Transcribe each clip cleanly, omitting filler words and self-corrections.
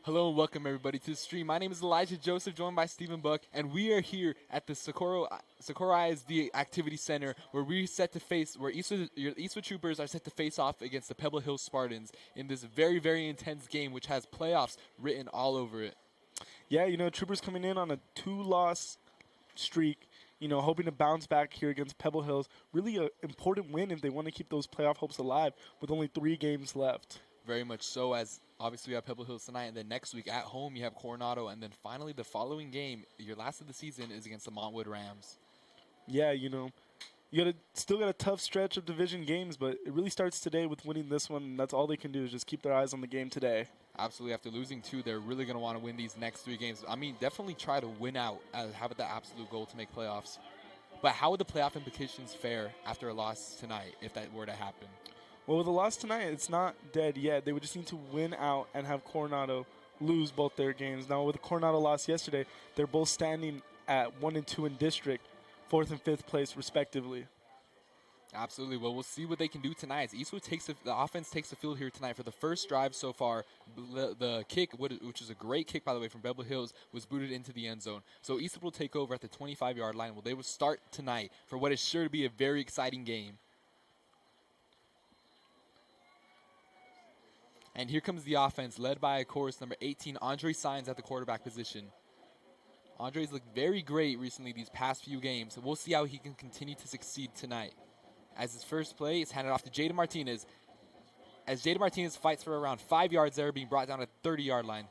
Hello and welcome everybody to the stream. My name is Elijah Joseph, joined by Stephen Buck, and we are here at the Socorro ISD Activity Center, where Eastwood Troopers are set to face off against the Pebble Hills Spartans in this very, very intense game, which has playoffs written all over it. Yeah, Troopers coming in on a 2-loss streak, hoping to bounce back here against Pebble Hills. Really an important win if they want to keep those playoff hopes alive with only 3 games left. Very much so, as obviously we have Pebble Hills tonight, and then next week at home you have Coronado, and then finally the following game, your last of the season, is against the Montwood Rams. Yeah, you still got a tough stretch of division games, but it really starts today with winning this one. And that's all they can do is just keep their eyes on the game today. Absolutely. After losing 2, they're really going to want to win these next 3 games. I mean, definitely try to win out, have it the absolute goal to make playoffs. But how would the playoff implications fare after a loss tonight if that were to happen? Well, with a loss tonight, it's not dead yet. They would just need to win out and have Coronado lose both their games. Now, with the Coronado loss yesterday, they're both standing at 1 and 2 in district, 4th and 5th place respectively. Absolutely. Well, we'll see what they can do tonight. As Eastwood the offense takes the field here tonight for the first drive so far. The kick, which is a great kick, by the way, from Pebble Hills, was booted into the end zone. So Eastwood will take over at the 25-yard line. Well, they will start tonight for what is sure to be a very exciting game. And here comes the offense, led by, of course, number 18, Andre Signs at the quarterback position. Andre's looked very great recently these past few games, so we'll see how he can continue to succeed tonight. As his first play is handed off to Jaden Martinez. As Jaden Martinez fights for around 5 yards there, being brought down at the 30-yard line.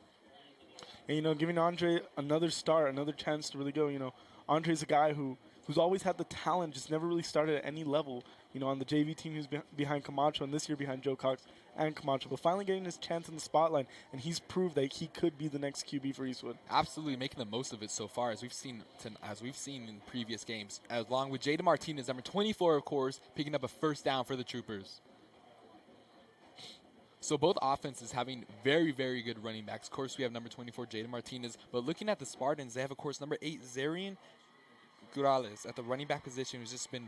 And, giving Andre another start, another chance to really go. Andre's a guy who's always had the talent, just never really started at any level. On the JV team, he was behind Camacho, and this year behind Joe Cox and Camacho. But finally getting his chance in the spotlight, and he's proved that he could be the next QB for Eastwood. Absolutely making the most of it so far, as we've seen in previous games. Along with Jaden Martinez, number 24, of course, picking up a first down for the Troopers. So both offenses having very, very good running backs. Of course, we have number 24, Jaden Martinez. But looking at the Spartans, they have, of course, number 8, Zarian Gurales at the running back position, who's just been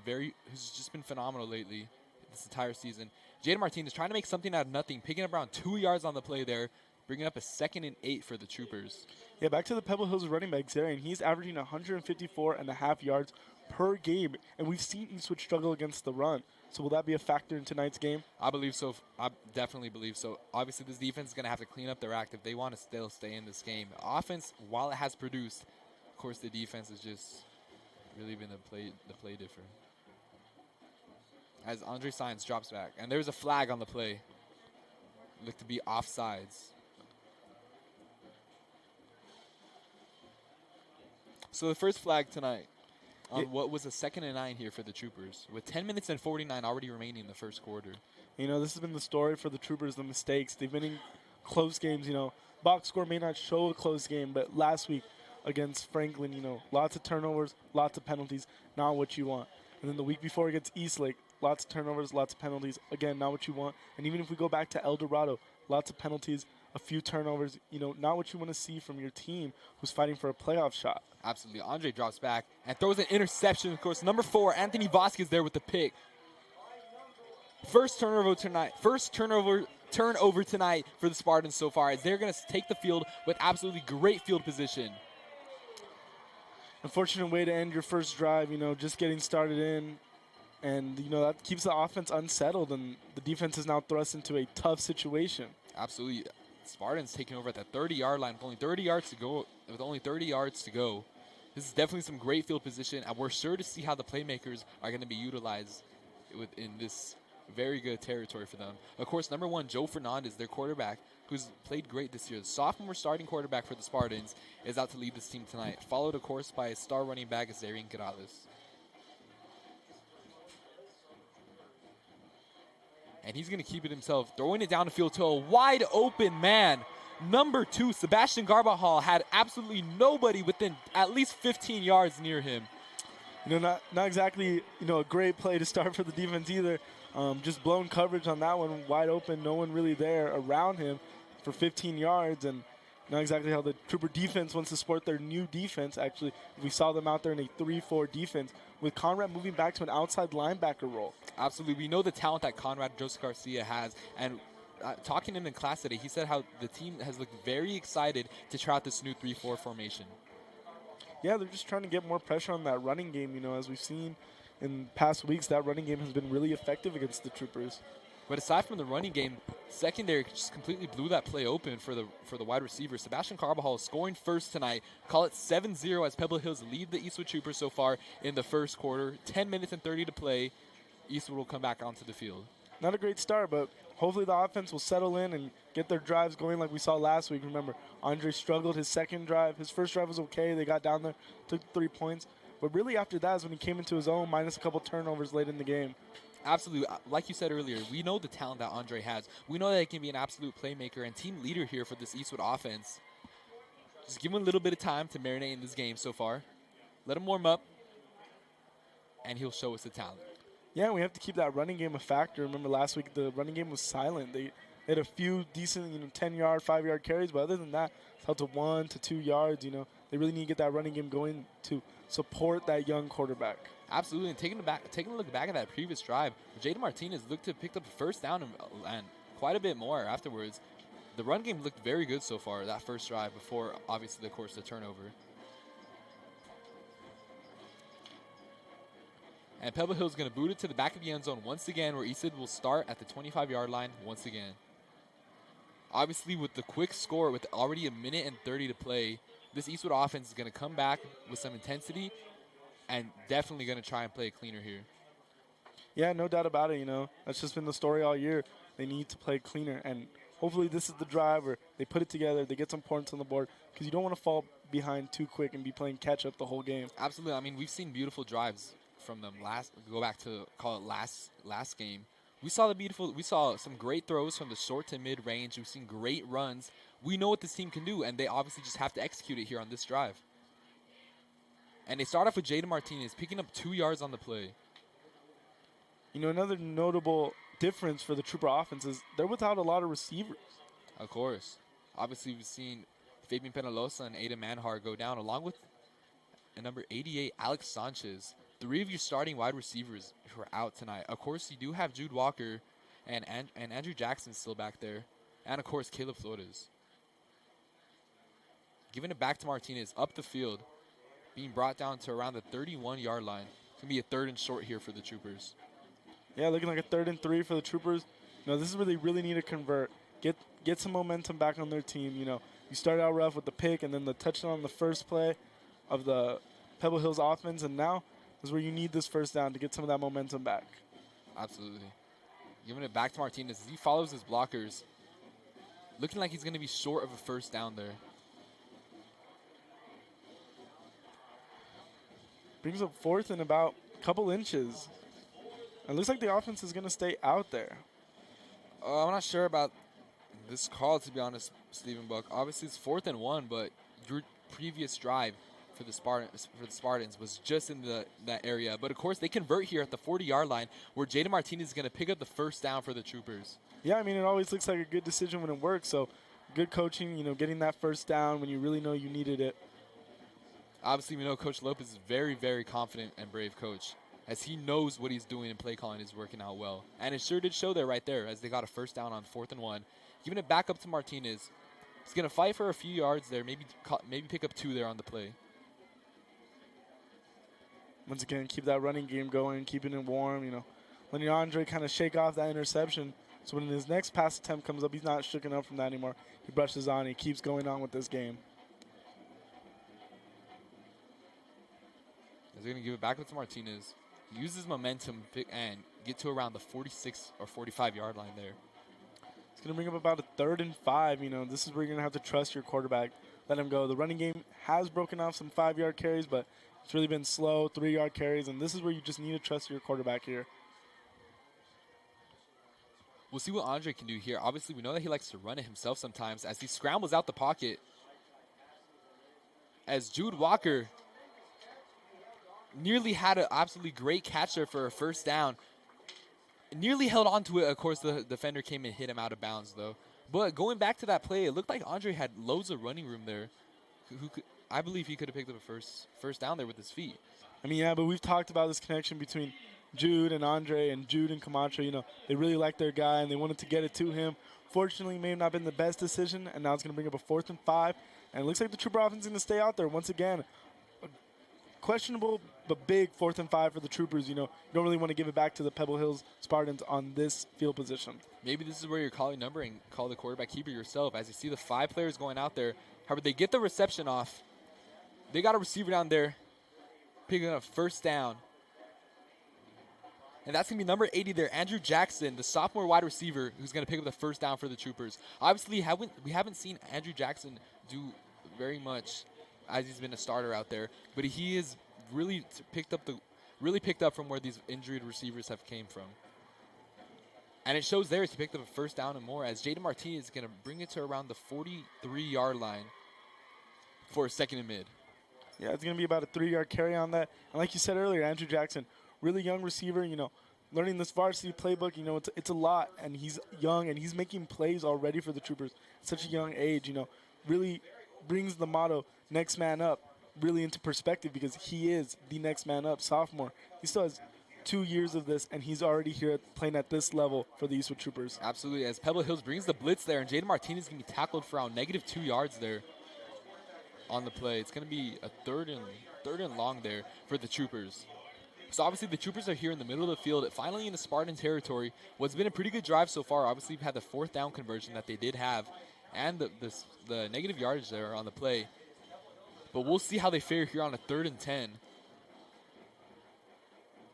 phenomenal lately this entire season. Jaden Martinez trying to make something out of nothing, picking up around 2 yards on the play there, bringing up a 2nd and 8 for the Troopers. Yeah, back to the Pebble Hills running back, Zarian. He's averaging 154.5 yards per game, and we've seen Eastwood struggle against the run. So will that be a factor in tonight's game? I believe so. I definitely believe so. Obviously, this defense is going to have to clean up their act if they want to still stay in this game. Offense, while it has produced, of course, the defense is just really been the play different. As Andre Signs drops back, and there's a flag on the play. Looked to be offsides. So the first flag tonight on what was a 2nd and 9 here for the Troopers, with 10 minutes and 49 already remaining in the first quarter. This has been the story for the Troopers, the mistakes. They've been in close games. Box score may not show a close game, but last week against Franklin, lots of turnovers, lots of penalties, not what you want. And then the week before against Eastlake, lots of turnovers, lots of penalties, again, not what you want. And even if we go back to El Dorado, lots of penalties, a few turnovers, not what you want to see from your team who's fighting for a playoff shot. Absolutely. Andre drops back and throws an interception, of course. Number 4, Anthony Vasquez there with the pick. First turnover tonight for the Spartans so far, as they're going to take the field with absolutely great field position. Unfortunate way to end your first drive, just getting started in. And, that keeps the offense unsettled, and the defense is now thrust into a tough situation. Absolutely. Spartans taking over at the 30-yard line with only 30 yards to go. This is definitely some great field position, and we're sure to see how the playmakers are going to be utilized in this very good territory for them. Of course, number 1, Joe Fernandez, their quarterback, who's played great this year. The sophomore starting quarterback for the Spartans is out to lead this team tonight, followed, of course, by his star running back, Zarian Gurales. And he's going to keep it himself, throwing it down the field to a wide open man. Number 2, Sebastian Garbahal, had absolutely nobody within at least 15 yards near him. Not exactly, a great play to start for the defense either. Just blown coverage on that one, wide open, no one really there around him for 15 yards. And not exactly how the Trooper defense wants to support their new defense, actually. We saw them out there in a 3-4 defense with Conrad moving back to an outside linebacker role. Absolutely. We know the talent that Conrad Joseph Garcia has, and talking to him in class today, he said how the team has looked very excited to try out this new 3-4 formation. Yeah, they're just trying to get more pressure on that running game. As we've seen in past weeks, that running game has been really effective against the Troopers. But aside from the running game, secondary just completely blew that play open for the wide receiver. Sebastian Carbajal scoring first tonight. Call it 7-0 as Pebble Hills lead the Eastwood Troopers so far in the first quarter. 10 minutes and 30 to play. Eastwood will come back onto the field. Not a great start, but hopefully the offense will settle in and get their drives going like we saw last week. Remember, Andre struggled his second drive. His first drive was okay. They got down there, took 3 points. But really after that is when he came into his own, minus a couple turnovers late in the game. Absolutely. Like you said earlier, we know the talent that Andre has. We know that he can be an absolute playmaker and team leader here for this Eastwood offense. Just give him a little bit of time to marinate in this game so far. Let him warm up, and he'll show us the talent. Yeah, we have to keep that running game a factor. Remember last week the running game was silent. They had a few decent 10-yard, 5-yard carries, but other than that, it's held to 1 to 2 yards. They really need to get that running game going to support that young quarterback. Absolutely, and taking a look back at that previous drive, Jaden Martinez looked to have picked up a first down and quite a bit more afterwards. The run game looked very good so far, that first drive, before, obviously, of course, the turnover. And Pebble Hills is going to boot it to the back of the end zone once again, where Eastwood will start at the 25-yard line once again. Obviously, with the quick score, with already a minute and 30 to play, this Eastwood offense is going to come back with some intensity and definitely going to try and play it cleaner here. Yeah, no doubt about it. That's just been the story all year. They need to play cleaner, and hopefully this is the drive where they put it together, they get some points on the board, because you don't want to fall behind too quick and be playing catch-up the whole game. Absolutely. I mean, we've seen beautiful drives from them last game. We saw some great throws from the short to mid-range. We've seen great runs. We know what this team can do, and they obviously just have to execute it here on this drive. And they start off with Jaden Martinez picking up 2 yards on the play. Another notable difference for the Trooper offense is they're without a lot of receivers. Of course. Obviously, we've seen Fabian Penalosa and Aiden Manhar go down, along with number 88, Alex Sanchez. 3 of your starting wide receivers who are out tonight. Of course, you do have Jude Walker and Andrew Jackson still back there. And, of course, Caleb Flores. Giving it back to Martinez up the field, being brought down to around the 31-yard line. It's going to be a 3rd and short here for the Troopers. Yeah, looking like a 3rd and 3 for the Troopers. This is where they really need to convert. Get some momentum back on their team. You started out rough with the pick and then the touchdown on the first play of the Pebble Hills offense, and now is where you need this first down to get some of that momentum back. Absolutely. Giving it back to Martinez as he follows his blockers. Looking like he's going to be short of a first down there. Brings up 4th and about a couple inches. It looks like the offense is going to stay out there. I'm not sure about this call, to be honest, Stephen Buck. Obviously, it's 4th and 1, but your previous drive for the Spartans was just in that area. But, of course, they convert here at the 40-yard line where Jaden Martinez is going to pick up the first down for the Troopers. Yeah, I mean, it always looks like a good decision when it works. So, good coaching, getting that first down when you really know you needed it. Obviously, we know Coach Lopez is very, very confident and brave coach, as he knows what he's doing and play calling is working out well. And it sure did show there right there as they got a first down on 4th and 1. Giving it back up to Martinez. He's going to fight for a few yards there, maybe pick up 2 there on the play. Once again, keep that running game going, keeping it warm, letting Andre kind of shake off that interception. So when his next pass attempt comes up, he's not shooken up from that anymore. He brushes on, he keeps going on with this game. He's going to give it back up to Martinez. Use his momentum and get to around the 46 or 45-yard line there. It's going to bring up about a 3rd and 5. This is where you're going to have to trust your quarterback. Let him go. The running game has broken off some 5-yard carries, but it's really been slow, 3-yard carries, and this is where you just need to trust your quarterback here. We'll see what Andre can do here. Obviously, we know that he likes to run it himself sometimes as he scrambles out the pocket. As Jude Walker nearly had an absolutely great catch there for a first down. Nearly held on to it. Of course, the defender came and hit him out of bounds, though. But going back to that play, it looked like Andre had loads of running room there. I believe he could have picked up a first down there with his feet. I mean, yeah, but we've talked about this connection between Jude and Andre and Jude and Camacho. They really like their guy, and they wanted to get it to him Fortunately, may have not been the best decision, and now it's going to bring up a 4th and 5. And it looks like the Trooper offense is going to stay out there once again. Questionable but big 4th and 5 for the Troopers. You don't really want to give it back to the Pebble Hills Spartans on this field position. Maybe this is where you're calling number and call the quarterback keeper yourself. As you see the 5 players going out there, however, they get the reception off. They got a receiver down there picking up first down. And that's going to be number 80 there, Andrew Jackson, the sophomore wide receiver who's going to pick up the first down for the Troopers. Obviously, we haven't seen Andrew Jackson do very much as he's been a starter out there, but he is really picked up from where these injured receivers have came from. And it shows there as he picked up a first down and more, as Jaden Martinez is going to bring it to around the 43-yard line for a 2nd and mid. Yeah, it's going to be about a 3-yard carry on that. And like you said earlier, Andrew Jackson, really young receiver, learning this varsity playbook, it's a lot. And he's young, and he's making plays already for the Troopers at such a young age, really brings the motto, next man up, really into perspective, because he is the next man up sophomore. He still has 2 years of this, and he's already here playing at this level for the Eastwood Troopers. Absolutely, as Pebble Hills brings the blitz there, and Jaden Martinez is going to be tackled for around -2 yards there on the play. It's going to be a third and long there for the Troopers. So obviously the Troopers are here in the middle of the field, finally in the Spartan territory. What's been a pretty good drive so far. Obviously we've had the 4th down conversion that they did have, and the negative yardage there on the play. But we'll see how they fare here on a 3rd and 10.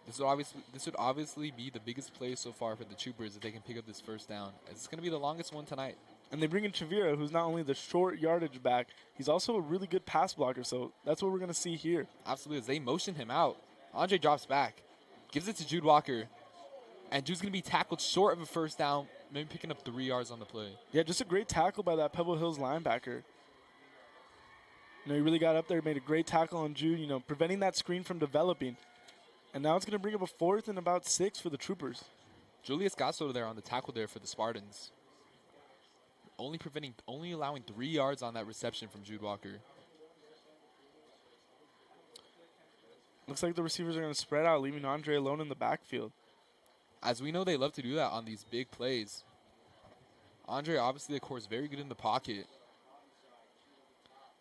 This would obviously be the biggest play so far for the Troopers if they can pick up this first down. It's going to be the longest one tonight. And they bring in Chavira, who's not only the short yardage back, he's also a really good pass blocker. So that's what we're going to see here. Absolutely, as they motion him out. Andre drops back, gives it to Jude Walker. And Jude's going to be tackled short of a first down, maybe picking up 3 yards on the play. Yeah, just a great tackle by that Pebble Hills linebacker. He really got up there, made a great tackle on Jude, preventing that screen from developing. And now it's going to bring up a 4th and about 6 for the Troopers. Julius Gasso there on the tackle there for the Spartans. Only allowing 3 yards on that reception from Jude Walker. Looks like the receivers are going to spread out, leaving Andre alone in the backfield. As we know, they love to do that on these big plays. Andre, obviously, of course, very good in the pocket.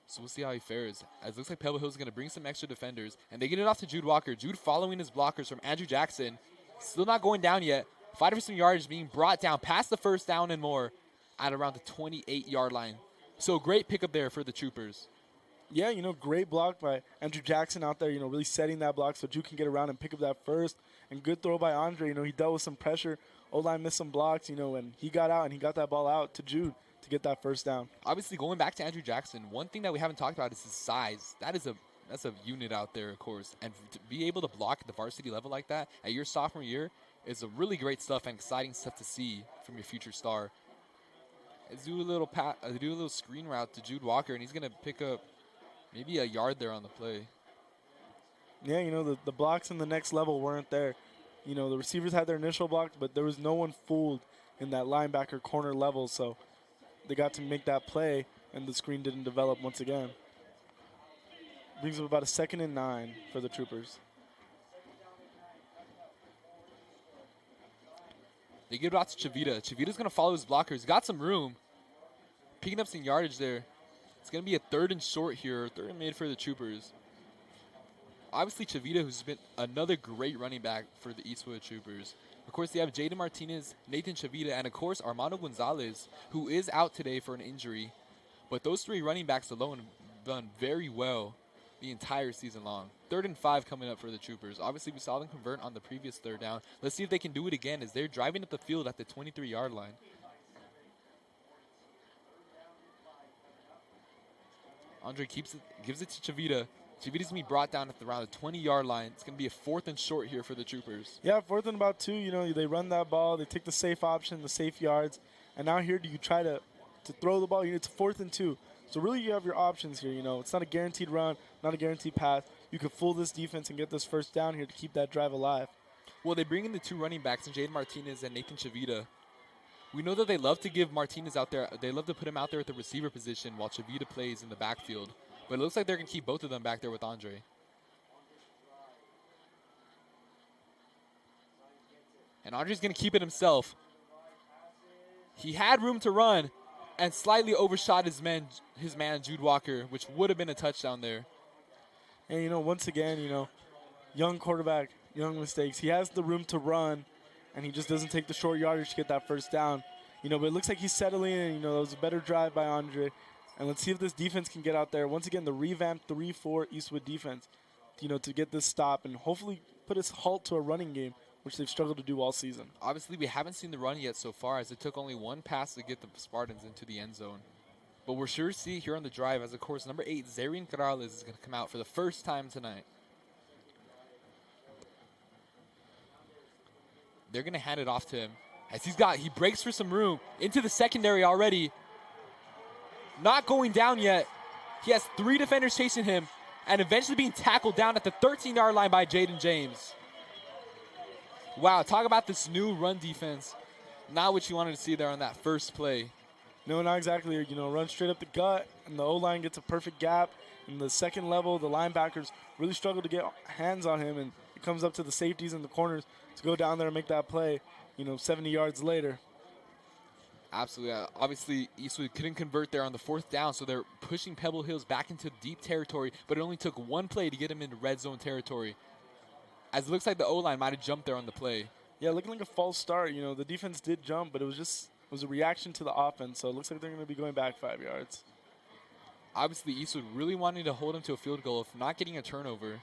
So we'll see how he fares. As it looks like Pebble Hills is going to bring some extra defenders, and they get it off to Jude Walker. Jude following his blockers from Andrew Jackson. Still not going down yet. Fighting for some yardage, being brought down past the first down and more at around the 28-yard line. So great pickup there for the Troopers. Yeah, great block by Andrew Jackson out there, really setting that block so Jude can get around and pick up that first. And good throw by Andre. He dealt with some pressure. O-line missed some blocks, and he got out and he got that ball out to Jude to get that first down. Obviously, going back to Andrew Jackson, one thing that we haven't talked about is his size. That's a unit out there, of course. And to be able to block at the varsity level like that at your sophomore year is a really great stuff and exciting stuff to see from your future star. Let's do a little screen route to Jude Walker, and he's going to pick up maybe a yard there on the play. Yeah, the blocks in the next level weren't there. The receivers had their initial block, but there was no one fooled in that linebacker corner level, so they got to make that play, and the screen didn't develop once again. Brings up about a 2nd and 9 for the Troopers. They give it out to Chavita. Chavita's going to follow his blockers. Got some room. Picking up some yardage there. It's going to be a 3rd and short here, 3rd and mid for the Troopers. Obviously, Chavita, who's been another great running back for the Eastwood Troopers. Of course, they have Jaden Martinez, Nathan Chavita, and, of course, Armando Gonzalez, who is out today for an injury. But those 3 running backs alone have done very well the entire season long. 3rd and 5 coming up for the Troopers. Obviously, we saw them convert on the previous 3rd down. Let's see if they can do it again as they're driving up the field at the 23-yard line. Andre gives it to Chavita. Chavita's going to be brought down at around the 20-yard line. It's going to be a 4th and short here for the Troopers. Yeah, 4th and about 2. They run that ball. They take the safe option, the safe yards. And now here do you try to throw the ball. It's 4th and 2. So really you have your options here. It's not a guaranteed run, not a guaranteed pass. You could fool this defense and get this first down here to keep that drive alive. Well, they bring in the 2 running backs, Jaden Martinez and Nathan Chavita. We know that they love to give Martinez out there. They love to put him out there at the receiver position while Chavita plays in the backfield. But it looks like they're going to keep both of them back there with Andre. And Andre's going to keep it himself. He had room to run and slightly overshot his man, Jude Walker, which would have been a touchdown there. And, you know, once again, you know, young quarterback, young mistakes. He has the room to run, and he just doesn't take the short yardage to get that first down. You know, but it looks like he's settling in. You know, that was a better drive by Andre. And let's see if this defense can get out there. Once again, the revamped 3-4 Eastwood defense, you know, to get this stop and hopefully put a halt to a running game, which they've struggled to do all season. Obviously, we haven't seen the run yet so far, as it took only one pass to get the Spartans into the end zone. But we're sure to see here on the drive, as of course, number 8, Zarian Corrales is going to come out for the first time tonight. They're going to hand it off to him, as he breaks for some room into the secondary already. Not going down yet. He has 3 defenders chasing him, and eventually being tackled down at the 13-yard line by Jaden James. Wow, talk about this new run defense. Not what you wanted to see there on that first play. No, not exactly. You know, run straight up the gut, and the O-line gets a perfect gap. In the second level, the linebackers really struggle to get hands on him, and it comes up to the safeties and the corners to go down there and make that play, you know, 70 yards later. Absolutely. Obviously, Eastwood couldn't convert there on the 4th down, so they're pushing Pebble Hills back into deep territory, but it only took one play to get him into red zone territory. As it looks like the O-line might have jumped there on the play. Yeah, looking like a false start. You know, the defense did jump, but it was a reaction to the offense, so it looks like they're going to be going back 5 yards. Obviously, Eastwood really wanting to hold him to a field goal, if not getting a turnover.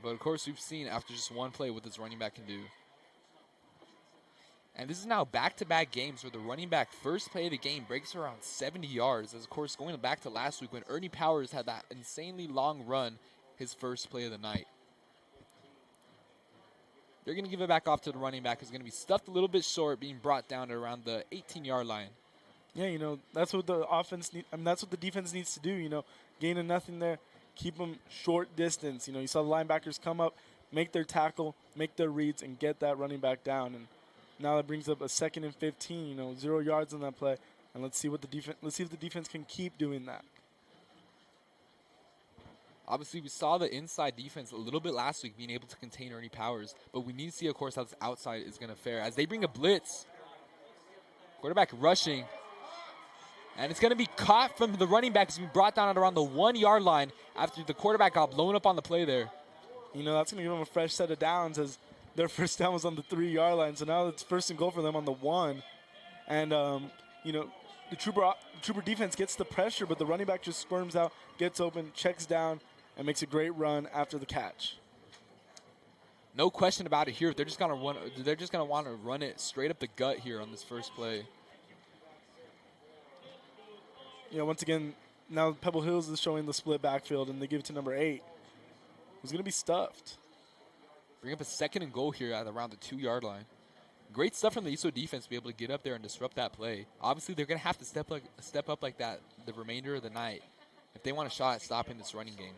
But, of course, we've seen after just one play what this running back can do. And this is now back-to-back games where the running back first play of the game breaks around 70 yards. As, of course, going back to last week when Ernie Powers had that insanely long run, his first play of the night. They're going to give it back off to the running back, who's going to be stuffed a little bit short, being brought down to around the 18-yard line. Yeah, you know, that's what the that's what the defense needs to do, you know, gain a nothing there, keep them short distance. You know, you saw the linebackers come up, make their tackle, make their reads, and get that running back down. And now that brings up a 2nd and 15, you know, 0 yards on that play. And let's see if the defense can keep doing that. Obviously, we saw the inside defense a little bit last week being able to contain Ernie Powers, but we need to see, of course, how this outside is going to fare. As they bring a blitz, quarterback rushing, and it's going to be caught from the running back. It's being brought down at around the 1-yard line after the quarterback got blown up on the play there. You know, that's going to give them a fresh set of downs, as their first down was on the 3-yard line, so now it's 1st and goal for them on the 1. And, you know, the Trooper defense gets the pressure, but the running back just squirms out, gets open, checks down, and makes a great run after the catch. No question about it here. They're just going to want to run it straight up the gut here on this first play. You know, once again, now Pebble Hills is showing the split backfield, and they give it to number 8, who's going to be stuffed. Bring up a 2nd and goal here at around the 2-yard line. Great stuff from the Eastwood defense to be able to get up there and disrupt that play. Obviously, they're going to have to step up like that the remainder of the night if they want a shot at stopping this running game.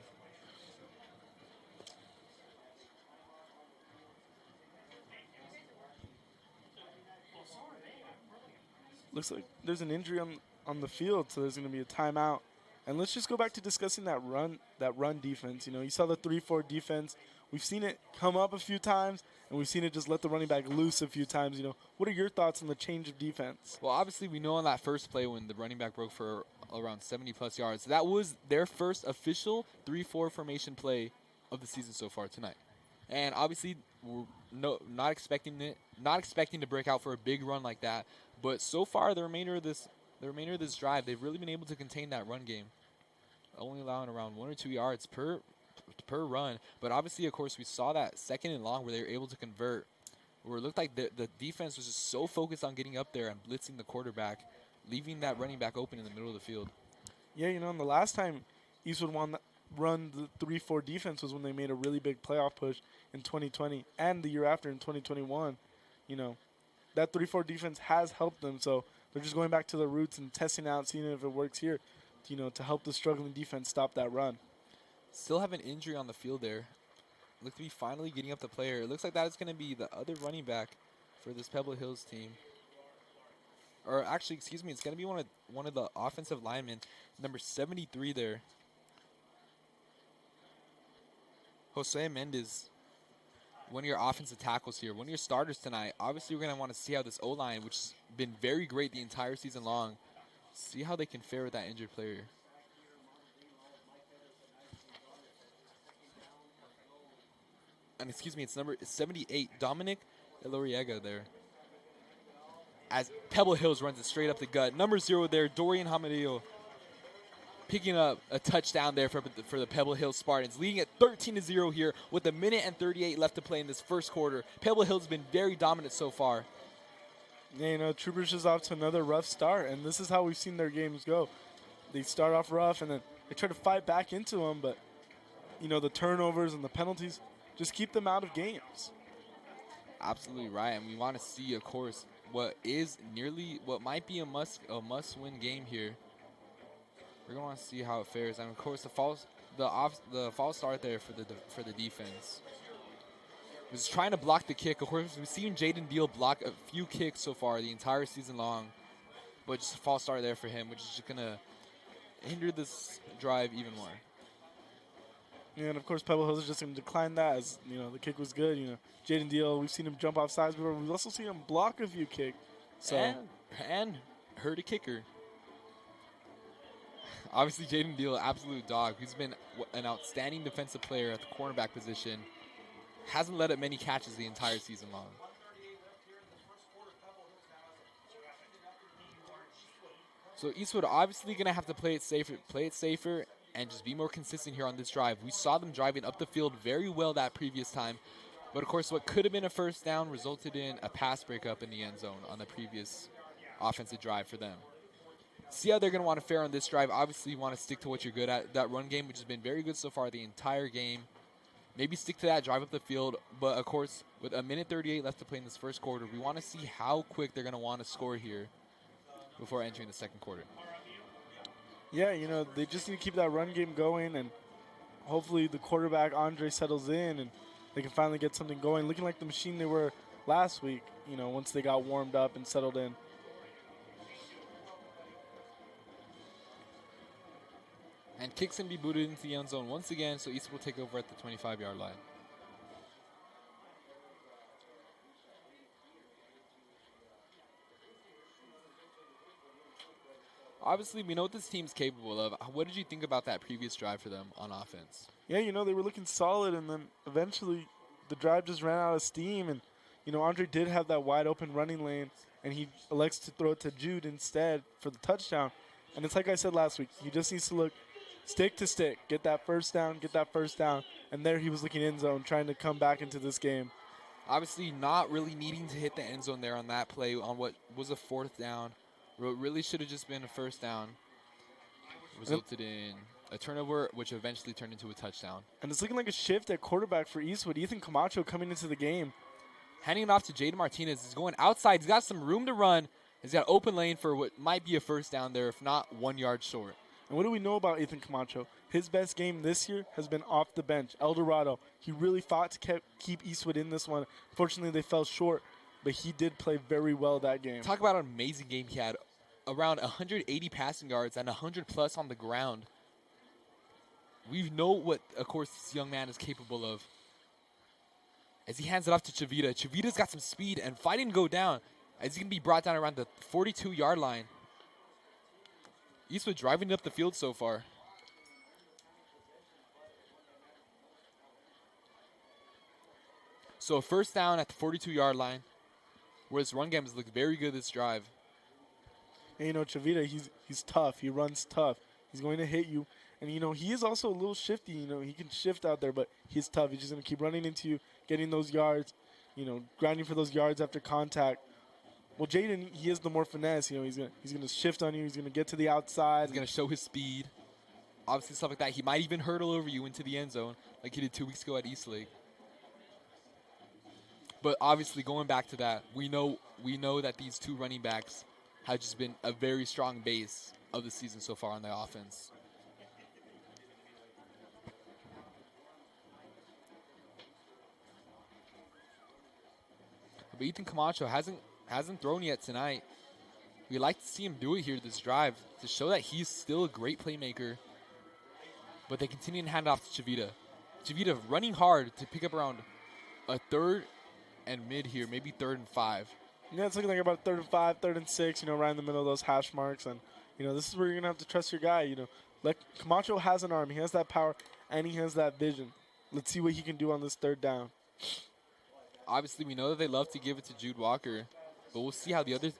Looks like there's an injury on the field, so there's going to be a timeout. And let's just go back to discussing that run defense. You know, you saw the 3-4 defense. We've seen it come up a few times, and we've seen it just let the running back loose a few times. You know, what are your thoughts on the change of defense? Well, obviously, we know on that first play when the running back broke for around 70-plus yards, that was their first official 3-4 formation play of the season so far tonight. And obviously, we're not expecting to break out for a big run like that. But so far, the remainder of this drive, they've really been able to contain that run game, only allowing around 1 or 2 yards per run. But obviously, of course, we saw that 2nd and long where they were able to convert, where it looked like the defense was just so focused on getting up there and blitzing the quarterback, leaving that running back open in the middle of the field. Yeah, you know, and the last time Eastwood run the 3-4 defense was when they made a really big playoff push in 2020 and the year after in 2021. You know, that 3-4 defense has helped them, so they're just going back to their roots and testing out, seeing if it works here, you know, to help the struggling defense stop that run. Still have an injury on the field there. Look to be finally getting up the player. It looks like that is going to be the other running back for this Pebble Hills team. Or actually, excuse me, it's going to be one of the offensive linemen, number 73 there. Jose Mendez one of your offensive tackles here, one of your starters tonight. Obviously, we're going to want to see how this O-line, which has been very great the entire season long, see how they can fare with that injured player. And excuse me, it's number 78, Dominic Eloriega there. As Pebble Hills runs it straight up the gut. Number 0 there, Dorian Hamadillo, picking up a touchdown there for the Pebble Hills Spartans, leading at 13-0 here with 1:38 left to play in this first quarter. Pebble Hills has been very dominant so far. Yeah, you know, Troopers is off to another rough start, and this is how we've seen their games go. They start off rough, and then they try to fight back into them, but, you know, the turnovers and the penalties just keep them out of games. Absolutely right, and we want to see, of course, what might be a must-win game here. We're going to see how it fares, and of course the false start there for the defense was trying to block the kick. Of course, we've seen Jaden Deal block a few kicks so far the entire season long, but just a false start there for him, which is just going to hinder this drive even more. Yeah, and of course Pebble Hills is just going to decline that, as you know the kick was good. You know, Jaden Deal, we've seen him jump off sides before. We've also seen him block a few kicks. So and hurt a kicker. Obviously, Jaden Deal, absolute dog. He's been an outstanding defensive player at the cornerback position. Hasn't let up many catches the entire season long. So Eastwood obviously going to have to play it safer, and just be more consistent here on this drive. We saw them driving up the field very well that previous time. But, of course, what could have been a first down resulted in a pass breakup in the end zone on the previous offensive drive for them. See how they're going to want to fare on this drive. Obviously, you want to stick to what you're good at. That run game, which has been very good so far the entire game. Maybe stick to that, drive up the field. But, of course, with 1:38 left to play in this first quarter, we want to see how quick they're going to want to score here before entering the second quarter. Yeah, you know, they just need to keep that run game going, and hopefully the quarterback, Andre, settles in, and they can finally get something going, looking like the machine they were last week, you know, once they got warmed up and settled in. And kicks can be booted into the end zone once again, so Eastwood will take over at the 25-yard line. Obviously, we know what this team's capable of. What did you think about that previous drive for them on offense? Yeah, you know, they were looking solid, and then eventually the drive just ran out of steam. And, you know, Andre did have that wide open running lane, and he elects to throw it to Jude instead for the touchdown. And it's like I said last week, he just needs to look stick to stick, get that first down. And there he was looking end zone, trying to come back into this game. Obviously, not really needing to hit the end zone there on that play on what was a fourth down. What really should have just been a first down resulted in a turnover, which eventually turned into a touchdown. And it's looking like a shift at quarterback for Eastwood. Ethan Camacho coming into the game. Handing it off to Jaden Martinez. He's going outside. He's got some room to run. He's got open lane for what might be a first down there, if not 1 yard short. And what do we know about Ethan Camacho? His best game this year has been off the bench. El Dorado. He really fought to keep Eastwood in this one. Fortunately, they fell short, but he did play very well that game. Talk about an amazing game he had. Around 180 passing yards and 100 plus on the ground. We know what, of course, this young man is capable of. As he hands it off to Chavita. Chavita's got some speed and fighting to go down. As he can be brought down around the 42-yard line. Eastwood driving up the field so far. So a first down at the 42-yard line. Where his run game has looked very good this drive. And, you know, Chavita, he's tough. He runs tough. He's going to hit you. And, you know, he is also a little shifty. You know, he can shift out there, but he's tough. He's just going to keep running into you, getting those yards, you know, grinding for those yards after contact. Well, Jaden, he is the more finesse. You know, he's gonna shift on you. He's going to get to the outside. He's going to show his speed. Obviously, stuff like that. He might even hurdle over you into the end zone like he did 2 weeks ago at Eastlake. But obviously, going back to that, we know that these two running backs have just been a very strong base of the season so far on the offense. But Ethan Camacho hasn't thrown yet tonight. We'd like to see him do it here this drive to show that he's still a great playmaker. But they continue to hand off to Chavita. Chavita running hard to pick up around a third and mid here, maybe 3rd and 5. Yeah, it's looking like about 3rd and 5, 3rd and 6, right in the middle of those hash marks. And, this is where you're going to have to trust your guy. Like Camacho has an arm. He has that power, and he has that vision. Let's see what he can do on this 3rd down. Obviously, we know that they love to give it to Jude Walker, but we'll see how the other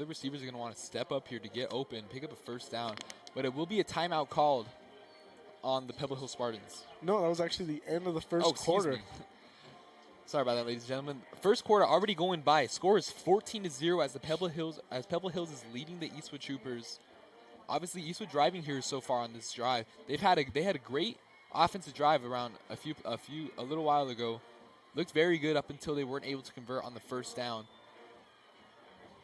receivers are going to want to step up here to get open, pick up a 1st down. But it will be a timeout called on the Pebble Hills Spartans. No, that was actually the end of the first quarter. Sorry about that, ladies and gentlemen. First quarter already going by. Score is 14-0 as Pebble Hills is leading the Eastwood Troopers. Obviously, Eastwood driving here so far on this drive. They had a great offensive drive around a little while ago. Looked very good up until they weren't able to convert on the 1st down.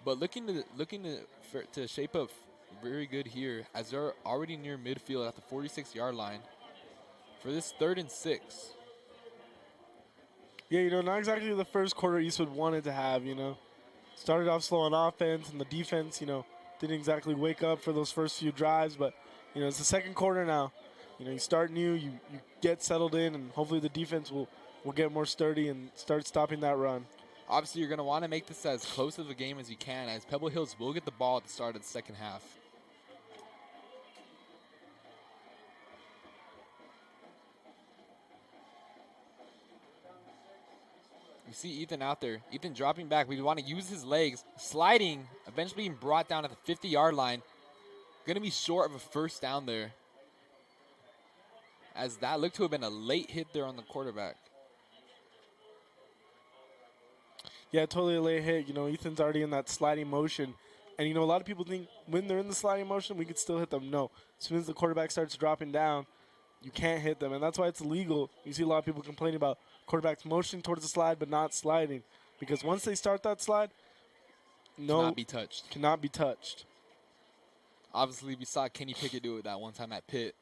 But looking to shape up very good here as they're already near midfield at the 46-yard line for this 3rd and 6. Yeah, not exactly the first quarter Eastwood wanted to have, Started off slow on offense, and the defense, didn't exactly wake up for those first few drives. But, it's the 2nd quarter now. You start new, you get settled in, and hopefully the defense will get more sturdy and start stopping that run. Obviously, you're going to want to make this as close of a game as you can, as Pebble Hills will get the ball at the start of the 2nd half. You see Ethan out there. Ethan dropping back. We want to use his legs. Sliding, eventually being brought down at the 50-yard line. Going to be short of a 1st down there, as that looked to have been a late hit there on the quarterback. Yeah, totally a late hit. Ethan's already in that sliding motion. And, a lot of people think when they're in the sliding motion, we could still hit them. No. As soon as the quarterback starts dropping down, you can't hit them. And that's why it's illegal. You see a lot of people complaining about quarterbacks motioning towards the slide but not sliding. Because once they start that slide, cannot be touched. Cannot be touched. Obviously, we saw Kenny Pickett do it that one time at Pitt.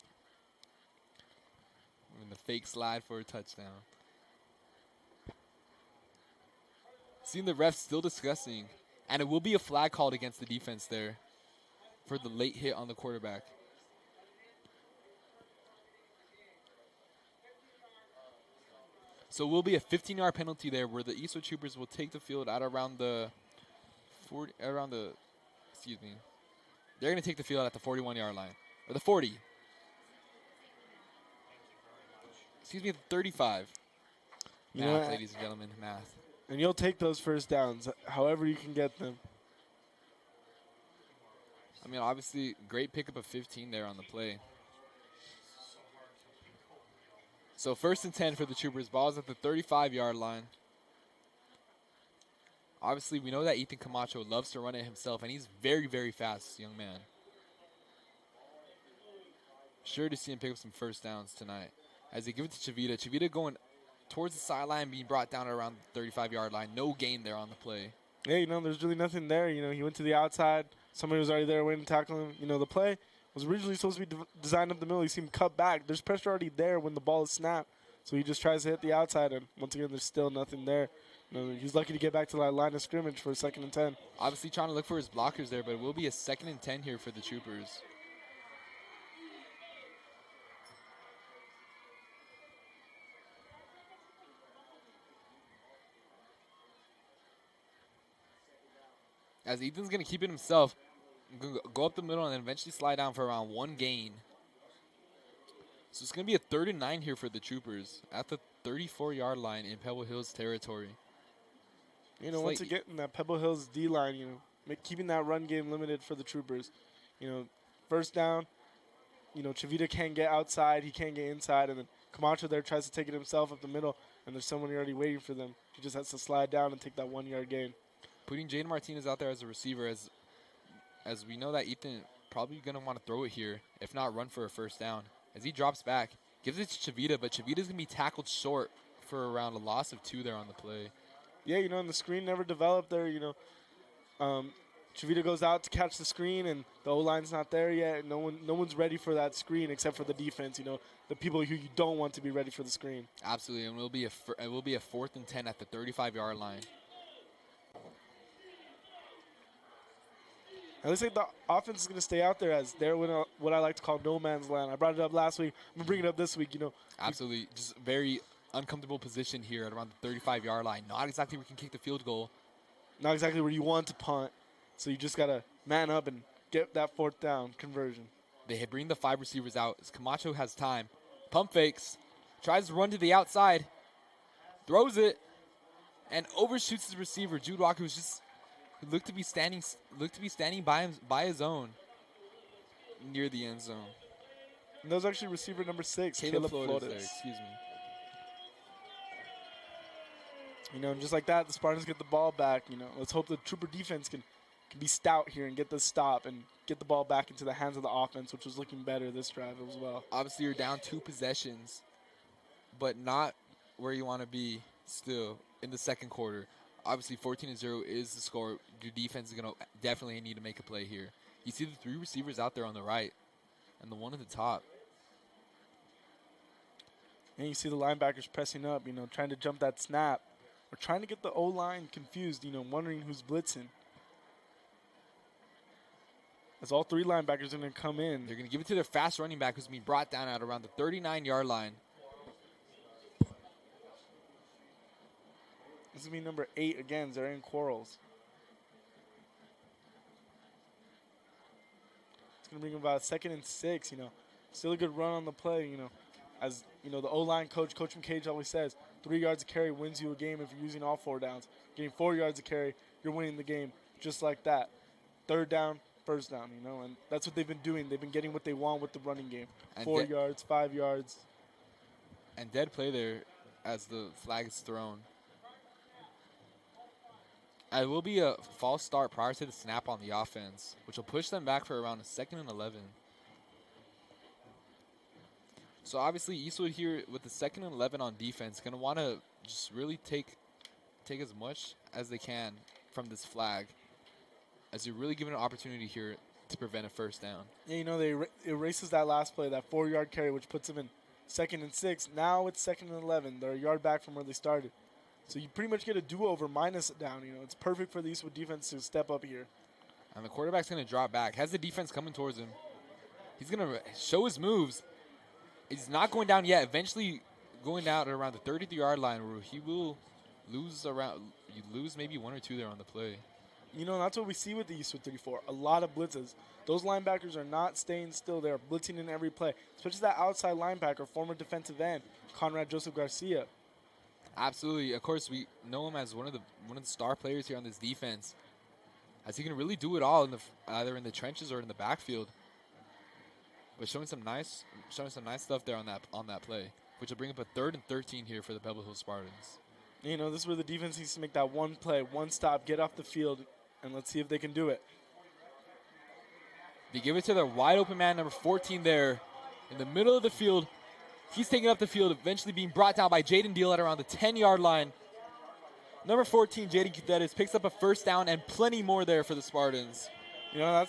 In the fake slide for a touchdown. Seeing the refs still discussing. And it will be a flag called against the defense there for the late hit on the quarterback. So it will be a 15-yard penalty there where the Eastwood Troopers will take the field at around the they're going to take the field at the 41-yard line. Or the 40. The 35. Math, ladies and gentlemen, math. And you'll take those 1st downs, however you can get them. I mean, obviously, great pickup of 15 there on the play. So 1st and 10 for the Troopers. Ball's at the 35-yard line. Obviously, we know that Ethan Camacho loves to run it himself, and he's very, very fast, young man. Sure to see him pick up some 1st downs tonight. As they give it to Chavita. Chavita going towards the sideline, being brought down around the 35-yard line. No gain there on the play. Yeah, there's really nothing there. He went to the outside. Somebody was already there waiting to tackle him. The play was originally supposed to be designed up the middle. You see him cut back. There's pressure already there when the ball is snapped. So he just tries to hit the outside, and once again, there's still nothing there. He's lucky to get back to that line of scrimmage for a 2nd and 10. Obviously trying to look for his blockers there, but it will be a 2nd and 10 here for the Troopers. As Ethan's going to keep it himself, go up the middle and then eventually slide down for around 1 gain. So it's going to be a 3rd and 9 here for the Troopers at the 34-yard line in Pebble Hills territory. Once again, that Pebble Hills D-line, keeping that run game limited for the Troopers. 1st down, Chavita can't get outside, he can't get inside, and then Camacho there tries to take it himself up the middle, and there's someone already waiting for them. He just has to slide down and take that 1-yard gain. Putting Jaden Martinez out there as a receiver, as we know that Ethan probably going to want to throw it here, if not run for a 1st down. As he drops back, gives it to Chavita, but Chavita's going to be tackled short for around a loss of 2 there on the play. Yeah, and the screen never developed there, Chavita goes out to catch the screen, and the O-line's not there yet. No one's ready for that screen except for the defense, the people who you don't want to be ready for the screen. Absolutely, and it will be a 4th and 10 at the 35-yard line. It looks like the offense is going to stay out there as they're in what I like to call no man's land. I brought it up last week. I'm going to bring it up this week, Absolutely. Just very uncomfortable position here at around the 35-yard line. Not exactly where you can kick the field goal. Not exactly where you want to punt. So you just got to man up and get that 4th down conversion. They bring the 5 receivers out as Camacho has time. Pump fakes. Tries to run to the outside. Throws it. And overshoots his receiver. Jude Walker was just looked to be standing by his own near the end zone. And that was actually receiver number 6, Caleb Flores. Flores there, excuse me. You know, and just like that, the Spartans get the ball back. You know, let's hope the Trooper defense can be stout here and get the stop and get the ball back into the hands of the offense, which was looking better this drive as well. Obviously, you're down 2 possessions, but not where you want to be still in the second quarter. Obviously, 14-0 is the score. Your defense is going to definitely need to make a play here. You see the 3 receivers out there on the right and the one at the top. And you see the linebackers pressing up, you know, trying to jump that snap or trying to get the O-line confused, you know, wondering who's blitzing. As all 3 linebackers are going to come in. They're going to give it to their fast running back who's being brought down at around the 39-yard line. This is going to be number 8 again, Zarian Quarles. It's going to bring him about 2nd and 6, you know. Still a good run on the play, you know. As, you know, the O-line coach, Coach McCage, always says, 3 yards of carry wins you a game if you're using all 4 downs. Getting 4 yards of carry, you're winning the game just like that. 3rd down, 1st down, you know, and that's what they've been doing. They've been getting what they want with the running game. And 4 yards, 5 yards. And dead play there as the flag is thrown. It will be a false start prior to the snap on the offense, which will push them back for around a 2nd and 11. So obviously Eastwood here with the 2nd and 11 on defense, going to want to just really take as much as they can from this flag, as you're really given an opportunity here to prevent a 1st down. Yeah, you know, they erases that last play, that 4-yard carry, which puts them in 2nd and 6. Now it's 2nd and 11. They're a yard back from where they started. So you pretty much get a do-over minus it down. You know, it's perfect for the Eastwood defense to step up here. And the quarterback's going to drop back. Has the defense coming towards him. He's going to show his moves. He's not going down yet. Eventually going down at around the 33-yard line where he will lose maybe 1 or 2 there on the play. You know, that's what we see with the Eastwood 34. A lot of blitzes. Those linebackers are not staying still. They're blitzing in every play, especially that outside linebacker, former defensive end, Conrad Joseph Garcia. Absolutely. Of course, we know him as one of the star players here on this defense, as he can really do it all either in the trenches or in the backfield. But showing some nice stuff there on that play, which will bring up a 3rd and 13 here for the Pebble Hills Spartans. You know, this is where the defense needs to make that one play, one stop, get off the field, and let's see if they can do it. They give it to their wide open man, number 14 there in the middle of the field. He's taking up the field, eventually being brought down by Jaden Deal at around the 10-yard line. Number 14, Jaden Cadetes, picks up a 1st down and plenty more there for the Spartans. You know,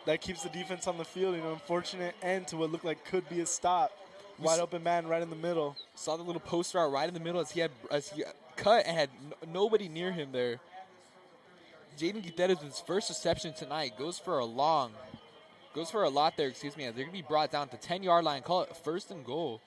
that keeps the defense on the field. You know, unfortunate end to what looked like could be a stop. Wide open man right in the middle. Saw the little post route right in the middle as he cut and had nobody near him there. Jaden Cadetes with his first reception tonight goes for a lot there, as they're going to be brought down to the 10-yard line. Call it 1st and goal.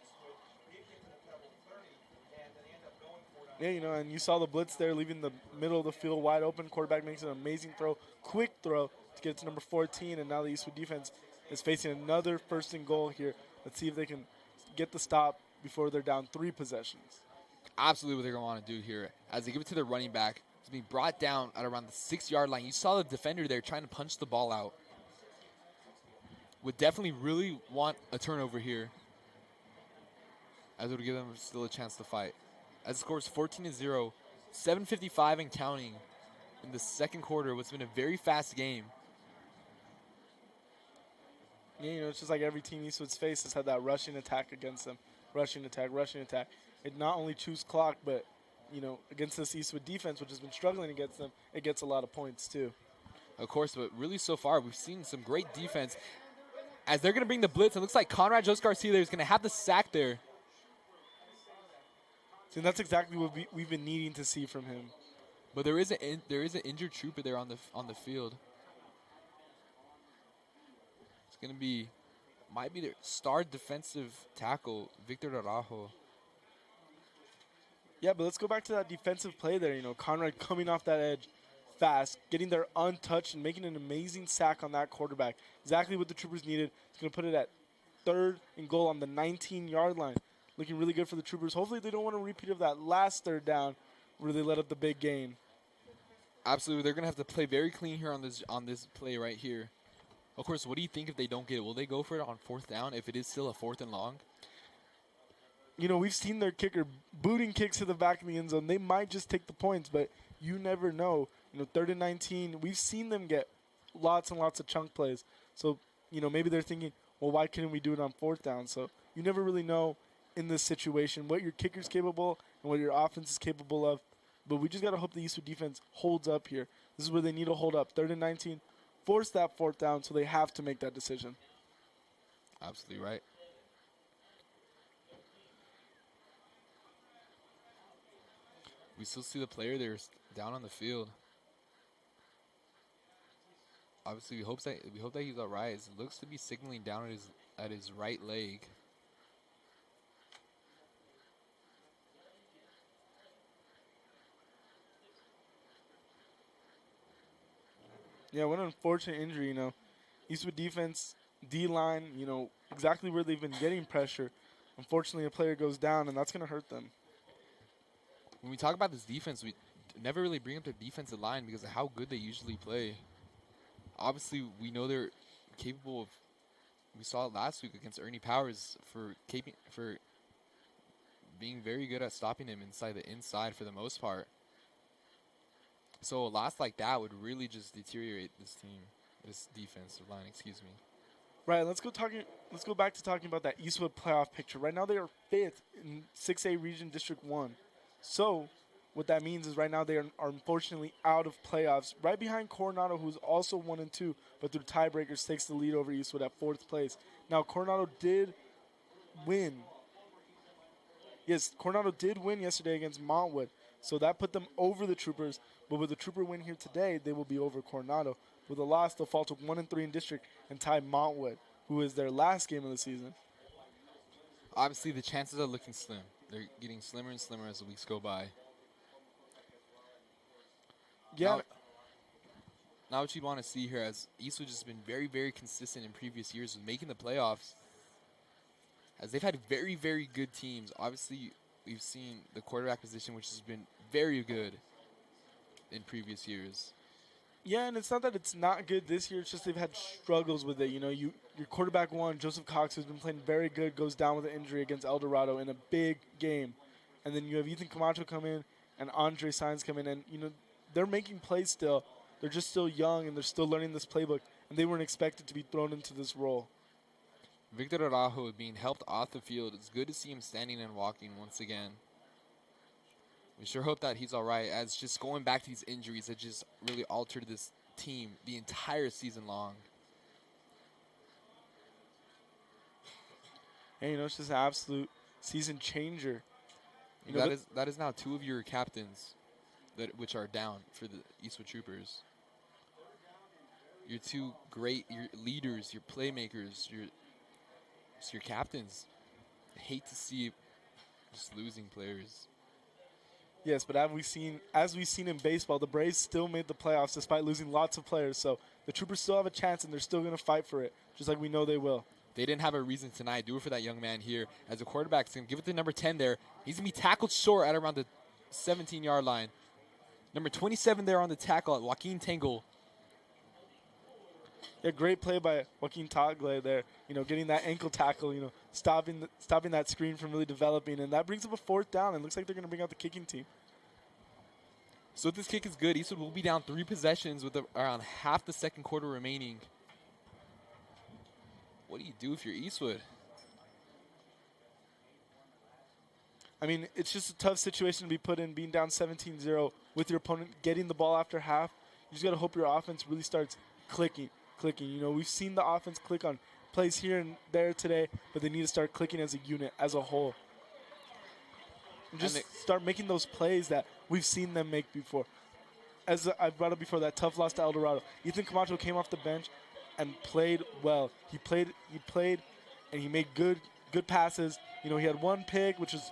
Yeah, you know, and you saw the blitz there, leaving the middle of the field wide open. Quarterback makes an amazing throw, quick throw to get to number 14, and now the Eastwood defense is facing another 1st and goal here. Let's see if they can get the stop before they're down 3 possessions. Absolutely what they're going to want to do here, as they give it to their running back. He's being brought down at around the 6-yard line. You saw the defender there trying to punch the ball out. Would definitely really want a turnover here, as it would give them still a chance to fight. As the score is 14-0, 7:55 and counting in the second quarter. What's been a very fast game. Yeah, you know, it's just like every team Eastwood's faced has had that rushing attack against them. Rushing attack. It not only chews clock, but, you know, against this Eastwood defense, which has been struggling against them, it gets a lot of points too. Of course, but really so far we've seen some great defense. As they're going to bring the blitz, it looks like Conrad Joseph Garcia there is going to have the sack there. See, that's exactly what we've been needing to see from him. But there is an injured trooper there on the field. It's going to might be their star defensive tackle, Victor Araujo. Yeah, but let's go back to that defensive play there. Conrad coming off that edge fast, getting there untouched, and making an amazing sack on that quarterback. Exactly what the Troopers needed. He's going to put it at 3rd and goal on the 19-yard line. Looking really good for the Troopers. Hopefully they don't want a repeat of that last 3rd down where they let up the big gain. Absolutely, they're going to have to play very clean here on this play right here. Of course, what do you think if they don't get it? Will they go for it on 4th down if it is still a 4th and long? We've seen their kicker booting kicks to the back of the end zone. They might just take the points, but you never know. 3rd and 19, we've seen them get lots and lots of chunk plays. So, maybe they're thinking, well, why couldn't we do it on 4th down? So you never really know in this situation what your kicker's capable and what your offense is capable of. But we just got to hope the Eastwood defense holds up here. This is where they need to hold up. 3rd and 19, force that 4th down, so they have to make that decision. Absolutely right. We still see the player there down on the field. Obviously, we hope that he's all right. It looks to be signaling down at his right leg. Yeah, what an unfortunate injury. Eastwood defense, D-line, exactly where they've been getting pressure. Unfortunately, a player goes down, and that's going to hurt them. When we talk about this defense, we never really bring up their defensive line because of how good they usually play. Obviously, we know they're capable of. We saw it last week against Ernie Powers for being very good at stopping him inside the inside for the most part. So a loss like that would really just deteriorate this defensive line. Excuse me. Right. Let's go back to talking about that Eastwood playoff picture. Right now, they are 5th in 6A Region District 1. So what that means is right now they are unfortunately out of playoffs, right behind Coronado, who's also 1 and 2, but through tiebreakers takes the lead over Eastwood at 4th place. Now Coronado did win. Yes, Coronado did win yesterday against Montwood, so that put them over the Troopers. But with the Trooper win here today, they will be over Coronado. With a loss, they'll fall to 1 and 3 in district and tie Montwood, who is their last game of the season. Obviously, the chances are looking slim. They're getting slimmer and slimmer as the weeks go by. Yeah. Now what you'd want to see here, as Eastwood has been very, very consistent in previous years with making the playoffs, as they've had very, very good teams. Obviously, we've seen the quarterback position, which has been very good in previous years. Yeah, and it's not that it's not good this year. It's just they've had struggles with it. Your quarterback one, Joseph Cox, who's been playing very good, goes down with an injury against El Dorado in a big game. And then you have Ethan Camacho come in and Andre Sainz come in. And, they're making plays still. They're just still young, and they're still learning this playbook. And they weren't expected to be thrown into this role. Victor Araujo being helped off the field. It's good to see him standing and walking once again. We sure hope that he's all right, as just going back to these injuries that just really altered this team the entire season long. And, it's just an absolute season changer. That is now 2 of your captains which are down for the Eastwood Troopers. Your 2 your leaders, your playmakers, your captains. I hate to see just losing players. Yes, but as we've seen in baseball, the Braves still made the playoffs despite losing lots of players. So the Troopers still have a chance, and they're still going to fight for it, just like we know they will. They didn't have a reason tonight. Do it for that young man here. As the quarterback's going to give it to number 10 there. He's going to be tackled short at around the 17-yard line. Number 27 there on the tackle at Joaquin Tangle. Yeah, great play by Joaquin Tagle there. Getting that ankle tackle, stopping that screen from really developing. And that brings up a 4th down. It looks like they're going to bring out the kicking team. So if this kick is good, Eastwood will be down 3 possessions with around half the second quarter remaining. What do you do if you're Eastwood? I mean, it's just a tough situation to be put in, being down 17-0 with your opponent getting the ball after half. You just got to hope your offense really starts clicking. We've seen the offense click on plays here and there today, but they need to start clicking as a unit, as a whole. And just start making those plays that we've seen them make before. As I brought up before, that tough loss to El Dorado. Ethan Camacho came off the bench and played well. He played, and he made good passes. He had 1 pick, which was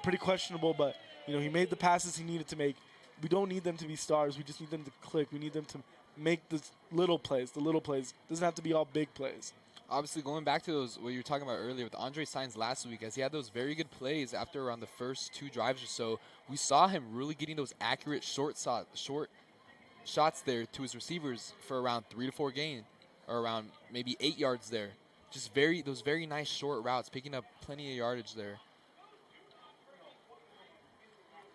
pretty questionable, but He made the passes he needed to make. We don't need them to be stars. We just need them to click. We need them to make the little plays. The little plays. Doesn't have to be all big plays. Obviously, going back to those, what you were talking about earlier with Andre Sainz last week, as he had those very good plays after around the first 2 drives or so, we saw him really getting those accurate short shots there to his receivers for around 3 to 4 gain, or around maybe 8 yards there. Just those very nice short routes, picking up plenty of yardage there.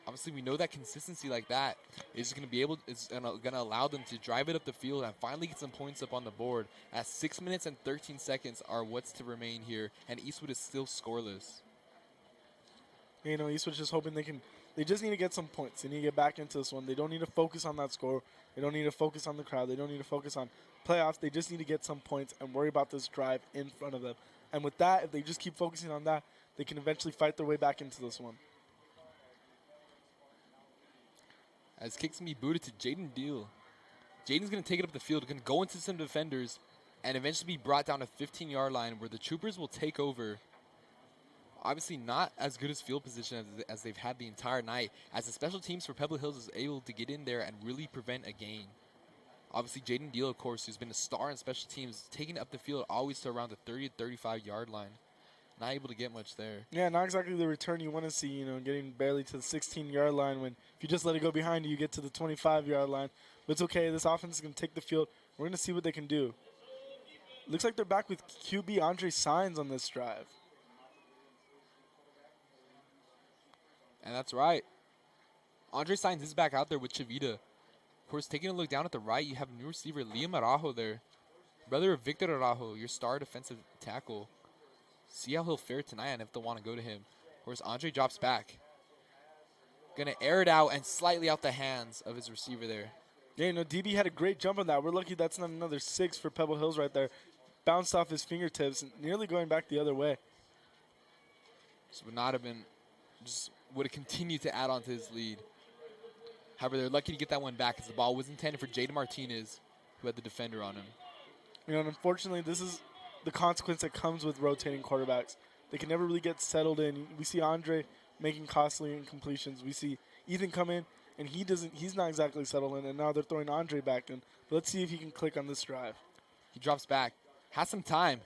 Obviously, we know that consistency like that is going to allow them to drive it up the field and finally get some points up on the board. As 6 minutes and 13 seconds are what's to remain here, and Eastwood is still scoreless. Eastwood's just hoping they just need to get some points. They need to get back into this one. They don't need to focus on that score. They don't need to focus on the crowd. They don't need to focus on playoffs. They just need to get some points and worry about this drive in front of them. And with that, if they just keep focusing on that, they can eventually fight their way back into this one. As kicks can be booted to Jaden Deal. Jaden's going to take it up the field, going to go into some defenders, and eventually be brought down to 15-yard line where the Troopers will take over. Obviously not as good as field position as they've had the entire night, as the special teams for Pebble Hills is able to get in there and really prevent a gain. Obviously, Jaden Deal, of course, who's been a star in special teams, taking it up the field always to around the 30 to 35-yard line. Not able to get much there. Yeah, not exactly the return you want to see, getting barely to the 16-yard line when if you just let it go behind you, you get to the 25-yard line. But it's okay. This offense is going to take the field. We're going to see what they can do. Looks like they're back with QB Andre Sainz on this drive. And that's right. Andre Sainz is back out there with Chavita. Of course, taking a look down at the right, you have new receiver Liam Araujo there. Brother of Victor Araujo, your star defensive tackle. See how he'll fare tonight and if they'll want to go to him. Of course, Andre drops back. Going to air it out and slightly out the hands of his receiver there. Yeah, DB had a great jump on that. We're lucky that's not another 6 for Pebble Hills right there. Bounced off his fingertips and nearly going back the other way. This would not have been, just would have continued to add on to his lead. However, they're lucky to get that one back as the ball was intended for Jaden Martinez, who had the defender on him. And unfortunately, this is the consequence that comes with rotating quarterbacks. They can never really get settled in. We see Andre making costly incompletions. We see Ethan come in, and he's not exactly settled in, and now they're throwing Andre back in. But let's see if he can click on this drive. He drops back. Has some time.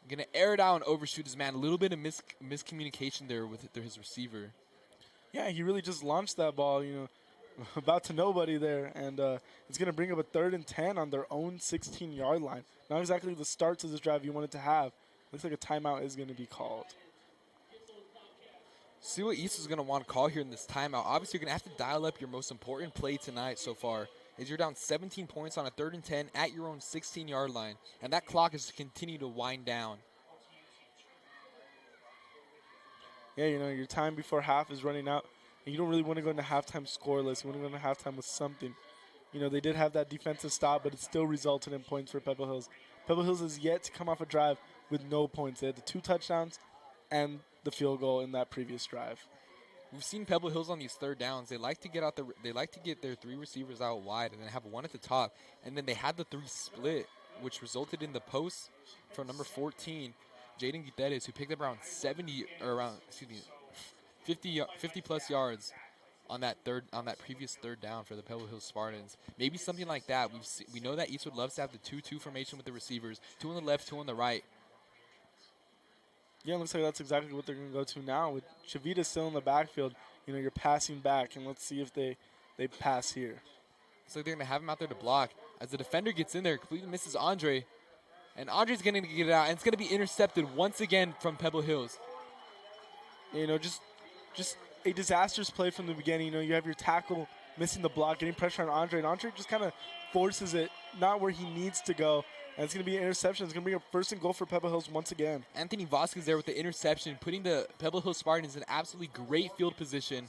Going to air it out and overshoot his man. A little bit of miscommunication there with his receiver. Yeah, he really just launched that ball, about to nobody there. And it's going to bring up a 3rd and 10 on their own 16-yard line. Not exactly the start to this drive you wanted to have. Looks like a timeout is going to be called. See what East is going to want to call here in this timeout. Obviously, you're going to have to dial up your most important play tonight so far, as you're down 17 points on a 3rd and 10 at your own 16-yard line. And that clock is to continue to wind down. Yeah, your time before half is running out. And you don't really want to go into halftime scoreless. You want to go into halftime with something. They did have that defensive stop, but it still resulted in points for Pebble Hills. Pebble Hills is yet to come off a drive with no points. They had the 2 touchdowns and the field goal in that previous drive. We've seen Pebble Hills on these 3rd downs. They like to get their 3 receivers out wide and then have one at the top. And then they had the 3 split, which resulted in the post from number 14, Jaden Guterres, who picked up around 50 plus yards on that previous 3rd down for the Pebble Hills Spartans. Maybe something like that. We know that Eastwood loves to have the 2-2 formation with the receivers, 2 on the left, 2 on the right. Yeah, it looks like that's exactly what they're going to go to now. With Chavita still in the backfield, you're passing back, and let's see if they pass here. Looks like they're going to have him out there to block. As the defender gets in there, completely misses Andre. And Andre's going to get it out, and it's going to be intercepted once again from Pebble Hills. Just a disastrous play from the beginning. You have your tackle missing the block, getting pressure on Andre, and Andre just kind of forces it not where he needs to go. And it's going to be an interception. It's going to bring a 1st and goal for Pebble Hills once again. Anthony Vasquez there with the interception, putting the Pebble Hills Spartans in absolutely great field position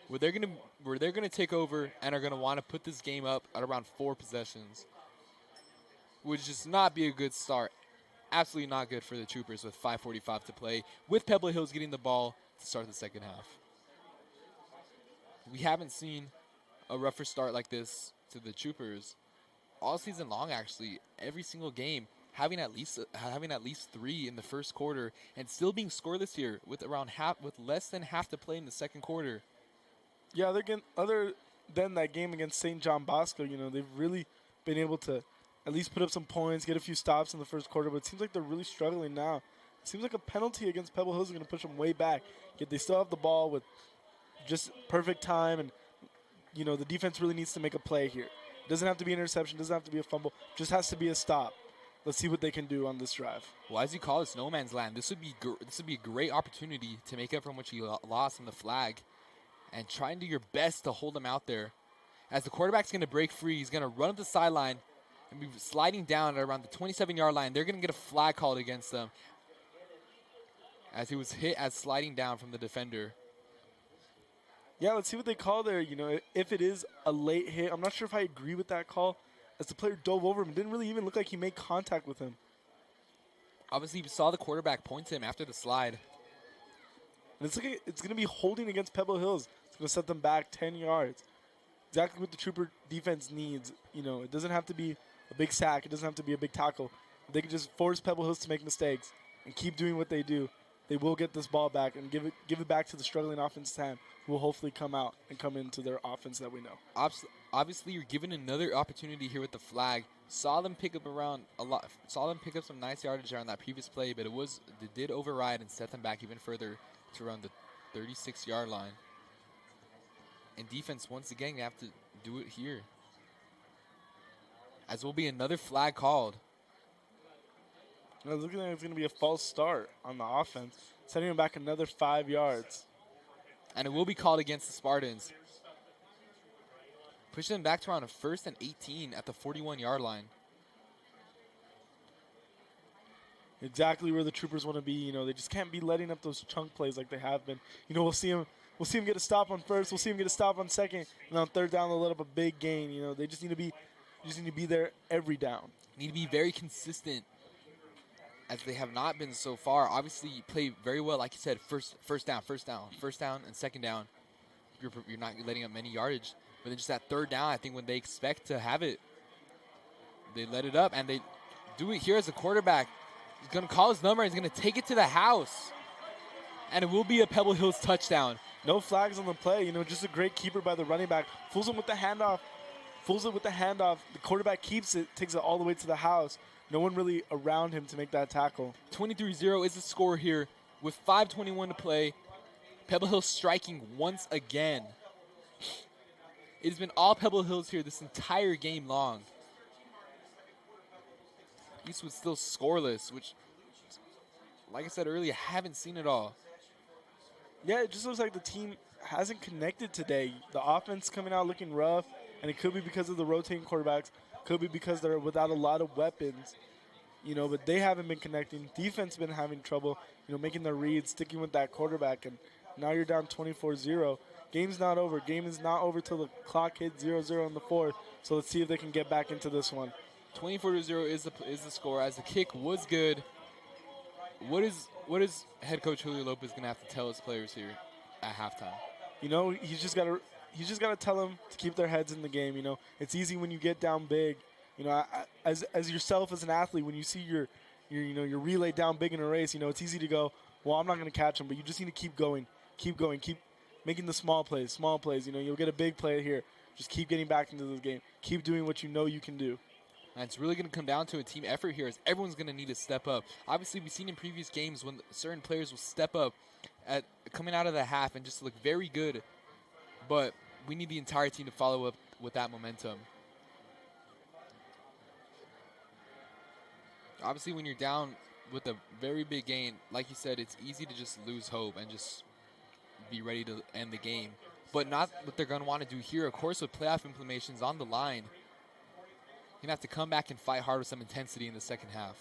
where they're going to take over and are going to want to put this game up at around 4 possessions. Would just not be a good start. Absolutely not good for the Troopers with 5:45 to play, with Pebble Hills getting the ball to start the 2nd half. We haven't seen a rougher start like this to the Troopers all season long, actually. Every single game having at least 3 in the first quarter and still being scoreless here with less than half to play in the second quarter. Yeah, other than that game against St. John Bosco, they've really been able to at least put up some points, get a few stops in the first quarter, but it seems like they're really struggling now. It seems like a penalty against Pebble Hills is going to push them way back, yet they still have the ball with just perfect time, and the defense really needs to make a play here. It doesn't have to be an interception, doesn't have to be a fumble, just has to be a stop. Let's see what they can do on this drive. Well, as you call this no man's land, this would be a great opportunity to make up from what you lost on the flag, and try and do your best to hold them out there. As the quarterback's going to break free, he's going to run up the sideline and be sliding down at around the 27-yard line. They're going to get a flag called against them as he was hit as sliding down from the defender. Yeah, let's see what they call there. If it is a late hit, I'm not sure if I agree with that call, as the player dove over him. It didn't really even look like he made contact with him. Obviously, we saw the quarterback point to him after the slide. And it's going to be holding against Pebble Hills. It's going to set them back 10 yards. Exactly what the Trooper defense needs. It doesn't have to be a big sack. It doesn't have to be a big tackle. They can just force Pebble Hills to make mistakes and keep doing what they do. They will get this ball back and give it back to the struggling offensive hand, who will hopefully come out and come into their offense that we know. Obviously, you're given another opportunity here with the flag. Saw them pick up some nice yardage around that previous play, but they did override and set them back even further to around the 36-yard line. And defense, once again, you have to do it here, as will be another flag called. Looking like it's going to be a false start on the offense, setting them back another 5 yards. And it will be called against the Spartans, pushing them back to around a 1st and 18 at the 41-yard line. Exactly where the Troopers want to be. They just can't be letting up those chunk plays like they have been. We'll see them get a stop on first. We'll see them get a stop on second, and on third down they'll let up a big gain. They just need to be there every down. Need to be very consistent, as they have not been so far. Obviously, you play very well, like you said, first down, and second down. You're not letting up many yardage. But then just that third down, I think when they expect to have it, they let it up, and they do it here as a quarterback. He's going to call his number. He's going to take it to the house, and it will be a Pebble Hills touchdown. No flags on the play. Just a great keeper by the running back. Fools him with the handoff. The quarterback keeps it, takes it all the way to the house. No one really around him to make that tackle. 23-0 is the score here with 5:21 to play. Pebble Hills striking once again. It has been all Pebble Hills here this entire game long. Eastwood still scoreless, which, like I said earlier, haven't seen it all. Yeah, it just looks like the team hasn't connected today. The offense coming out looking rough, and it could be because of the rotating quarterbacks. Could be because they're without a lot of weapons, but they haven't been connecting. Defense been having trouble, making their reads, sticking with that quarterback, and now you're down 24-0. Game's not over. Game is not over till the clock hits 0-0 in the fourth, so let's see if they can get back into this one. 24-0 is the score, as the kick was good. What is head coach Julio Lopez going to have to tell his players here at halftime? He's just got to tell them to keep their heads in the game. It's easy when you get down big. As yourself as an athlete, when you see your relay down big in a race, it's easy to go, well, I'm not going to catch him, but you just need to keep going, keep making the small plays. You'll get a big play here. Just keep getting back into the game. Keep doing what you can do. And it's really going to come down to a team effort here, as everyone's going to need to step up. Obviously, we've seen in previous games when certain players will step up at coming out of the half and just look very good. But we need the entire team to follow up with that momentum. Obviously, when you're down with a very big gain, like you said, it's easy to just lose hope and just be ready to end the game. But not what they're going to want to do here. Of course, with playoff implications on the line, you're going to have to come back and fight hard with some intensity in the second half.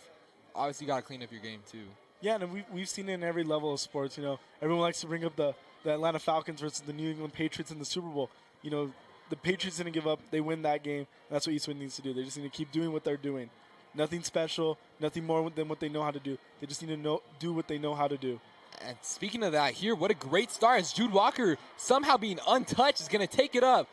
Obviously, you got to clean up your game, too. Yeah, and we've seen it in every level of sports. Everyone likes to bring up the Atlanta Falcons versus the New England Patriots in the Super Bowl. The Patriots didn't give up. They win that game. And that's what Eastwood needs to do. They just need to keep doing what they're doing. Nothing special, nothing more than what they know how to do. They just need to do what they know how to do. And speaking of that here, what a great start, as Jude Walker, somehow being untouched, is going to take it up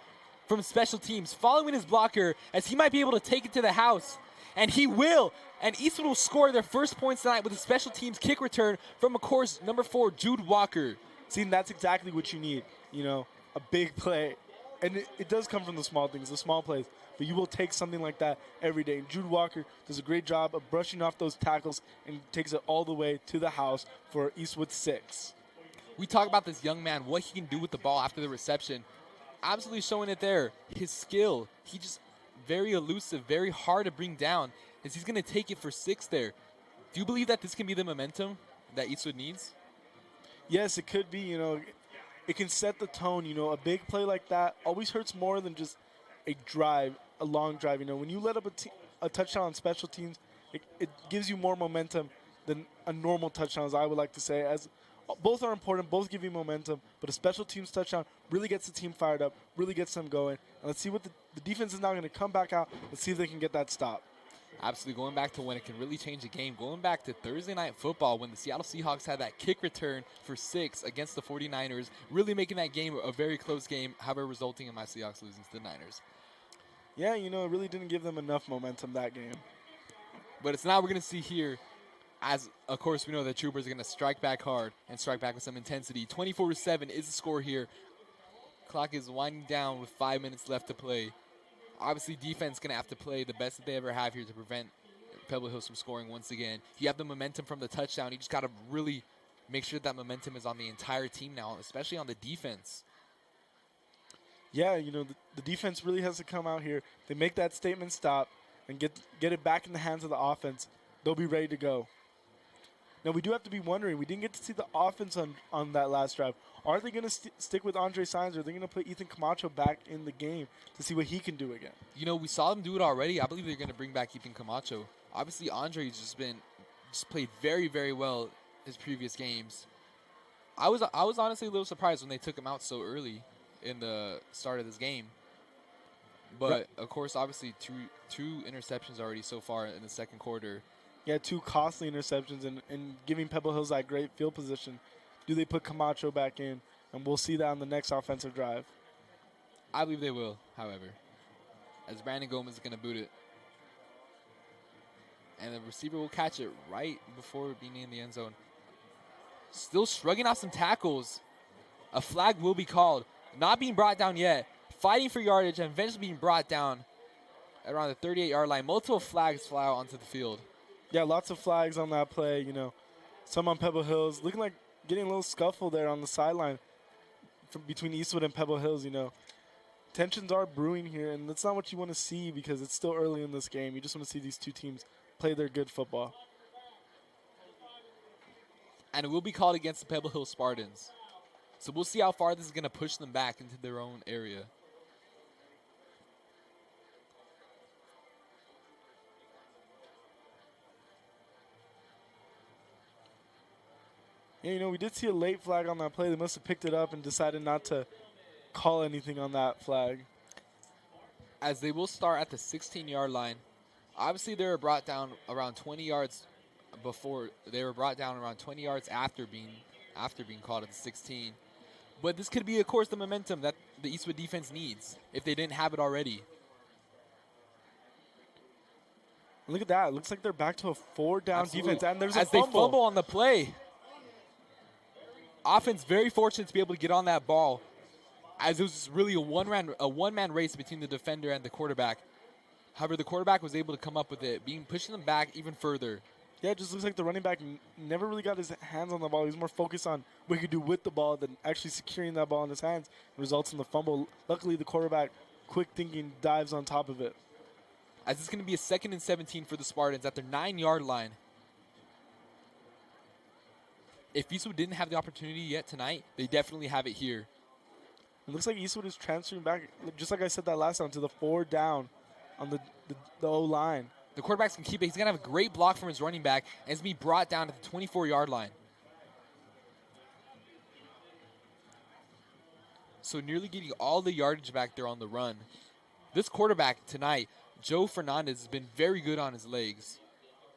from special teams, following his blocker, as he might be able to take it to the house. And he will. And Eastwood will score their first points tonight with a special teams kick return from, of course, number 4, Jude Walker. See, and that's exactly what you need, a big play. And it does come from the small things, the small plays. But you will take something like that every day. And Jude Walker does a great job of brushing off those tackles and takes it all the way to the house for Eastwood 6. We talk about this young man, what he can do with the ball after the reception. Absolutely showing it there. His skill, he just very elusive, very hard to bring down, as he's going to take it for 6 there. Do you believe that this can be the momentum that Eastwood needs? Yes, it could be. It can set the tone. A big play like that always hurts more than just a drive, a long drive. When you let up a touchdown on special teams, it gives you more momentum than a normal touchdown, as I would like to say. As both are important, both give you momentum, but a special teams touchdown really gets the team fired up, really gets them going. And let's see what the defense is now going to come back out. Let's see if they can get that stop. Absolutely, going back to when it can really change a game, going back to Thursday Night Football when the Seattle Seahawks had that kick return for 6 against the 49ers, really making that game a very close game, however resulting in my Seahawks losing to the Niners. Yeah, it really didn't give them enough momentum that game. But it's now we're going to see here, as, of course, we know that Troopers are going to strike back hard and strike back with some intensity. 24-7 is the score here. Clock is winding down with 5 minutes left to play. Obviously, defense going to have to play the best that they ever have here to prevent Pebble Hills from scoring once again. You have the momentum from the touchdown. You just got to really make sure that momentum is on the entire team now, especially on the defense. Yeah, the defense really has to come out here. They make that statement stop and get it back in the hands of the offense. They'll be ready to go. Now, we do have to be wondering, we didn't get to see the offense on that last drive. Are they going to stick with Andre Saenz, or are they going to put Ethan Camacho back in the game to see what he can do again? We saw them do it already. I believe they're going to bring back Ethan Camacho. Obviously, Andre's just played very, very well his previous games. I was honestly a little surprised when they took him out so early in the start of this game. But, of course, obviously, two interceptions already so far in the second quarter. Yeah, 2 costly interceptions and giving Pebble Hills that great field position. Do they put Camacho back in? And we'll see that on the next offensive drive. I believe they will, however, as Brandon Gomez is going to boot it. And the receiver will catch it right before being in the end zone. Still shrugging off some tackles. A flag will be called. Not being brought down yet. Fighting for yardage and eventually being brought down around the 38-yard line. Multiple flags fly out onto the field. Yeah, lots of flags on that play, Some on Pebble Hills. Looking like getting a little scuffle there on the sideline between Eastwood and Pebble Hills, Tensions are brewing here, and that's not what you want to see because it's still early in this game. You just want to see these two teams play their good football. And it will be called against the Pebble Hills Spartans. So we'll see how far this is going to push them back into their own area. Yeah, we did see a late flag on that play. They must have picked it up and decided not to call anything on that flag. As they will start at the 16-yard line. Obviously, they were brought down around 20 yards before. They were brought down around 20 yards after being called at the 16. But this could be, of course, the momentum that the Eastwood defense needs if they didn't have it already. Look at that. It looks like they're back to a 4-down defense. And there's a As fumble. They fumble on the play. Offense very fortunate to be able to get on that ball, as it was really a one-man race between the defender and the quarterback. However, the quarterback was able to come up with it, pushing them back even further. Yeah, it just looks like the running back never really got his hands on the ball. He was more focused on what he could do with the ball than actually securing that ball in his hands. It results in the fumble. Luckily, the quarterback, quick thinking, dives on top of it. As it's going to be a 2nd and 17 for the Spartans at their 9-yard line. If Eastwood didn't have the opportunity yet tonight, they definitely have it here. It looks like Eastwood is transferring back, just like I said that last time, to the 4-down on the O-line. The quarterback's going to keep it. He's going to have a great block from his running back, and it's going to be brought down to the 24-yard line. So nearly getting all the yardage back there on the run. This quarterback tonight, Joe Fernandez, has been very good on his legs.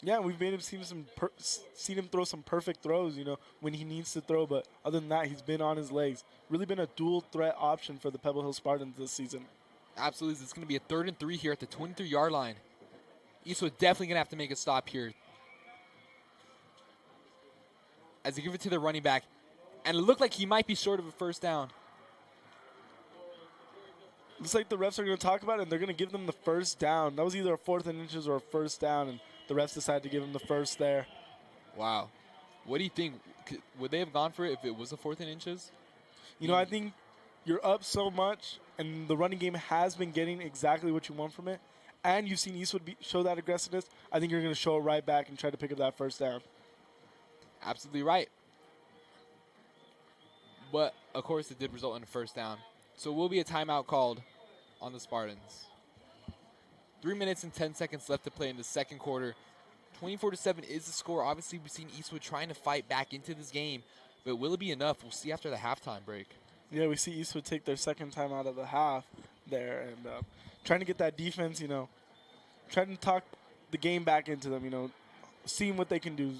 Yeah, we've made him seen him throw some perfect throws, when he needs to throw. But other than that, he's been on his legs. Really been a dual threat option for the Pebble Hills Spartans this season. Absolutely. It's going to be a 3rd and 3 here at the 23-yard line. Eastwood definitely going to have to make a stop here. As they give it to the running back. And it looked like he might be short of a first down. Looks like the refs are going to talk about it, and they're going to give them the first down. That was either a 4th and inches or a first down, and the refs decided to give him the first there. Wow. What do you think? Would they have gone for it if it was a 4th and inches? You know, I think you're up so much, and the running game has been getting exactly what you want from it, and you've seen Eastwood show that aggressiveness. I think you're going to show it right back and try to pick up that first down. Absolutely right. But, of course, it did result in a first down. So, will be a timeout called on the Spartans. 3 minutes and 10 seconds left to play in the second quarter. 24-7 is the score. Obviously, we've seen Eastwood trying to fight back into this game. But will it be enough? We'll see after the halftime break. Yeah, we see Eastwood take their second time out of the half there. And trying to get that defense, you know, trying to talk the game back into them, you know, seeing what they can do,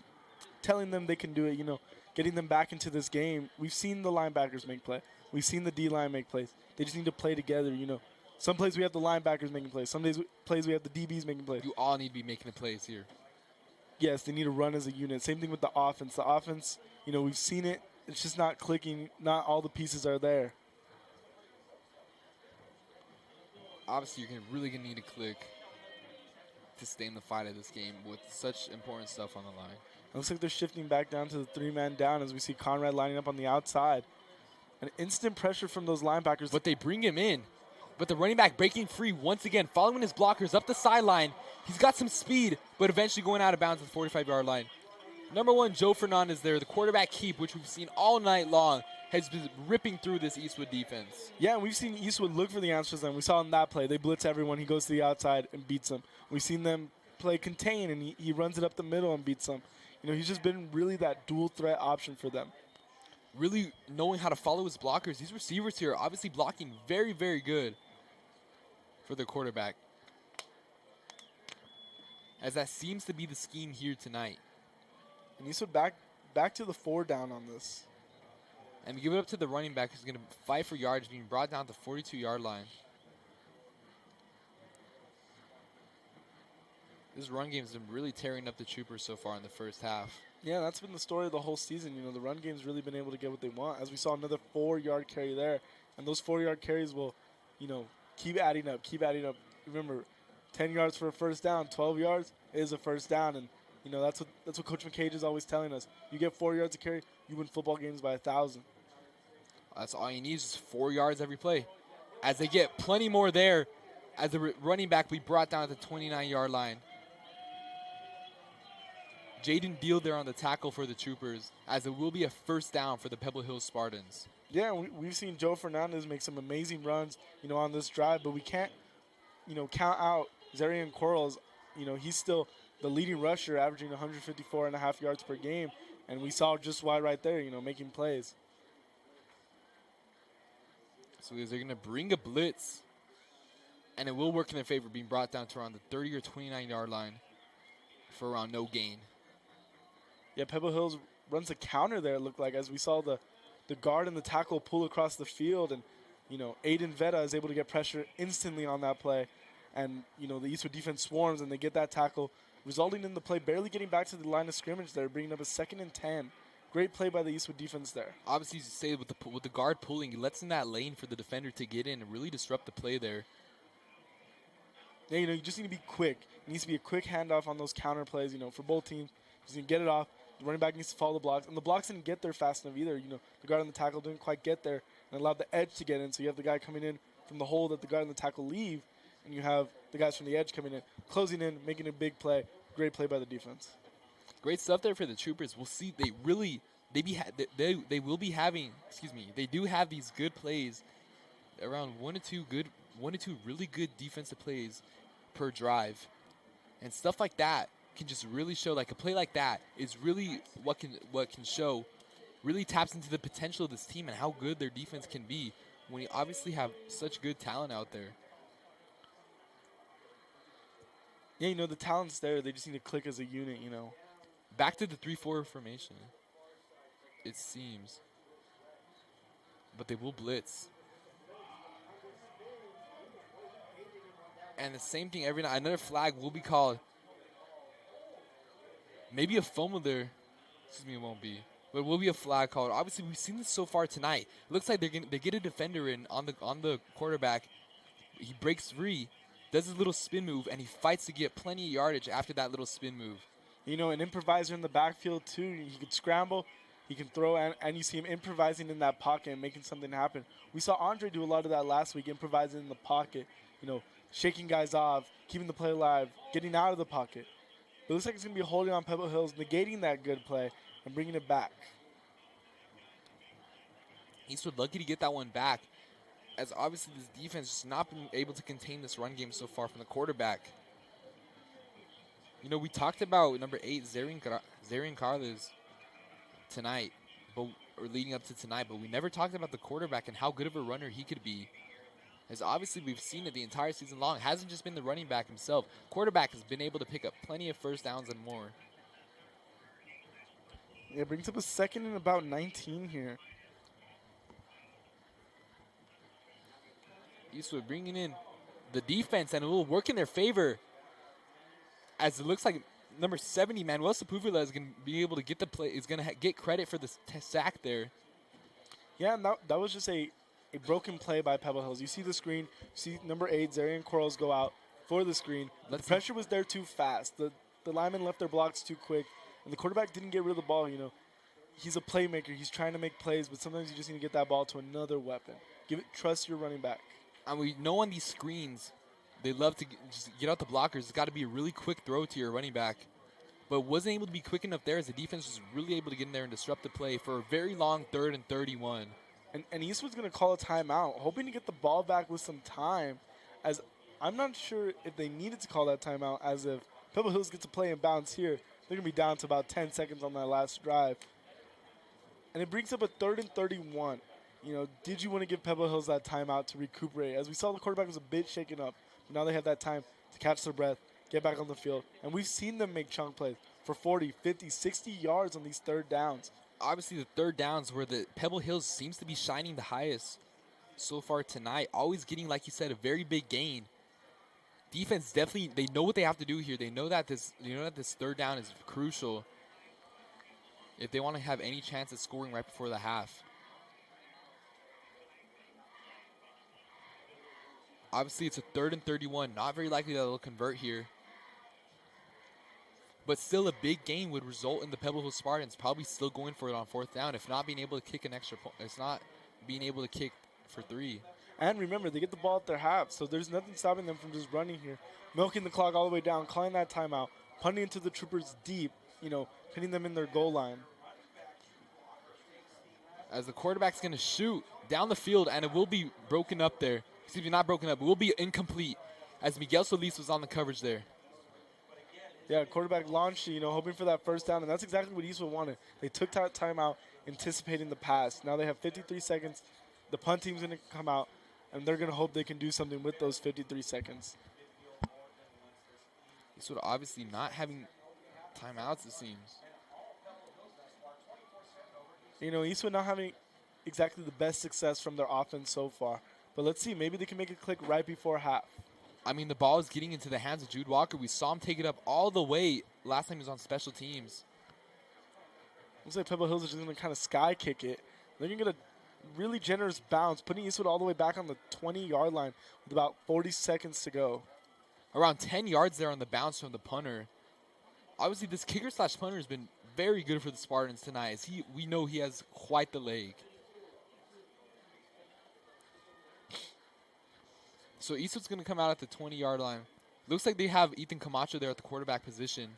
telling them they can do it, you know, getting them back into this game. We've seen the linebackers make play. We've seen the D-line make plays. They just need to play together, you know. Some plays we have the linebackers making plays. Some plays we have the DBs making plays. You all need to be making the plays here. Yes, they need to run as a unit. Same thing with the offense. The offense, you know, we've seen it. It's just not clicking. Not all the pieces are there. Obviously, you're really going to need to click to stay in the fight of this game with such important stuff on the line. It looks like they're shifting back down to the 3-man down as we see Conrad lining up on the outside. An instant pressure from those linebackers. But they bring him in. But the running back breaking free once again, following his blockers up the sideline. He's got some speed, but eventually going out of bounds at the 45-yard line. Number 1, Joe Fernandez there, the quarterback keep, which we've seen all night long, has been ripping through this Eastwood defense. Yeah, and we've seen Eastwood look for the answers, and we saw in that play. They blitz everyone. He goes to the outside and beats them. We've seen them play contain, and he runs it up the middle and beats them. You know, he's just been really that dual threat option for them. Really knowing how to follow his blockers. These receivers here are obviously blocking very, very good for their quarterback. As that seems to be the scheme here tonight. And Eastwood back to the 4 down on this. And we give it up to the running back who's going to fight for yards, being brought down to the 42-yard line. This run game has been really tearing up the Troopers so far in the first half. Yeah, that's been the story of the whole season. You know, the run game's really been able to get what they want. As we saw another 4-yard carry there. And those 4-yard carries will, you know, keep adding up, keep adding up. Remember, 10 yards for a first down, 12 yards is a first down. And, you know, that's what Coach McCage is always telling us. You get 4 yards a carry, you win football games by 1,000. That's all you need is 4 yards every play. As they get plenty more there, as the running back we brought down at the 29-yard line. Jaden Deal there on the tackle for the Troopers, as it will be a first down for the Pebble Hills Spartans. Yeah, we've seen Joe Fernandez make some amazing runs, you know, on this drive, but we can't, you know, count out Zarian Quarles. You know, he's still the leading rusher, averaging 154.5 yards per game, and we saw just why right there, you know, making plays. So they're going to bring a blitz, and it will work in their favor, being brought down to around the 30 or 29-yard line for around no gain. Yeah, Pebble Hills runs a counter there, it looked like, as we saw the guard and the tackle pull across the field. And, you know, Aiden Vetta is able to get pressure instantly on that play. And, you know, the Eastwood defense swarms, and they get that tackle, resulting in the play barely getting back to the line of scrimmage there, bringing up a 2nd and 10. Great play by the Eastwood defense there. Obviously, you say with the guard pulling, he lets in that lane for the defender to get in and really disrupt the play there. Yeah, you know, you just need to be quick. It needs to be a quick handoff on those counter plays, you know, for both teams. Just need to get it off. The running back needs to follow the blocks. And the blocks didn't get there fast enough either. You know, the guard and the tackle didn't quite get there and allowed the edge to get in. So you have the guy coming in from the hole that the guard and the tackle leave, and you have the guys from the edge coming in, closing in, making a big play. Great play by the defense. Great stuff there for the Troopers. We'll see. They will be having. They do have these good plays, around one to two really good defensive plays per drive, and stuff like that can just really show. Like a play like that is really what can show. Really taps into the potential of this team and how good their defense can be when you obviously have such good talent out there. Yeah, you know, the talent's there. They just need to click as a unit, you know. Back to the 3-4 formation, it seems. But they will blitz. And the same thing every night. Another flag will be called. Maybe a fumble there. Excuse me, it won't be. But it will be a flag called. Obviously, we've seen this so far tonight. It looks like they get a defender in on the quarterback. He breaks free, does his little spin move, and he fights to get plenty of yardage after that little spin move. You know, an improviser in the backfield, too. He could scramble, he can throw, and you see him improvising in that pocket and making something happen. We saw Andre do a lot of that last week, improvising in the pocket, you know, shaking guys off, keeping the play alive, getting out of the pocket. It looks like it's going to be holding on Pebble Hills, negating that good play, and bringing it back. Eastwood lucky to get that one back, as obviously this defense just not been able to contain this run game so far from the quarterback. You know, we talked about number 8, Zarian Carlos, tonight, or leading up to tonight, but we never talked about the quarterback and how good of a runner he could be. As obviously we've seen it the entire season long. It hasn't just been the running back himself. Quarterback has been able to pick up plenty of first downs and more. Yeah, brings up a second and about 19 here. Eastwood bringing in the defense, and it will work in their favor. As it looks like number 70, Manuel Sepulveda, is going to be able to get the play. Is going to get credit for the sack there. Yeah, and that was just a broken play by Pebble Hills. You see the screen. You see number 8, Zarian Quarles, go out for the screen. The pressure was there too fast. The linemen left their blocks too quick, and the quarterback didn't get rid of the ball. You know, he's a playmaker. He's trying to make plays, but sometimes you just need to get that ball to another weapon. Trust your running back. And we know on these screens, they love to just get out the blockers. It's got to be a really quick throw to your running back. But wasn't able to be quick enough there, as the defense was really able to get in there and disrupt the play for a very long 3rd and 31. And Eastwood's going to call a timeout, hoping to get the ball back with some time, as I'm not sure if they needed to call that timeout, as if Pebble Hills gets to play and bounce here, they're going to be down to about 10 seconds on that last drive. And it brings up a 3rd and 31. You know, did you want to give Pebble Hills that timeout to recuperate? As we saw, the quarterback was a bit shaken up. But now they have that time to catch their breath, get back on the field. And we've seen them make chunk plays for 40, 50, 60 yards on these 3rd downs. Obviously, the 3rd downs where the Pebble Hills seems to be shining the highest so far tonight. Always getting, like you said, a very big gain. Defense definitely, they know what they have to do here. They know that this 3rd down is crucial if they want to have any chance at scoring right before the half. Obviously, it's a 3rd and 31. Not very likely that they'll convert here. But still, a big gain would result in the Pebble Hills Spartans probably still going for it on 4th down, if not being able to kick an extra point. It's not being able to kick for 3. And remember, they get the ball at their half, so there's nothing stopping them from just running here, milking the clock all the way down, calling that timeout, punting into the troopers deep, you know, pinning them in their goal line. As the quarterback's going to shoot down the field, and it will be broken up there. Excuse me, not broken up. It will be incomplete, as Miguel Solis was on the coverage there. Yeah, quarterback launched, you know, hoping for that 1st down, and that's exactly what Eastwood wanted. They took that timeout, anticipating the pass. Now they have 53 seconds. The punt team's going to come out, and they're going to hope they can do something with those 53 seconds. Eastwood obviously not having timeouts, it seems. You know, Eastwood not having exactly the best success from their offense so far. But let's see, maybe they can make it click right before half. I mean, the ball is getting into the hands of Jude Walker. We saw him take it up all the way last time he was on special teams. Looks like Pebble Hills is just going to kind of sky kick it. They're going to get a really generous bounce, putting Eastwood all the way back on the 20-yard line with about 40 seconds to go. Around 10 yards there on the bounce from the punter. Obviously, this kicker/punter has been very good for the Spartans tonight, as we know he has quite the leg. So Eastwood's going to come out at the 20-yard line. Looks like they have Ethan Camacho there at the quarterback position.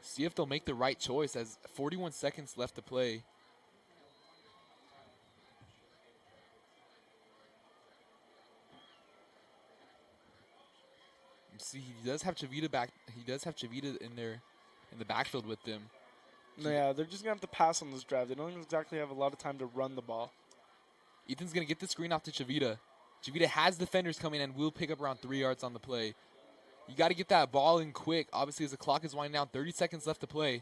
See if they'll make the right choice, as 41 seconds left to play. See, he does have Chavita back. He does have Chavita in there in the backfield with them. Yeah, they're just going to have to pass on this drive. They don't exactly have a lot of time to run the ball. Ethan's going to get the screen off to Chavita. Chavita has defenders coming and will pick up around 3 yards on the play. You got to get that ball in quick. Obviously, as the clock is winding down, 30 seconds left to play.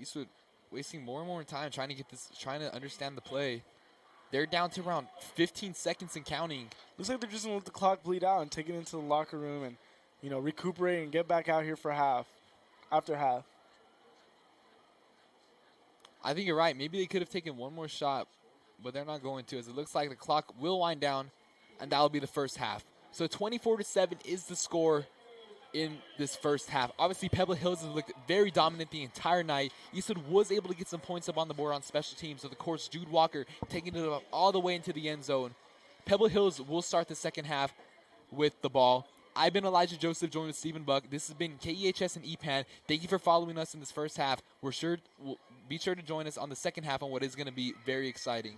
Eastwood wasting more and more time trying to get this, trying to understand the play. They're down to around 15 seconds and counting. Looks like they're just gonna let the clock bleed out and take it into the locker room and, you know, recuperate and get back out here for after half. I think you're right. Maybe they could have taken one more shot, but they're not going to, as it looks like the clock will wind down, and that will be the first half. So 24-7 is the score in this first half. Obviously, Pebble Hills has looked very dominant the entire night. Eastwood was able to get some points up on the board on special teams. So, of course, Jude Walker taking it up all the way into the end zone. Pebble Hills will start the second half with the ball. I've been Elijah Joseph, joined with Stephen Buck. This has been KEHS and EPAN. Thank you for following us in this first half. We'll be sure to join us on the second half on what is going to be very exciting.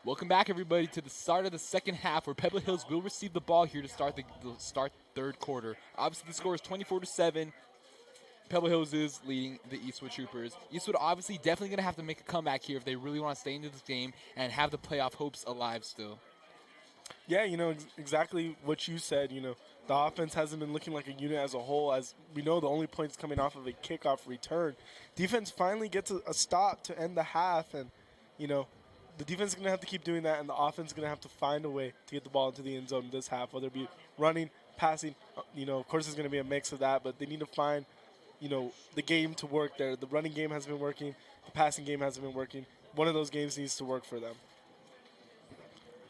Welcome back, everybody, to the start of the second half, where Pebble Hills will receive the ball here to start the third quarter. Obviously, the score is 24-7. Pebble Hills is leading the Eastwood Troopers. Eastwood obviously definitely going to have to make a comeback here if they really want to stay into this game and have the playoff hopes alive still. Yeah, exactly what you said. The offense hasn't been looking like a unit as a whole. As we know, the only points coming off of a kickoff return. Defense finally gets a stop to end the half, and, the defense is going to have to keep doing that, and the offense is going to have to find a way to get the ball into the end zone this half, whether it be running, passing. Of course, there's going to be a mix of that, but they need to find, the game to work there. The running game hasn't been working. The passing game hasn't been working. One of those games needs to work for them.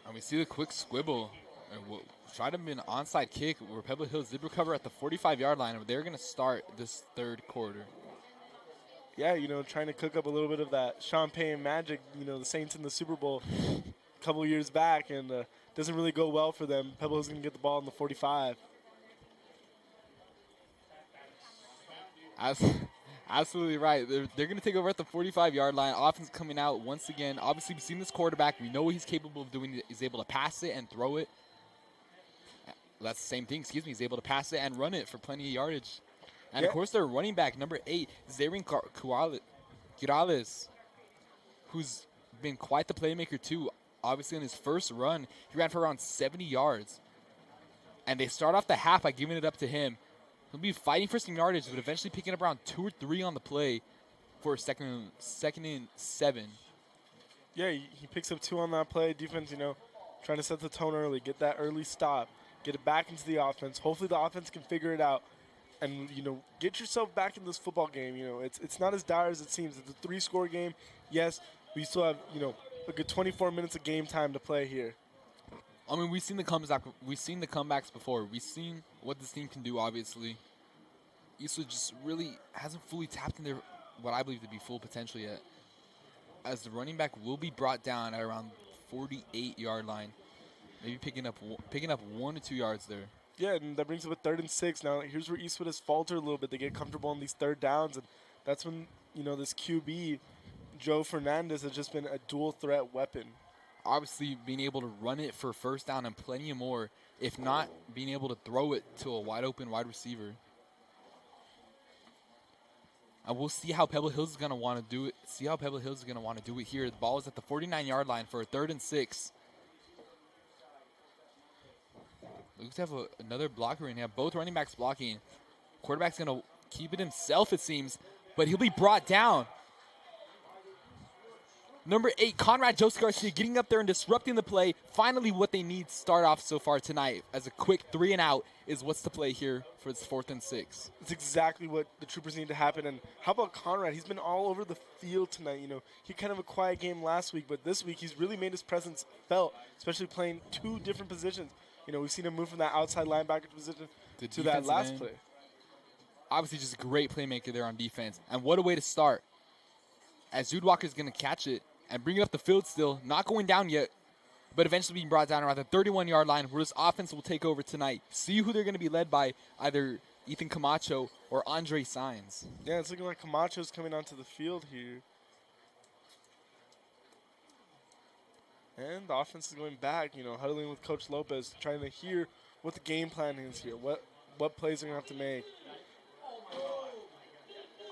And we see the quick squibble. And we'll try to be an onside kick where Pebble Hills did recover at the 45-yard line. And they're going to start this third quarter. Yeah, trying to cook up a little bit of that champagne magic, the Saints in the Super Bowl a couple years back, and doesn't really go well for them. Pebble Hills going to get the ball in the 45. Absolutely right. They're going to take over at the 45-yard line. Offense coming out once again. Obviously, we've seen this quarterback. We know what he's capable of doing. He's able to pass it and throw it. That's the same thing. He's able to pass it and run it for plenty of yardage. And, of course, their running back, number 8, Zarin Girales, who's been quite the playmaker, too. Obviously, in his first run, he ran for around 70 yards. And they start off the half by giving it up to him. He'll be fighting for some yardage, but eventually picking up around 2 or 3 on the play for a second and 7. Yeah, he picks up 2 on that play. Defense, trying to set the tone early, get that early stop, get it back into the offense. Hopefully the offense can figure it out and, get yourself back in this football game. It's not as dire as it seems. It's a 3-score game. Yes, we still have, a good 24 minutes of game time to play here. I mean, we've seen the comebacks before. We've seen what this team can do, obviously. Eastwood just really hasn't fully tapped into what I believe to be full potential yet, as the running back will be brought down at around 48-yard line, maybe picking up 1 or 2 yards there. Yeah, and that brings up a 3rd and 6. Now, here's where Eastwood has faltered a little bit. They get comfortable on these third downs, and that's when, this QB, Joe Fernandez, has just been a dual-threat weapon. Obviously, being able to run it for first down and plenty more, if not being able to throw it to a wide-open wide receiver. And we'll see how Pebble Hills is going to want to do it. Here. The ball is at the 49-yard line for a 3rd and 6. Looks to have another blocker in here. Both running backs blocking. Quarterback's going to keep it himself, it seems, but he'll be brought down. Number 8, Conrad Joseph Garcia, getting up there and disrupting the play. Finally, what they need to start off so far tonight as a quick 3 and out is what's to play here for this 4th and 6. It's exactly what the Troopers need to happen. And how about Conrad? He's been all over the field tonight. He had kind of a quiet game last week, but this week he's really made his presence felt, especially playing 2 different positions. We've seen him move from that outside linebacker position to that last play. Obviously, just a great playmaker there on defense. And what a way to start. As Jude Walker's going to catch it and bring it up the field still, not going down yet, but eventually being brought down around the 31-yard line, where this offense will take over tonight. See who they're going to be led by, either Ethan Camacho or Andre Saenz. Yeah, it's looking like Camacho's coming onto the field here. And the offense is going back, huddling with Coach Lopez, trying to hear what the game plan is here, what plays they're going to have to make.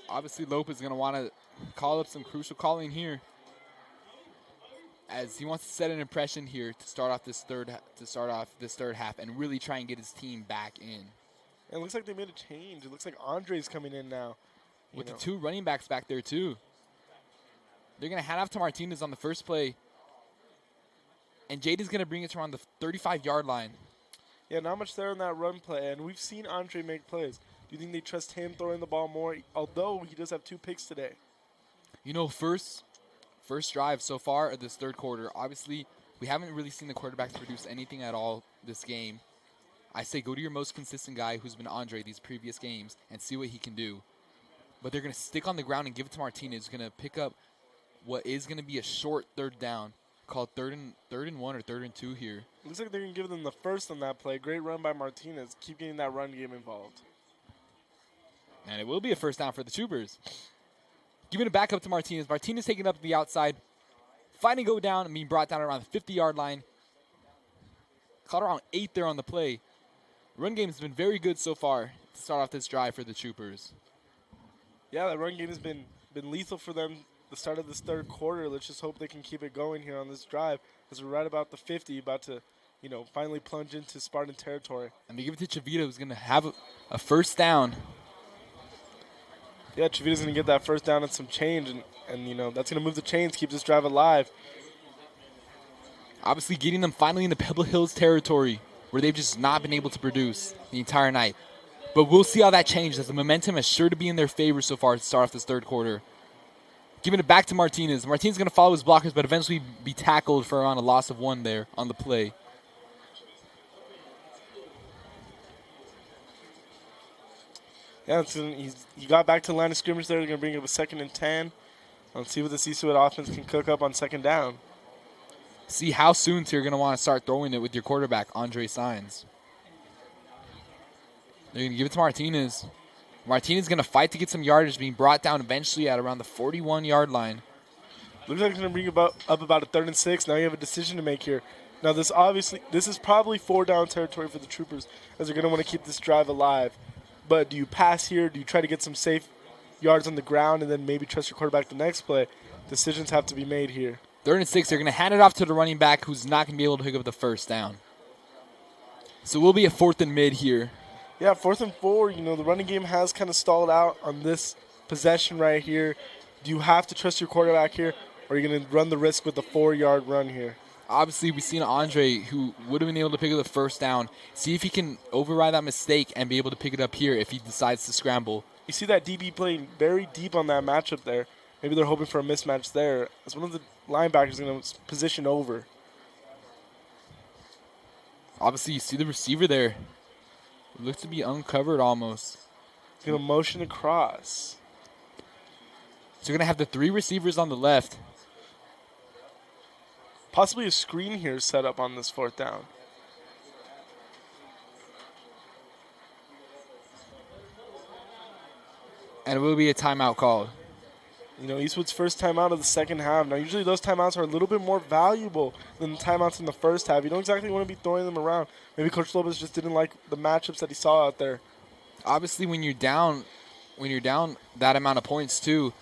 Obviously, Lopez is going to want to call up some crucial calling here, as he wants to set an impression here to start off this third half and really try and get his team back in. And it looks like they made a change. It looks like Andre's coming in now. With the 2 running backs back there, too. They're going to hand off to Martinez on the first play. And Jade is going to bring it to around the 35-yard line. Yeah, not much there on that run play. And we've seen Andre make plays. Do you think they trust him throwing the ball more, although he does have 2 picks today? First drive so far of this third quarter. Obviously, we haven't really seen the quarterbacks produce anything at all this game. I say go to your most consistent guy, who's been Andre these previous games, and see what he can do. But they're going to stick on the ground and give it to Martinez, who's going to pick up what is going to be a short 3rd down, called 3rd and 1 or 3rd and 2 here. Looks like they're going to give them the first on that play. Great run by Martinez. Keep getting that run game involved. And it will be a first down for the Troopers. Giving it back up to Martinez. Martinez taking up the outside. finally go down and being brought down around the 50-yard line. Caught around 8 there on the play. Run game has been very good so far to start off this drive for the Troopers. Yeah, the run game has been lethal for them the start of this third quarter. Let's just hope they can keep it going here on this drive as we're right about the 50, about to, finally plunge into Spartan territory. And they give it to Chavita, who's going to have a first down. Yeah, Chavita's going to get that first down and some change, and that's going to move the chains, keep this drive alive. Obviously getting them finally into Pebble Hills territory where they've just not been able to produce the entire night. But we'll see how that changes as the momentum is sure to be in their favor so far to start off this third quarter. Giving it back to Martinez. Martinez going to follow his blockers, but eventually be tackled for around a loss of 1 there on the play. Yeah, he got back to the line of scrimmage there. They're going to bring up a 2nd and 10. Let's see what the Eastwood offense can cook up on 2nd down. See how soon you're going to want to start throwing it with your quarterback, Andre Sines. They're going to give it to Martinez. Martinez is going to fight to get some yardage, being brought down eventually at around the 41-yard line. Looks like it's going to bring up about a 3rd and 6. Now you have a decision to make here. Now this is probably 4-down territory for the Troopers as they're going to want to keep this drive alive. But do you pass here? Do you try to get some safe yards on the ground and then maybe trust your quarterback the next play? Decisions have to be made here. 3rd and 6, they're going to hand it off to the running back who's not going to be able to pick up the first down. So we'll be at 4th and mid here. Yeah, 4th and 4, the running game has kind of stalled out on this possession right here. Do you have to trust your quarterback here, or are you going to run the risk with the 4-yard run here? Obviously, we've seen Andre, who would have been able to pick up the first down. See if he can override that mistake and be able to pick it up here if he decides to scramble. You see that DB playing very deep on that matchup there. Maybe they're hoping for a mismatch there. As one of the linebackers going to position over. Obviously, you see the receiver there. It looks to be uncovered almost. Going to motion across. So you're going to have the 3 receivers on the left. Possibly a screen here set up on this 4th down. And it will be a timeout called. Eastwood's first timeout of the second half. Now, usually those timeouts are a little bit more valuable than the timeouts in the first half. You don't exactly want to be throwing them around. Maybe Coach Lopez just didn't like the matchups that he saw out there. Obviously, when you're down that amount of points too,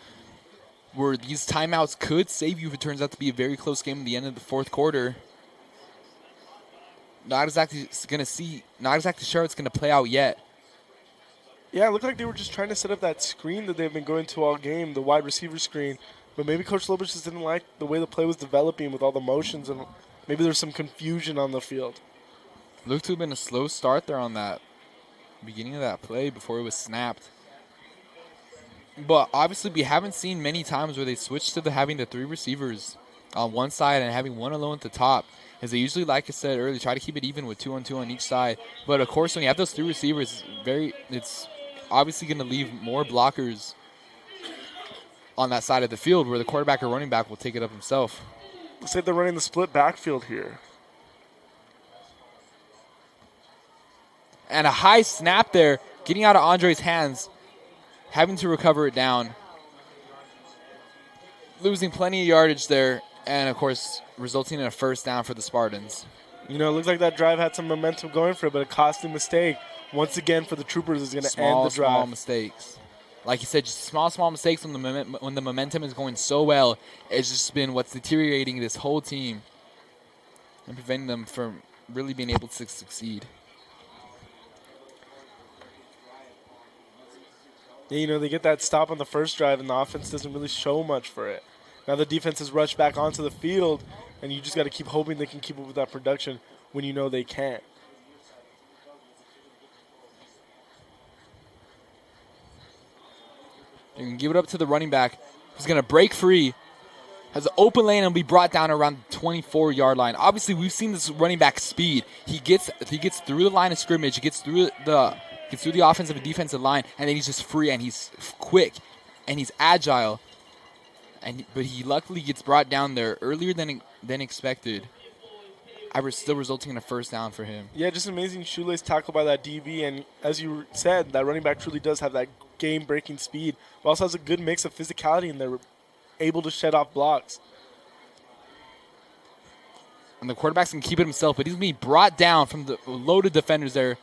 where these timeouts could save you if it turns out to be a very close game at the end of the 4th quarter. Not exactly sure it's going to play out yet. Yeah, it looked like they were just trying to set up that screen that they've been going to all game, the wide receiver screen. But maybe Coach Lopez just didn't like the way the play was developing with all the motions, and maybe there's some confusion on the field. Looked to have been a slow start there on that beginning of that play before it was snapped. But obviously we haven't seen many times where they switched to having the 3 receivers on one side and having one alone at the top. As they usually, like I said earlier, try to keep it even with 2-on-2 on each side. But of course, when you have those 3 receivers, it's obviously going to leave more blockers on that side of the field where the quarterback or running back will take it up himself. Looks like they're running the split backfield here. And a high snap there, getting out of Andre's hands, having to recover it down. Losing plenty of yardage there, and of course, resulting in a first down for the Spartans. It looks like that drive had some momentum going for it, but a costly mistake once again for the Troopers is going to end the drive. Small mistakes. Like you said, just small mistakes when the momentum is going so well. It's just been what's deteriorating this whole team and preventing them from really being able to succeed. Yeah, they get that stop on the first drive, and the offense doesn't really show much for it. Now the defense has rushed back onto the field, and you just got to keep hoping they can keep up with that production when you know they can't. You can give it up to the running back, who's going to break free, has an open lane, and will be brought down around the 24-yard line. Obviously, we've seen this running back speed. He gets through the line of scrimmage. He gets through the offensive and defensive line, and then he's just free, and he's quick, and he's agile. But he luckily gets brought down there earlier than expected. Still resulting in a first down for him. Yeah, just an amazing shoelace tackle by that DB, and as you said, that running back truly does have that game-breaking speed, but also has a good mix of physicality, and they're able to shed off blocks. And the quarterback's going to keep it himself, but he's going to be brought down from the loaded defenders there.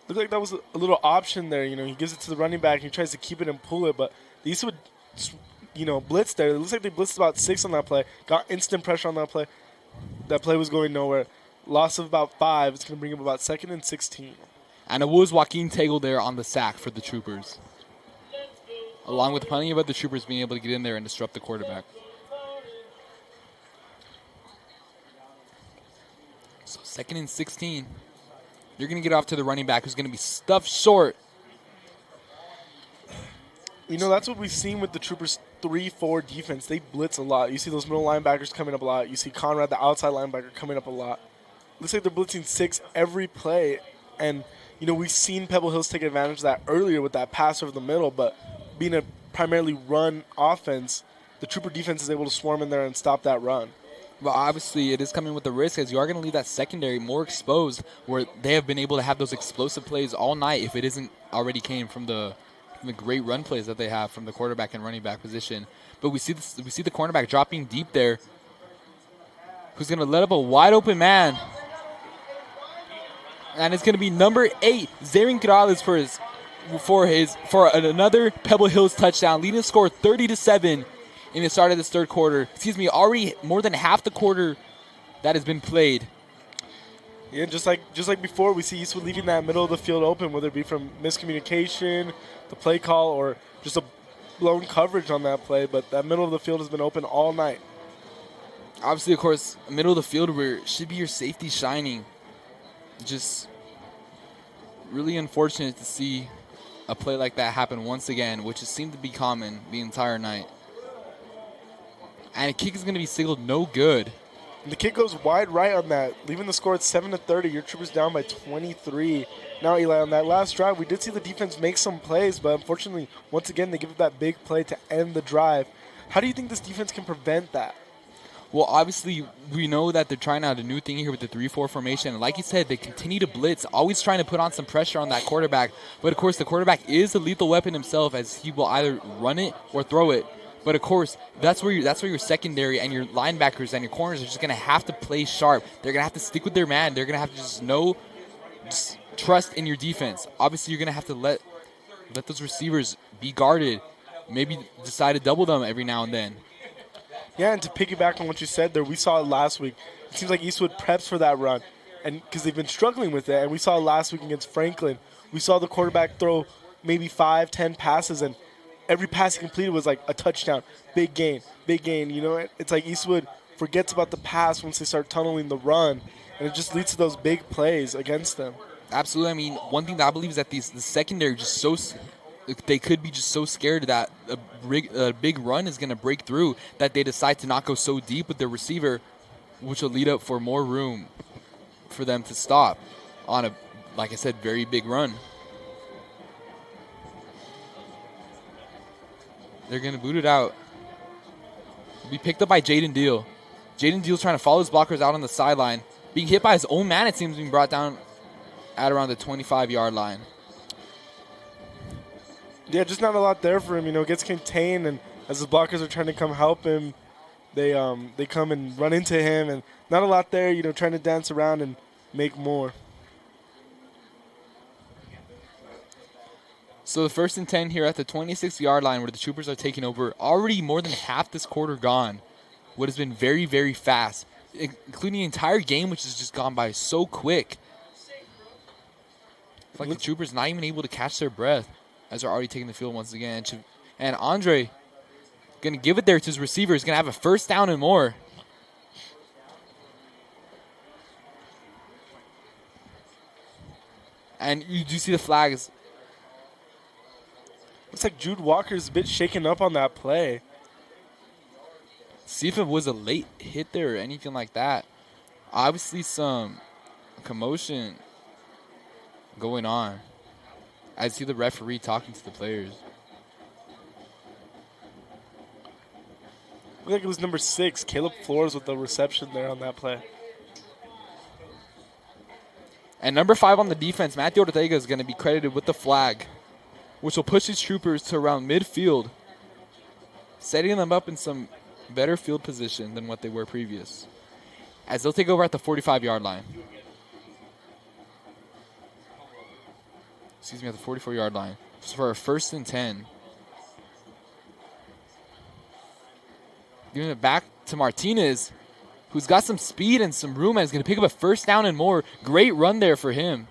Looked like that was a little option there. You know, he gives it to the running back. And he tries to keep it and pull it, but the Eastwood, you know, blitzed there. It looks like they blitzed about 6 on that play. Got instant pressure on that play. That play was going nowhere. Loss of about 5. It's going to bring him about 2nd and 16. And it was Joaquin Tagle there on the sack for the Troopers, along with plenty of other Troopers being able to get in there and disrupt the quarterback. So 2nd and 16. You're going to get off to the running back who's going to be stuffed short. You know, that's what we've seen with the Troopers' 3-4 defense. They blitz a lot. You see those middle linebackers coming up a lot. You see Conrad, the outside linebacker, coming up a lot. Looks like they're blitzing 6 every play. And, you know, we've seen Pebble Hills take advantage of that earlier with that pass over the middle, but being a primarily run offense, the Trooper defense is able to swarm in there and stop that run. Well, obviously, it is coming with the risk, as you are going to leave that secondary more exposed, where they have been able to have those explosive plays all night if it isn't already came from the great run plays that they have from the quarterback and running back position. But we see the cornerback dropping deep there, who's going to let up a wide open man. And it's going to be number 8, Zarin Corrales for another Pebble Hills touchdown, leading the score 30-7 in the start of this third quarter. Excuse me, already more than half the quarter that has been played. Yeah, just like before, we see Eastwood leaving that middle of the field open, whether it be from miscommunication, the play call, or just a blown coverage on that play. But that middle of the field has been open all night. Obviously, of course, middle of the field where should be your safety shining. Just really unfortunate to see a play like that happen once again, which has seemed to be common the entire night. And a kick is going to be signaled no good. And the kick goes wide right on that, leaving the score at 7-30. Your Troopers down by 23. Now, Eli, on that last drive, we did see the defense make some plays, but unfortunately, once again, they give up that big play to end the drive. How do you think this defense can prevent that? Well, obviously, we know that they're trying out a new thing here with the 3-4 formation. And like you said, they continue to blitz, always trying to put on some pressure on that quarterback. But, of course, the quarterback is a lethal weapon himself, as he will either run it or throw it. But, of course, that's where your secondary and your linebackers and your corners are just going to have to play sharp. They're going to have to stick with their man. They're going to have to just trust in your defense. Obviously, you're going to have to let those receivers be guarded, maybe decide to double them every now and then. Yeah, and to piggyback on what you said there, we saw it last week. It seems like Eastwood preps for that run, and because they've been struggling with it. And we saw it last week against Franklin. We saw the quarterback throw maybe 5-10 passes, and every pass he completed was like a touchdown. Big gain, big gain. You know, it's like Eastwood forgets about the pass once they start tunneling the run, and it just leads to those big plays against them. Absolutely. I mean, one thing that I believe is that the secondary just they could be just so scared that a big run is going to break through that they decide to not go so deep with their receiver, which will lead up for more room for them to stop on a, like I said, very big run. They're going to boot it out. It'll be picked up by Jaden Deal. Jaden Deal's trying to follow his blockers out on the sideline. Being hit by his own man, it seems, being brought down at around the 25-yard line. Yeah, just not a lot there for him. You know, gets contained, and as the blockers are trying to come help him, they come and run into him, and not a lot there. You know, trying to dance around and make more. So the 1st and 10 here at the 26-yard line, where the Troopers are taking over. Already more than half this quarter gone. What has been very, very fast, including the entire game, which has just gone by so quick. It's like the Troopers not even able to catch their breath as they're already taking the field once again. And Andre going to give it there to his receiver. He's going to have a 1st down and more. And you do see the flags. Looks like Jude Walker's a bit shaken up on that play. See if it was a late hit there or anything like that. Obviously some commotion going on. I see the referee talking to the players. Looked like it was number 6, Caleb Flores, with the reception there on that play. And number 5 on the defense, Matthew Ortega, is going to be credited with the flag, which will push his Troopers to around midfield, setting them up in some better field position than what they were previous. As they'll take over at the 45-yard line. Excuse me, at the 44-yard line. So for a 1st and 10. Giving it back to Martinez, who's got some speed and some room and is going to pick up a 1st down and more. Great run there for him.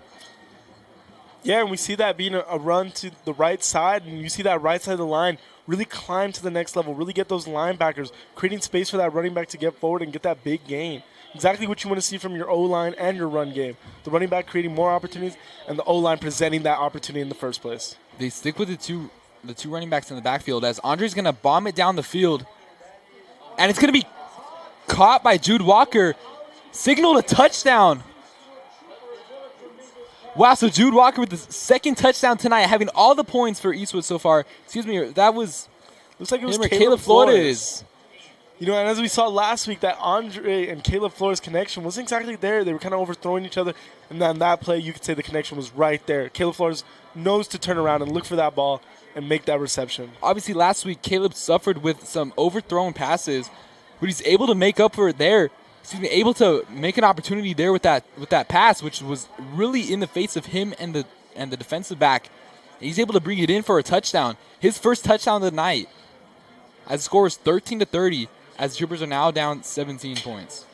Yeah, and we see that being a run to the right side, and you see that right side of the line really climb to the next level, really get those linebackers, creating space for that running back to get forward and get that big gain. Exactly what you want to see from your O-line and your run game. The running back creating more opportunities and the O-line presenting that opportunity in the first place. They stick with the two running backs in the backfield as Andre's going to bomb it down the field. And it's going to be caught by Jude Walker. Signaled a touchdown. Wow, so Jude Walker with the 2nd touchdown tonight, having all the points for Eastwood so far. Excuse me, that was... Looks like it was Caleb Flores. You know, and as we saw last week, that Andre and Caleb Flores connection wasn't exactly there. They were kind of overthrowing each other. And then that play, you could say the connection was right there. Caleb Flores knows to turn around and look for that ball and make that reception. Obviously, last week, Caleb suffered with some overthrown passes, but he's able to make up for it there. Able to make an opportunity there with that pass, which was really in the face of him and the defensive back. And he's able to bring it in for a touchdown. His 1st touchdown of the night. As the score is 13-30, as the Troopers are now down 17 points.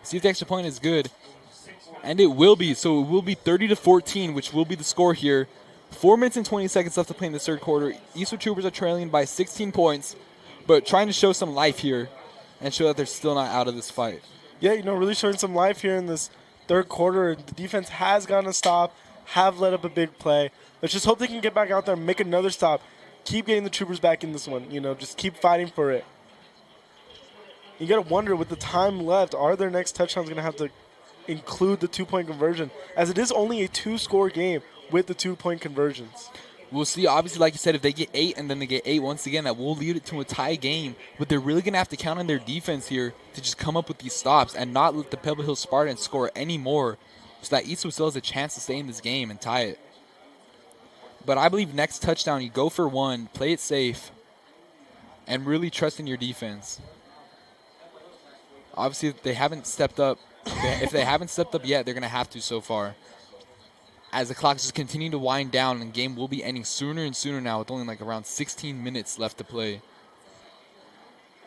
See if the extra point is good. And it will be. So it will be 30-14, which will be the score here. 4 minutes and 20 seconds left to play in the 3rd quarter. Eastwood Troopers are trailing by 16 points, but trying to show some life here and show that they're still not out of this fight. Yeah, you know, really showing some life here in this 3rd quarter. The defense has gotten a stop, have let up a big play. Let's just hope they can get back out there and make another stop. Keep getting the Troopers back in this one, you know, just keep fighting for it. You got to wonder, with the time left, are their next touchdowns going to have to include the 2-point conversion, as it is only a 2-score game with the 2-point conversions. We'll see. Obviously, like you said, if they get 8 and then they get 8 once again, that will lead it to a tie game. But they're really going to have to count on their defense here to just come up with these stops and not let the Pebble Hills Spartans score any more, so that Eastwood still has a chance to stay in this game and tie it. But I believe next touchdown, you go for 1, play it safe, and really trust in your defense. Obviously, if they haven't stepped up, if they haven't stepped up yet, they're going to have to so far. As the clock just continuing to wind down, and the game will be ending sooner and sooner now with only like around 16 minutes left to play.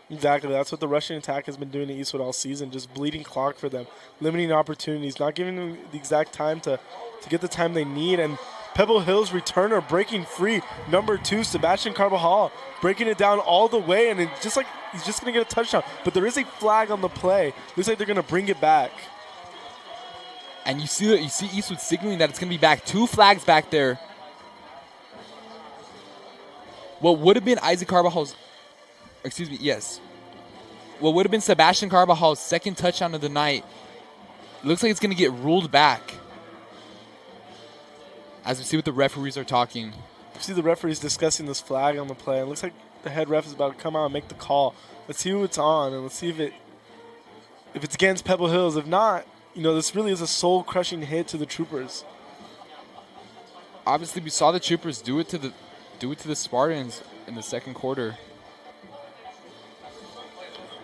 Exactly. That's what the rushing attack has been doing to Eastwood all season, just bleeding clock for them, limiting opportunities, not giving them the exact time to get the time they need. And Pebble Hills returner breaking free, number 2, Sebastian Carvajal, breaking it down all the way, and it's just like he's just going to get a touchdown. But there is a flag on the play. Looks like they're going to bring it back. And you see Eastwood signaling that it's going to be back. 2 flags back there. What would have been Isaac Carvajal's, excuse me, yes. What would have been Sebastian Carvajal's 2nd touchdown of the night, looks like it's going to get ruled back. As we see what the referees are talking. You see the referees discussing this flag on the play. It looks like the head ref is about to come out and make the call. Let's see who it's on, and let's see if it's against Pebble Hills. If not, you know, this really is a soul-crushing hit to the Troopers. Obviously, we saw the Troopers do it to the Spartans in the 2nd quarter.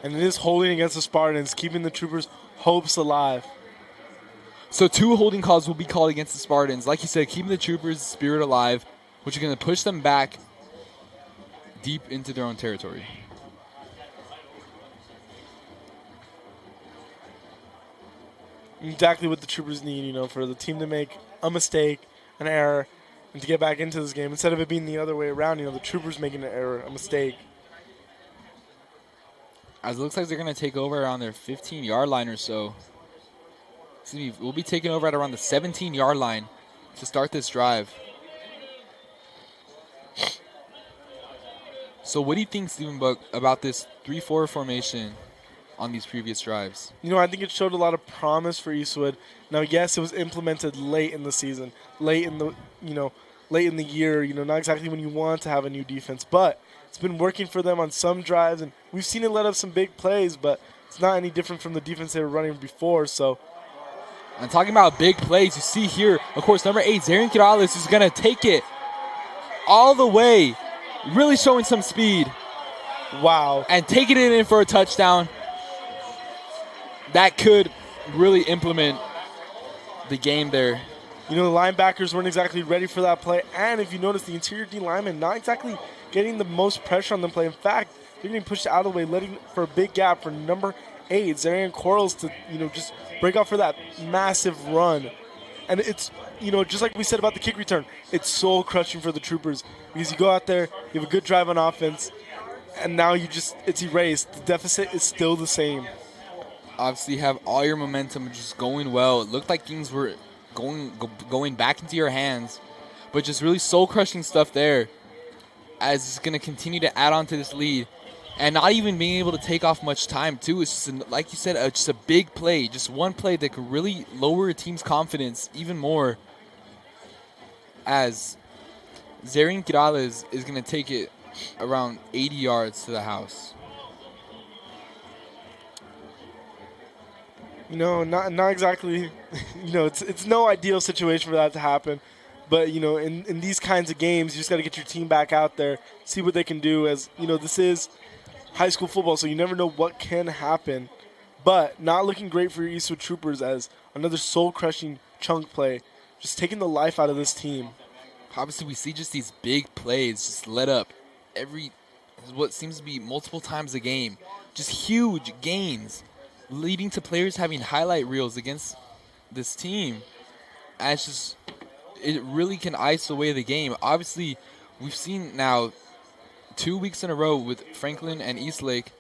And it is holding against the Spartans, keeping the Troopers' hopes alive. So 2 holding calls will be called against the Spartans. Like you said, keeping the Troopers' spirit alive, which are going to push them back deep into their own territory. Exactly what the Troopers need, you know, for the team to make a mistake, an error, and to get back into this game. Instead of it being the other way around, you know, the Troopers making an error, a mistake. As it looks like they're going to take over around their 15-yard line or so. Excuse me, we'll be taking over at around the 17-yard line to start this drive. So what do you think, Stephen Buck, about this 3-4 formation on these previous drives? You know, I think it showed a lot of promise for Eastwood. Now, yes, it was implemented late in the season, late in the year, you know, not exactly when you want to have a new defense, but it's been working for them on some drives, and we've seen it let up some big plays, but it's not any different from the defense they were running before, so. And talking about big plays, you see here, of course, number 8, Zarian Kirales is going to take it all the way, really showing some speed. Wow. and taking it in for a touchdown. That could really implement the game there. You know, the linebackers weren't exactly ready for that play. And if you notice, the interior D lineman not exactly getting the most pressure on the play. In fact, they're getting pushed out of the way, letting for a big gap for number 8, Zarian Quarles, to, just break out for that massive run. And it's, just like we said about the kick return, it's soul crushing for the Troopers because you go out there, you have a good drive on offense, and now it's erased. The deficit is still the same. Obviously, you have all your momentum just going well. It looked like things were going back into your hands, but just really soul-crushing stuff there as it's going to continue to add on to this lead and not even being able to take off much time, too. It's just, like you said, just a big play, just one play that could really lower a team's confidence even more as Zarian Quirales is going to take it around 80 yards to the house. Not exactly, it's no ideal situation for that to happen. But, in these kinds of games, you just got to get your team back out there, see what they can do. As, this is high school football, so you never know what can happen. But not looking great for your Eastwood Troopers as another soul-crushing chunk play, just taking the life out of this team. Obviously, we see just these big plays just let up what seems to be multiple times a game. Just huge gains, leading to players having highlight reels against this team. And it really can ice away the game. Obviously, we've seen now 2 weeks in a row with Franklin and Eastlake,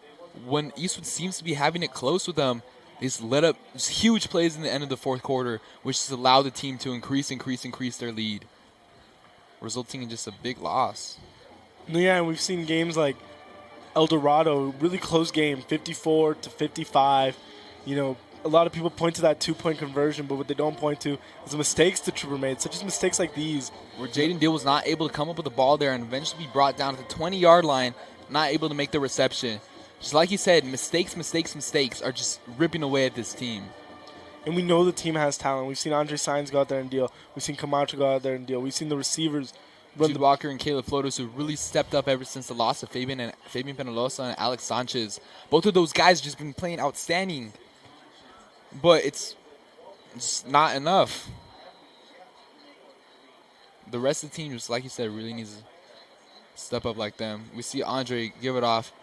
when Eastwood seems to be having it close with them, they just let up just huge plays in the end of the fourth quarter, which has allowed the team to increase their lead, resulting in just a big loss. Yeah, and we've seen games like El Dorado, really close game, 54-55. A lot of people point to that 2-point conversion, but what they don't point to is the mistakes the Trooper made, such as mistakes like these. Where Jaden Deal was not able to come up with the ball there and eventually be brought down to the 20-yard line, not able to make the reception. Just like you said, mistakes are just ripping away at this team. And we know the team has talent. We've seen Andre Saenz go out there and deal. We've seen Camacho go out there and deal. We've seen the receivers Jude Walker and Caleb Flores, who really stepped up ever since the loss of Fabian Penalosa and Alex Sanchez. Both of those guys just been playing outstanding. But it's just not enough. The rest of the team, just like you said, really needs to step up like them. We see Andre give it off,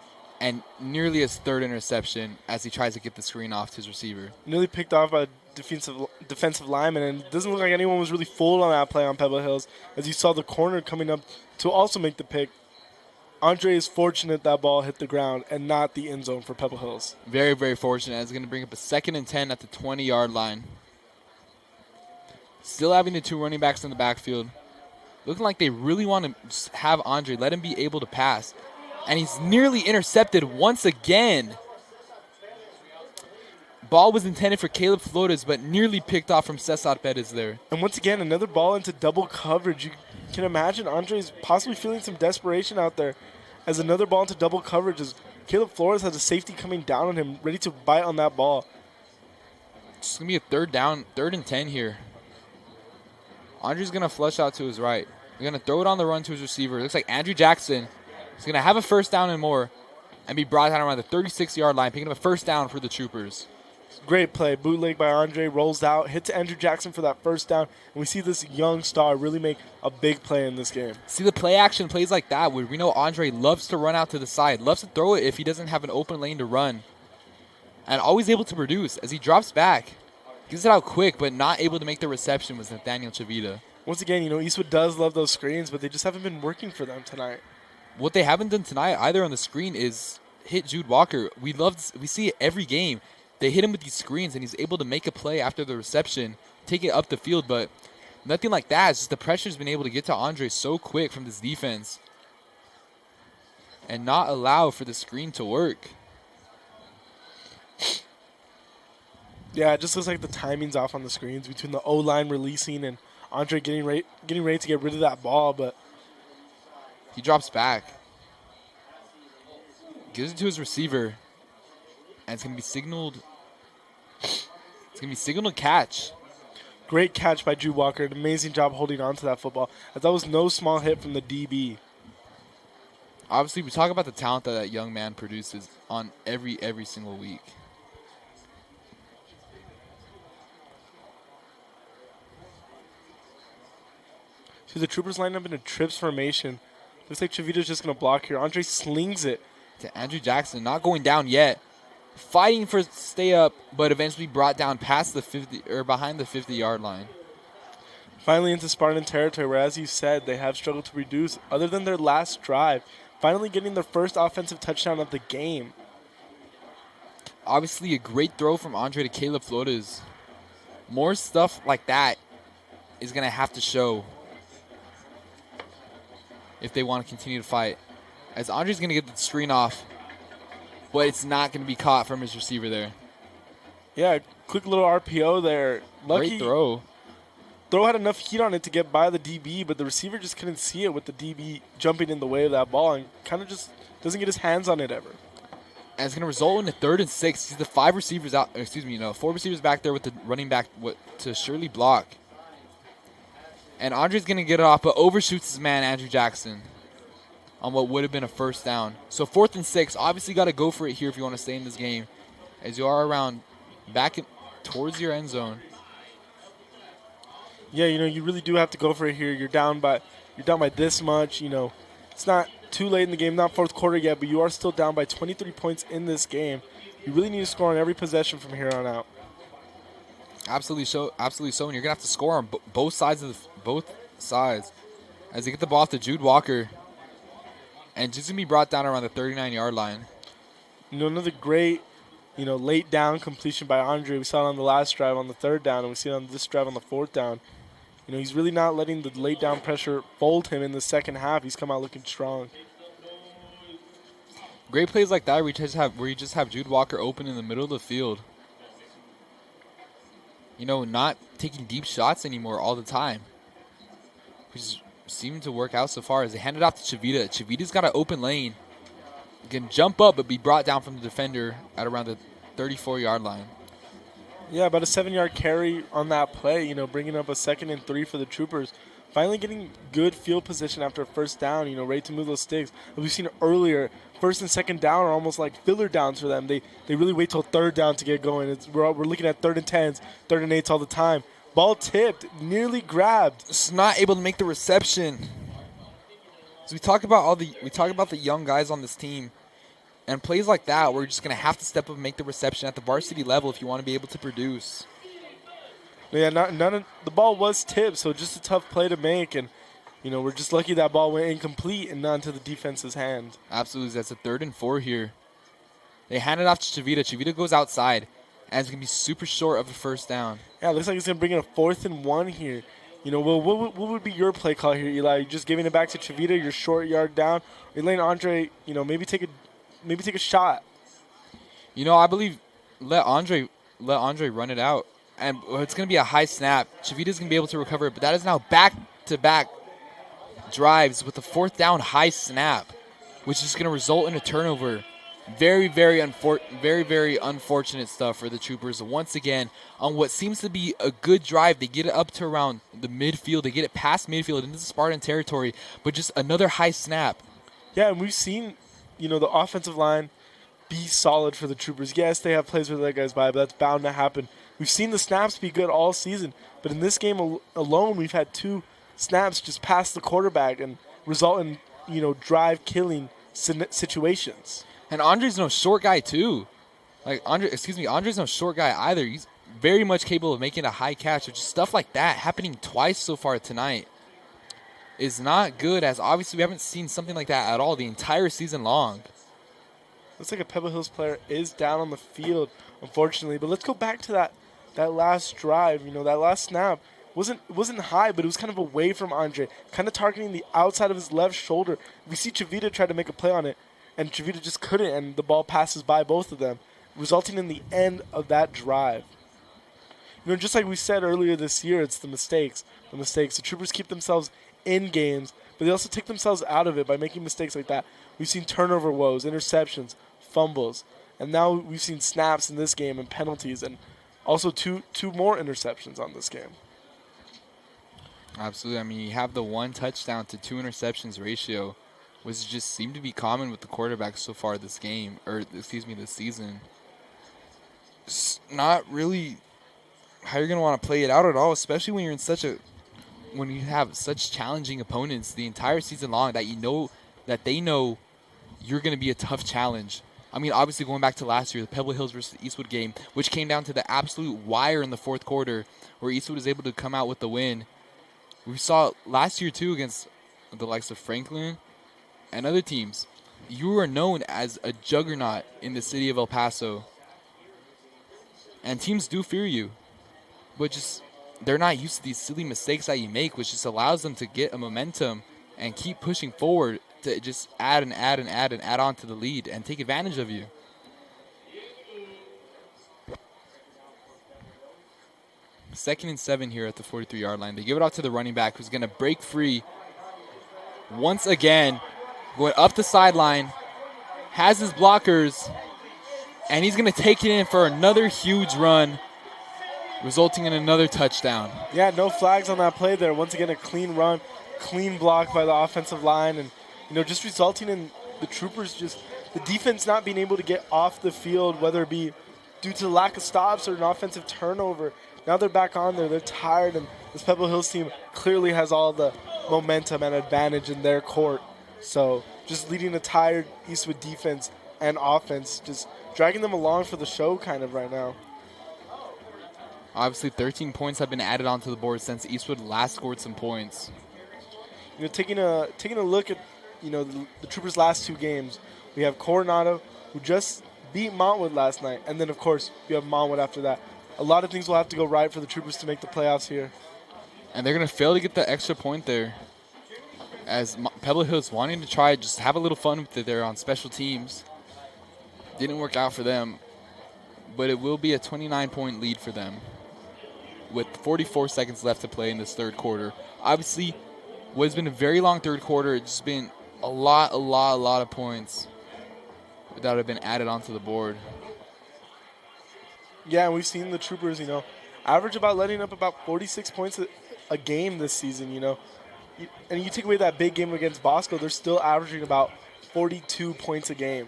and nearly his third interception as he tries to get the screen off to his receiver. Nearly picked off by a defensive lineman, and it doesn't look like anyone was really fooled on that play on Pebble Hills, as you saw the corner coming up to also make the pick. Andre is fortunate that ball hit the ground and not the end zone for Pebble Hills. Very, very fortunate. It's going to bring up a 2nd and 10 at the 20-yard line. Still having the 2 running backs in the backfield. Looking like they really want to have Andre, let him be able to pass. And he's nearly intercepted once again. Ball was intended for Caleb Flores, but nearly picked off from Cesar Perez there. And once again, another ball into double coverage. You can imagine Andre's possibly feeling some desperation out there as another ball into double coverage as Caleb Flores has a safety coming down on him, ready to bite on that ball. It's going to be a 3rd and 10 here. Andre's going to flush out to his right. They're going to throw it on the run to his receiver. It looks like Andrew Jackson is going to have a 1st down and more and be brought down around the 36-yard line, picking up a 1st down for the Troopers. Great play. Bootleg by Andre, rolls out, hits Andrew Jackson for that 1st down, and we see this young star really make a big play in this game. See the play action plays like that where we know Andre loves to run out to the side, loves to throw it if he doesn't have an open lane to run, and always able to produce as he drops back. Gives it out quick, but not able to make the reception was Nathaniel Chavita. Once again, Eastwood does love those screens, but they just haven't been working for them tonight. What they haven't done tonight either on the screen is hit Jude Walker. We see it every game. They hit him with these screens, and he's able to make a play after the reception, take it up the field, but nothing like that. It's just the pressure's been able to get to Andre so quick from this defense and not allow for the screen to work. Yeah, it just looks like the timing's off on the screens between the O-line releasing and Andre getting ready to get rid of that ball, but he drops back. Gives it to his receiver, and it's going to be signaled. It's going to be signaled catch. Great catch by Drew Walker. An amazing job holding on to that football. That was no small hit from the DB. obviously we talk about the talent that that young man produces on every single week. So the Troopers line up in a trips formation. Looks like Chavita's just going to block here. Andre slings it. To Andrew Jackson, not going down yet. Fighting for stay up, but eventually brought down past the 50 or behind the 50-yard line. Finally into Spartan territory, where, as you said, they have struggled to reduce, other than their last drive. Finally getting their first offensive touchdown of the game. Obviously, a great throw from Andre to Caleb Flores. More stuff like that is going to have to show if they want to continue to fight. As Andre's going to get the screen off, but it's not going to be caught from his receiver there. Yeah, quick little RPO there. Lucky Great throw. Throw had enough heat on it to get by the DB, but the receiver just couldn't see it with the DB jumping in the way of that ball and kind of just doesn't get his hands on it ever. And it's going to result in a 3rd and 6. See the 4 receivers back there with the running back to surely block. And Andre's going to get it off, but overshoots his man, Andrew Jackson, on what would have been a 1st down. So 4th and 6, obviously got to go for it here if you want to stay in this game, as you are around towards your end zone. Yeah, you really do have to go for it here. You're down by this much. It's not too late in the game, not 4th quarter yet, but you are still down by 23 points in this game. You really need to score on every possession from here on out. Absolutely so. And you're gonna have to score on both sides as they get the ball off to Jude Walker, and just gonna be brought down around the 39-yard line. Another great, late down completion by Andre. We saw it on the last drive on the 3rd down, and we see it on this drive on the 4th down. He's really not letting the late down pressure fold him in the second half. He's come out looking strong. Great plays like that where you just have Jude Walker open in the middle of the field. Not taking deep shots anymore all the time, which is seeming to work out so far as they hand it off to Chavita. Chavita's got an open lane. Can jump up but be brought down from the defender at around the 34-yard line. Yeah, about a 7-yard carry on that play, bringing up a 2nd and 3 for the Troopers. Finally getting good field position after a 1st down, ready to move those sticks. As we've seen earlier, 1st and 2nd down are almost like filler downs for them. They really wait till 3rd down to get going. We're looking at 3rd and 10s, 3rd and 8s all the time. Ball tipped, nearly grabbed. Just not able to make the reception. So we talk about the young guys on this team. And plays like that, we're just going to have to step up and make the reception at the varsity level if you want to be able to produce. Yeah, the ball was tipped, so just a tough play to make. And, we're just lucky that ball went incomplete and not into the defense's hand. Absolutely. That's a 3rd and 4 here. They hand it off to Chavita. Chavita goes outside, and it's going to be super short of a 1st down. Yeah, it looks like it's going to bring in a 4th and 1 here. What would be your play call here, Eli? You just giving it back to Chavita, your short yard down? Or letting Andre, maybe take a shot. I believe let Andre run it out. And it's going to be a high snap. Chavita's going to be able to recover it, but that is now back-to-back drives with a 4th down high snap, which is going to result in a turnover. Very, very unfortunate stuff for the Troopers. Once again, on what seems to be a good drive, they get it up to around the midfield. They get it past midfield into the Spartan territory, but just another high snap. Yeah, and we've seen the offensive line be solid for the Troopers. Yes, they have plays where they let guys by, but that's bound to happen. We've seen the snaps be good all season, but in this game alone, we've had 2 snaps just past the quarterback and result in, drive-killing situations. And Andre's no short guy, too. Andre's no short guy either. He's very much capable of making a high catch. Just stuff like that happening twice so far tonight is not good, as obviously we haven't seen something like that at all the entire season long. Looks like a Pebble Hills player is down on the field, unfortunately. But let's go back to that last drive. That last snap wasn't high, but it was kind of away from Andre, kind of targeting the outside of his left shoulder. We see Chavita try to make a play on it, and Chavita just couldn't, and the ball passes by both of them, resulting in the end of that drive. Just like we said earlier this year, it's the mistakes. The Troopers keep themselves in games, but they also take themselves out of it by making mistakes like that. We've seen turnover woes, interceptions, fumbles, and now we've seen snaps in this game and penalties, and also two more interceptions on this game. Absolutely. I mean, you have the 1 touchdown to 2 interceptions ratio. which just seemed to be common with the quarterbacks so far this game, or excuse me, this season. It's not really how you're going to want to play it out at all, especially when you're in when you have such challenging opponents the entire season long that they know you're going to be a tough challenge. I mean, obviously going back to last year, the Pebble Hills versus Eastwood game, which came down to the absolute wire in the fourth quarter, where Eastwood was able to come out with the win. We saw last year, too, against the likes of Franklin and other teams. You are known as a juggernaut in the city of El Paso. And teams do fear you. But just they're not used to these silly mistakes that you make, which just allows them to get a momentum and keep pushing forward to just add on to the lead and take advantage of you. Second and 7 here at the 43-yard line. They give it off to the running back, who's going to break free once again, going up the sideline, has his blockers, and he's going to take it in for another huge run, resulting in another touchdown. Yeah, no flags on that play there. Once again, a clean run, clean block by the offensive line, and just resulting in the Troopers the defense not being able to get off the field, whether it be due to the lack of stops or an offensive turnover. Now they're back on there. They're tired, and this Pebble Hills team clearly has all the momentum and advantage in their court. So just leading a tired Eastwood defense and offense, just dragging them along for the show kind of right now. Obviously, 13 points have been added onto the board since Eastwood last scored some points. Taking a look at the Troopers' last two games, we have Coronado, who just beat Montwood last night, and then of course you have Montwood after that. A lot of things will have to go right for the Troopers to make the playoffs here. And they're going to fail to get the extra point there, as Pebble Hills wanting to try just have a little fun with it there on special teams. Didn't work out for them, but it will be a 29-point lead for them with 44 seconds left to play in this third quarter. Obviously, what has been a very long third quarter, it's just been a lot of points that have been added onto the board. Yeah, and we've seen the Troopers, average about letting up about 46 points a game this season, And you take away that big game against Bosco, they're still averaging about 42 points a game.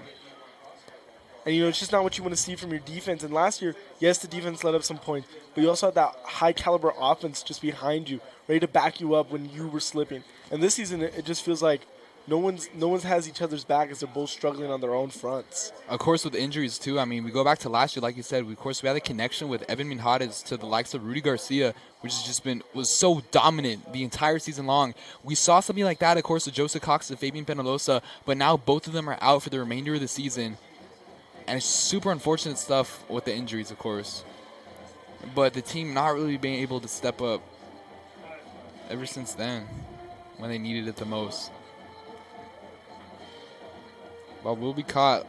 And, it's just not what you want to see from your defense. And last year, yes, the defense let up some points, but you also had that high-caliber offense just behind you, ready to back you up when you were slipping. And this season, it just feels like no one's has each other's back as they're both struggling on their own fronts. Of course, with injuries, too. I mean, we go back to last year, like you said. We had a connection with Evan Minjarez to the likes of Rudy Garcia, which has just was so dominant the entire season long. We saw something like that, of course, with Joseph Cox and Fabian Penalosa, but now both of them are out for the remainder of the season. And it's super unfortunate stuff with the injuries, of course. But the team not really being able to step up ever since then when they needed it the most. Ball will be caught.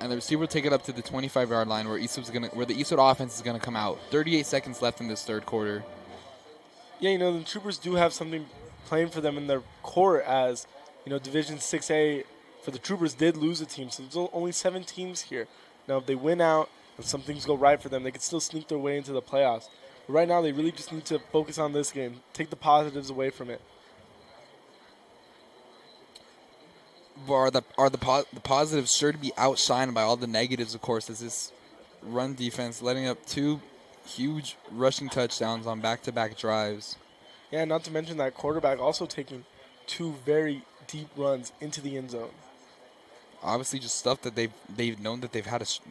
And the receiver will take it up to the 25-yard line where the Eastwood offense is going to come out. 38 seconds left in this third quarter. Yeah, the Troopers do have something playing for them in their core as, Division 6A for the Troopers did lose a team. So there's only 7 teams here. Now, if they win out and some things go right for them, they could still sneak their way into the playoffs. But right now, they really just need to focus on this game, take the positives away from it. But are the positives sure to be outshined by all the negatives, of course, as this run defense letting up 2 huge rushing touchdowns on back-to-back drives. Yeah, not to mention that quarterback also taking 2 very deep runs into the end zone. Obviously, just stuff that they've known that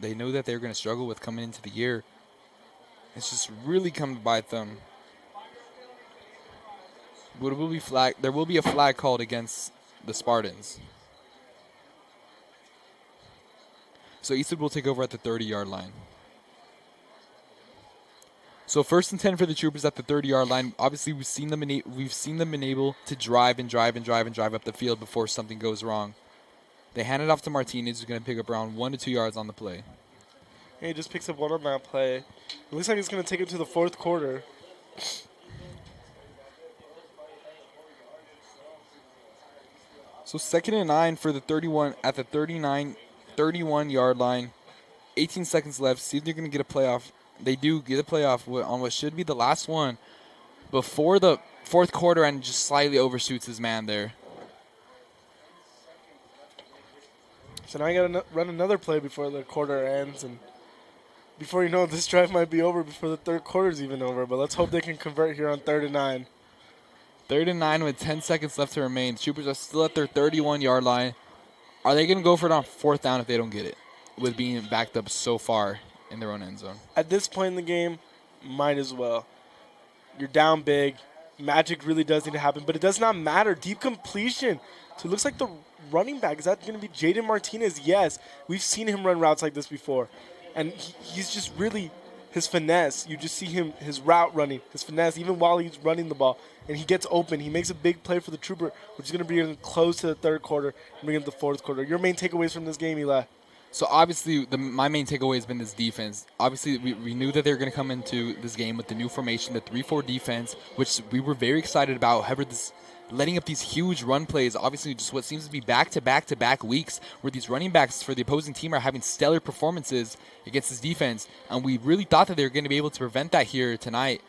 they know that they're going to struggle with coming into the year. It's just really come to bite them. But there will be a flag called against the Spartans. So Eastwood will take over at the 30-yard line. So 1st and 10 for the Troopers at the 30-yard line. Obviously, we've seen them been able to drive up the field before something goes wrong. They hand it off to Martinez, who's going to pick up around 1 to 2 yards on the play. Yeah, he just picks up 1 on that play. It looks like he's going to take it to the fourth quarter. So 2nd and 9 for the 31 at the 31-yard line. 18 seconds left. See if they're going to get a playoff. They do get a playoff on what should be the last one before the fourth quarter and just slightly overshoots his man there. So now you got to run another play before the quarter ends, and before you know it, this drive might be over before the third quarter is even over. But let's hope they can convert here on 3rd and 9. 3rd and 9 with 10 seconds left to remain. The Troopers are still at their 31-yard line. Are they going to go for it on 4th down if they don't get it, with being backed up so far in their own end zone? At this point in the game, might as well. You're down big. Magic really does need to happen, but it does not matter. Deep completion. So it looks like the running back, is that going to be Jaden Martinez? Yes. We've seen him run routes like this before. And he's just really, his finesse, you just see him, his route running, his finesse, even while he's running the ball. And he gets open. He makes a big play for the Trooper, which is going to bring him close to the third quarter and bring him to the fourth quarter. Your main takeaways from this game, Eli? So obviously, my main takeaway has been this defense. Obviously, we knew that they were going to come into this game with the new formation, the 3-4 defense, which we were very excited about. However, letting up these huge run plays, obviously just what seems to be back-to-back weeks where these running backs for the opposing team are having stellar performances against this defense. And we really thought that they were going to be able to prevent that here tonight.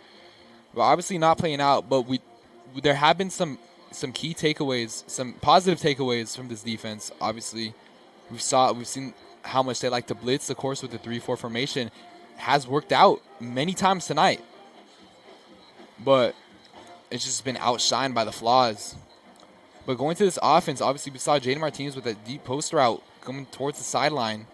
Well, obviously not playing out, but there have been some key takeaways, some positive takeaways from this defense. Obviously, we've seen how much they like to blitz. Of course, with the 3-4 formation, has worked out many times tonight, but it's just been outshined by the flaws. But going to this offense, obviously we saw Jaden Martinez with that deep post route coming towards the sideline.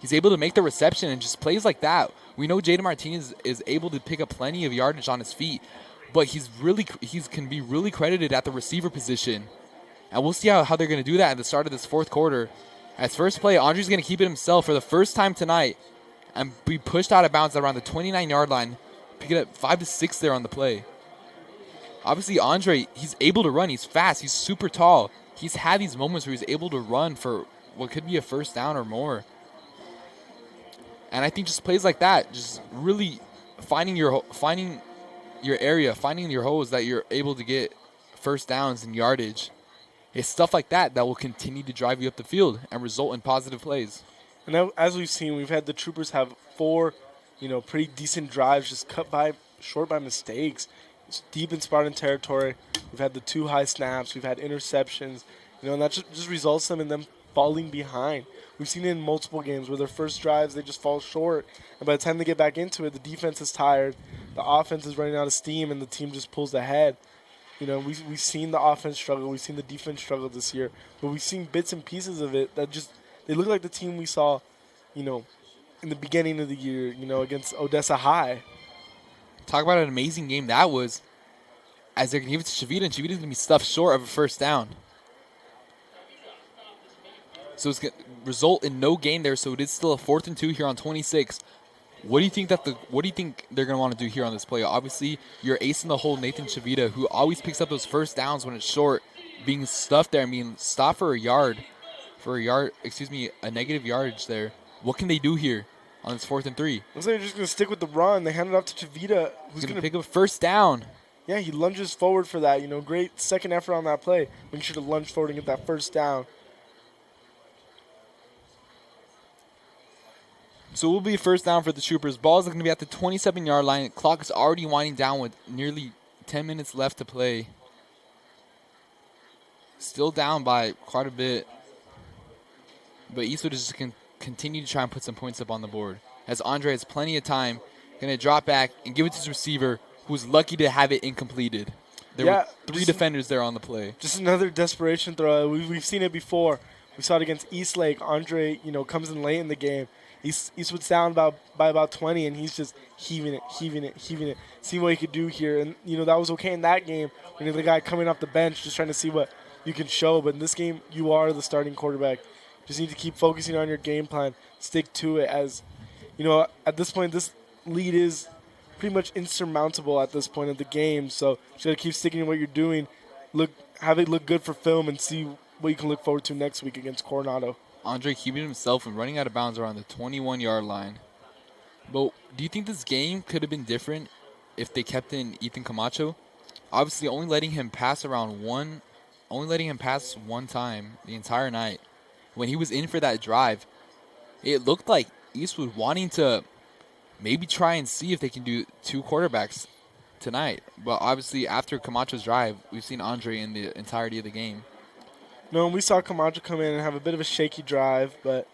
He's able to make the reception, and just plays like that, we know Jaden Martinez is able to pick up plenty of yardage on his feet, but he can be really credited at the receiver position. And we'll see how they're going to do that at the start of this fourth quarter. As first play, Andre's going to keep it himself for the first time tonight and be pushed out of bounds around the 29-yard line, picking up 5 to 6 there on the play. Obviously, Andre, he's able to run. He's fast. He's super tall. He's had these moments where he's able to run for what could be a first down or more. And I think just plays like that, just really finding your area, finding your holes that you're able to get first downs and yardage. It's stuff like that will continue to drive you up the field and result in positive plays. And as we've seen, we've had the Troopers have 4, pretty decent drives just cut short by mistakes. It's deep in Spartan territory. We've had the 2 high snaps. We've had interceptions. And that just results in them falling behind. We've seen it in multiple games where their first drives, they just fall short. And by the time they get back into it, the defense is tired. The offense is running out of steam, and the team just pulls ahead. We've seen the offense struggle. We've seen the defense struggle this year. But we've seen bits and pieces of it that they look like the team we saw, in the beginning of the year, against Odessa High. Talk about an amazing game that was, as they're going to give it to Shavita, and Shavita's going to be stuffed short of a first down. So it's going to result in no gain there, so it is still a 4th and 2 here on 26. What do you think they're going to want to do here on this play? Obviously, you're ace in the hole, Nathan Shavita, who always picks up those first downs when it's short, being stuffed there, stopped for a negative yardage there. What can they do here on this 4th and 3? Looks like they're just going to stick with the run. They hand it off to Shavita, who's going to pick up first down. Yeah, he lunges forward for that. Great second effort on that play. Make sure to lunge forward and get that first down. So it will be a first down for the Troopers. Ball is going to be at the 27-yard line. Clock is already winding down with nearly 10 minutes left to play. Still down by quite a bit. But Eastwood is just going to continue to try and put some points up on the board. As Andre has plenty of time, going to drop back and give it to his receiver, who's lucky to have it incompleted. There were 3 defenders there on the play. Just another desperation throw. We've seen it before. We saw it against Eastlake. Andre, comes in late in the game. Eastwood's down by about 20, and he's just heaving it, seeing what he could do here. And, that was okay in that game when the guy coming off the bench just trying to see what you can show. But in this game, you are the starting quarterback. Just need to keep focusing on your game plan. Stick to it as, at this point, this lead is pretty much insurmountable at this point of the game. So just got to keep sticking to what you're doing. Have it look good for film and see what you can look forward to next week against Coronado. Andre keeping himself and running out of bounds around the 21-yard line. But do you think this game could have been different if they kept in Ethan Camacho? Obviously, only letting him pass one time the entire night. When he was in for that drive, it looked like Eastwood wanting to maybe try and see if they can do 2 quarterbacks tonight. But obviously, after Camacho's drive, we've seen Andre in the entirety of the game. No, we saw Camacho come in and have a bit of a shaky drive, but,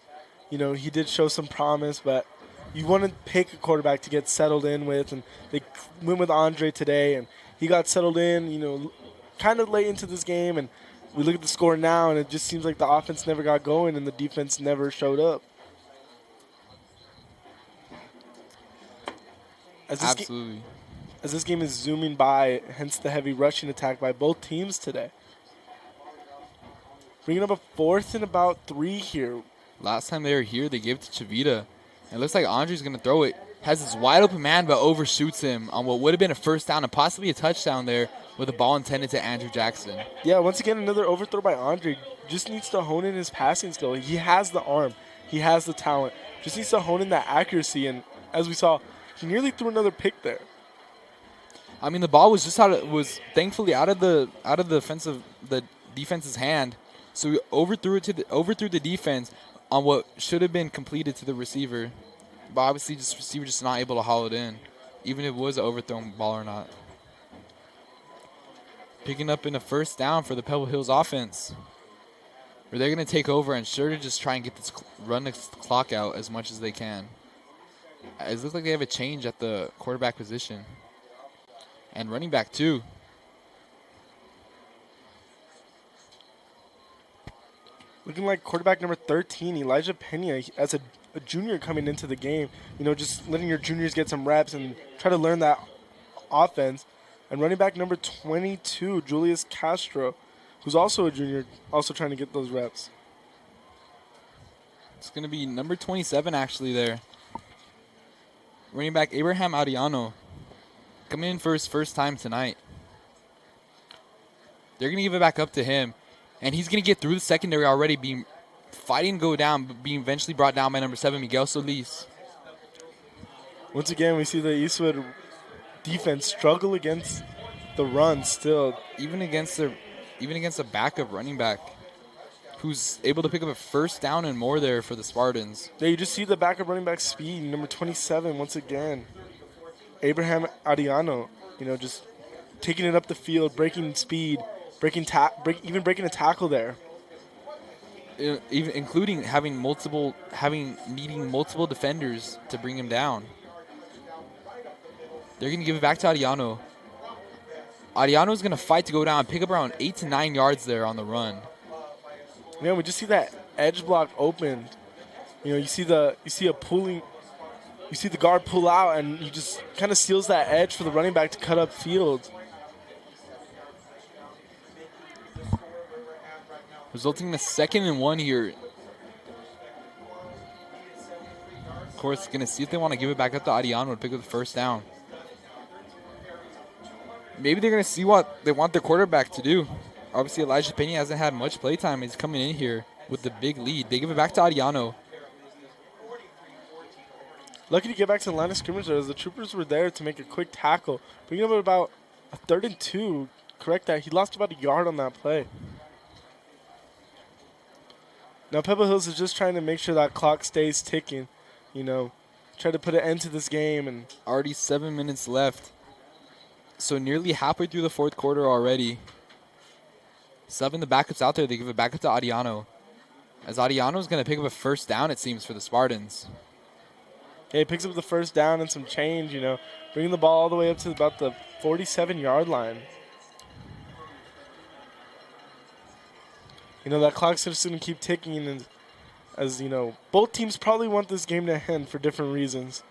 he did show some promise. But you want to pick a quarterback to get settled in with, and they went with Andre today, and he got settled in, kind of late into this game. And we look at the score now, and it just seems like the offense never got going and the defense never showed up. Absolutely. As this game is zooming by, hence the heavy rushing attack by both teams today. Bringing up a 4th and about 3 here. Last time they were here, they gave it to Chavita. It looks like Andre's going to throw it. Has this wide open man, but overshoots him on what would have been a first down and possibly a touchdown there with the ball intended to Andrew Jackson. Yeah, once again, another overthrow by Andre. Just needs to hone in his passing skill. He has the arm. He has the talent. Just needs to hone in that accuracy. And as we saw, he nearly threw another pick there. I mean, the ball was just thankfully out of the defense's hand. So he overthrew the defense on what should have been completed to the receiver. But obviously, the receiver just not able to haul it in, even if it was an overthrown ball or not. Picking up in a first down for the Pebble Hills offense, where they're going to take over and sure to just try and get run the clock out as much as they can. It looks like they have a change at the quarterback position. And running back too. Looking like quarterback number 13, Elijah Pena, as a junior coming into the game. Just letting your juniors get some reps and try to learn that offense. And running back number 22, Julius Castro, who's also a junior, also trying to get those reps. It's going to be number 27 actually there. Running back Abraham Ariano coming in for his first time tonight. They're going to give it back up to him. And he's going to get through the secondary already, fighting to go down, but being eventually brought down by number 7, Miguel Solis. Once again, we see the Eastwood defense struggle against the run still. Even against a backup running back who's able to pick up a first down and more there for the Spartans. Yeah, you just see the backup running back speed, number 27 once again. Abraham Ariano, just taking it up the field, breaking speed, even breaking a tackle there. Even including needing multiple defenders to bring him down. They're going to give it back to Ariano. Ariano's going to fight to go down and pick up around 8 to 9 yards there on the run. Yeah, we just see that edge block opened. You see the guard pull out, and he just kind of steals that edge for the running back to cut up field. Resulting in a 2nd and 1 here. Of course, going to see if they want to give it back up to Ariano to pick up the first down. Maybe they're going to see what they want their quarterback to do. Obviously, Elijah Pena hasn't had much playtime. He's coming in here with the big lead. They give it back to Ariano. Lucky to get back to the line of scrimmage there, as the troopers were there to make a quick tackle. Bringing up about a 3rd and 2. Correct that. He lost about a yard on that play. Now, Pebble Hills is just trying to make sure that clock stays ticking, try to put an end to this game. And already 7 minutes left. So nearly halfway through the 4th quarter already. 7 the backups out there. They give it back up to Ariano. As Ariano's going to pick up a first down, it seems, for the Spartans. Yeah, he picks up the first down and some change, bringing the ball all the way up to about the 47-yard line. That clock's just going to keep ticking, and as both teams probably want this game to end for different reasons.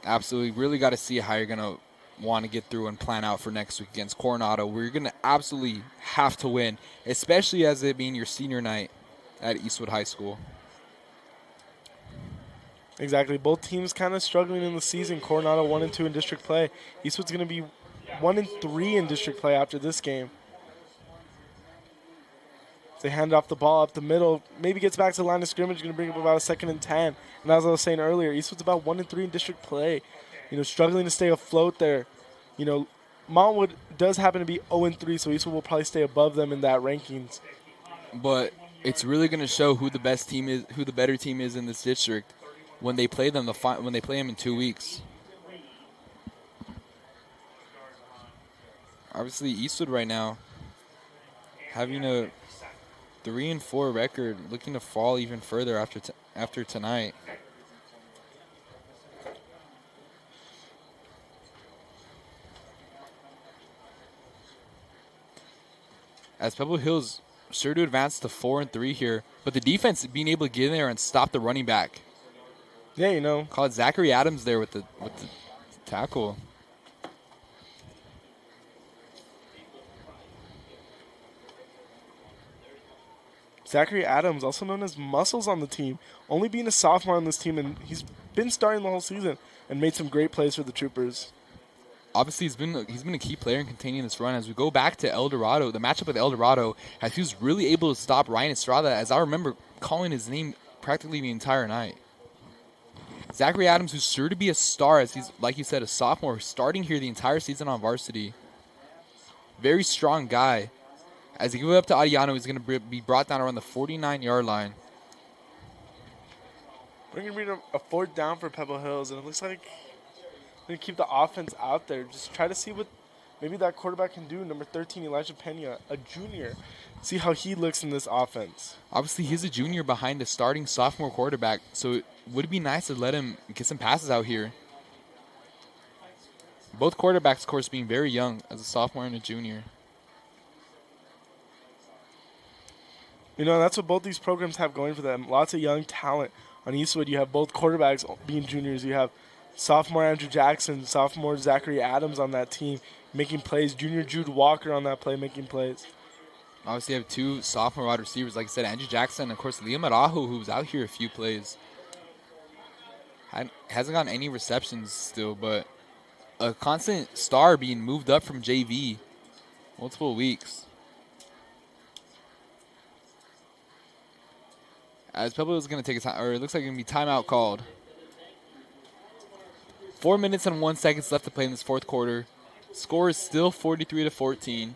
Absolutely. Really got to see how you're going to want to get through and plan out for next week against Coronado, where you're going to absolutely have to win, especially as it being your senior night at Eastwood High School. Exactly. Both teams kind of struggling in the season. Coronado 1-2 in district play. Eastwood's going to be 1-3 in district play after this game. They hand off the ball up the middle. Maybe gets back to the line of scrimmage. Going to bring up about a 2nd and 10. And as I was saying earlier, Eastwood's about 1-3 in district play. Struggling to stay afloat there. Montwood does happen to be 0-3, so Eastwood will probably stay above them in that rankings. But it's really going to show who the best team is, who the better team is in this district when they play them. When they play them in 2 weeks. Obviously, Eastwood right now having a 3-4 record, looking to fall even further after tonight. As Pebble Hills sure to advance to 4-3 here, but the defense being able to get in there and stop the running back. Yeah, you know. Call it Zachary Adams there with the tackle. Zachary Adams, also known as Muscles on the team, only being a sophomore on this team, and he's been starting the whole season and made some great plays for the Troopers. Obviously, he's been a key player in containing this run. As we go back to El Dorado, the matchup with El Dorado, as he was really able to stop Ryan Estrada, as I remember calling his name practically the entire night. Zachary Adams, who's sure to be a star, as he's, like you said, a sophomore, starting here the entire season on varsity. Very strong guy. As he goes up to Adiano, he's going to be brought down around the 49-yard line. We're going to be a fourth down for Pebble Hills, and it looks like they're going to keep the offense out there. Just try to see what maybe that quarterback can do. Number 13, Elijah Pena, a junior. See how he looks in this offense. Obviously, he's a junior behind a starting sophomore quarterback, so it would be nice to let him get some passes out here. Both quarterbacks, of course, being very young as a sophomore and a junior. You know, that's what both these programs have going for them. Lots of young talent. On Eastwood, you have both quarterbacks being juniors. You have sophomore Andrew Jackson, sophomore Zachary Adams on that team making plays. Junior Jude Walker on that play making plays. Obviously, you have two sophomore wide receivers, like I said, Andrew Jackson, and of course, Liam Arajo, who's out here a few plays. Hasn't gotten any receptions still, but a constant star being moved up from JV multiple weeks. As Pebble is going to take a time, or it looks like it's going to be timeout called. 4 minutes and 1 second left to play in this fourth quarter. Score is still 43-14.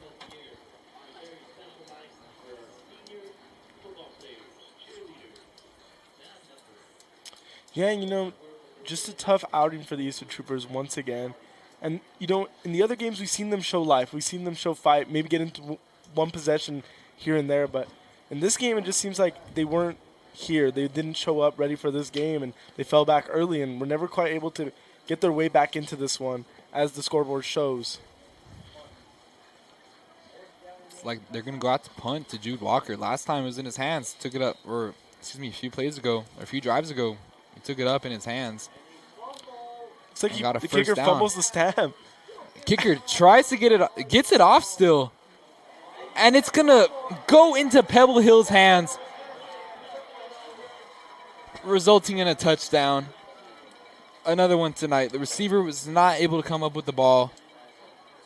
Yeah, you know, just a tough outing for the Eastwood Troopers once again. And, you know, in the other games, we've seen them show life. We've seen them show fight, maybe get into one possession here and there. But in this game, it just seems like they weren't here. They didn't show up ready for this game, and they fell back early and were never quite able to get their way back into this one, as the scoreboard shows. It's like they're going to go out to punt to Jude Walker. Last time it was in his hands. Took it up, or excuse me, a few plays ago, or a few drives ago. He took it up in his hands. It's like the kicker fumbles the snap. Kicker tries to get it, gets it off still. And it's going to go into Pebble Hills' hands, resulting in a touchdown. Another one tonight. The receiver was not able to come up with the ball.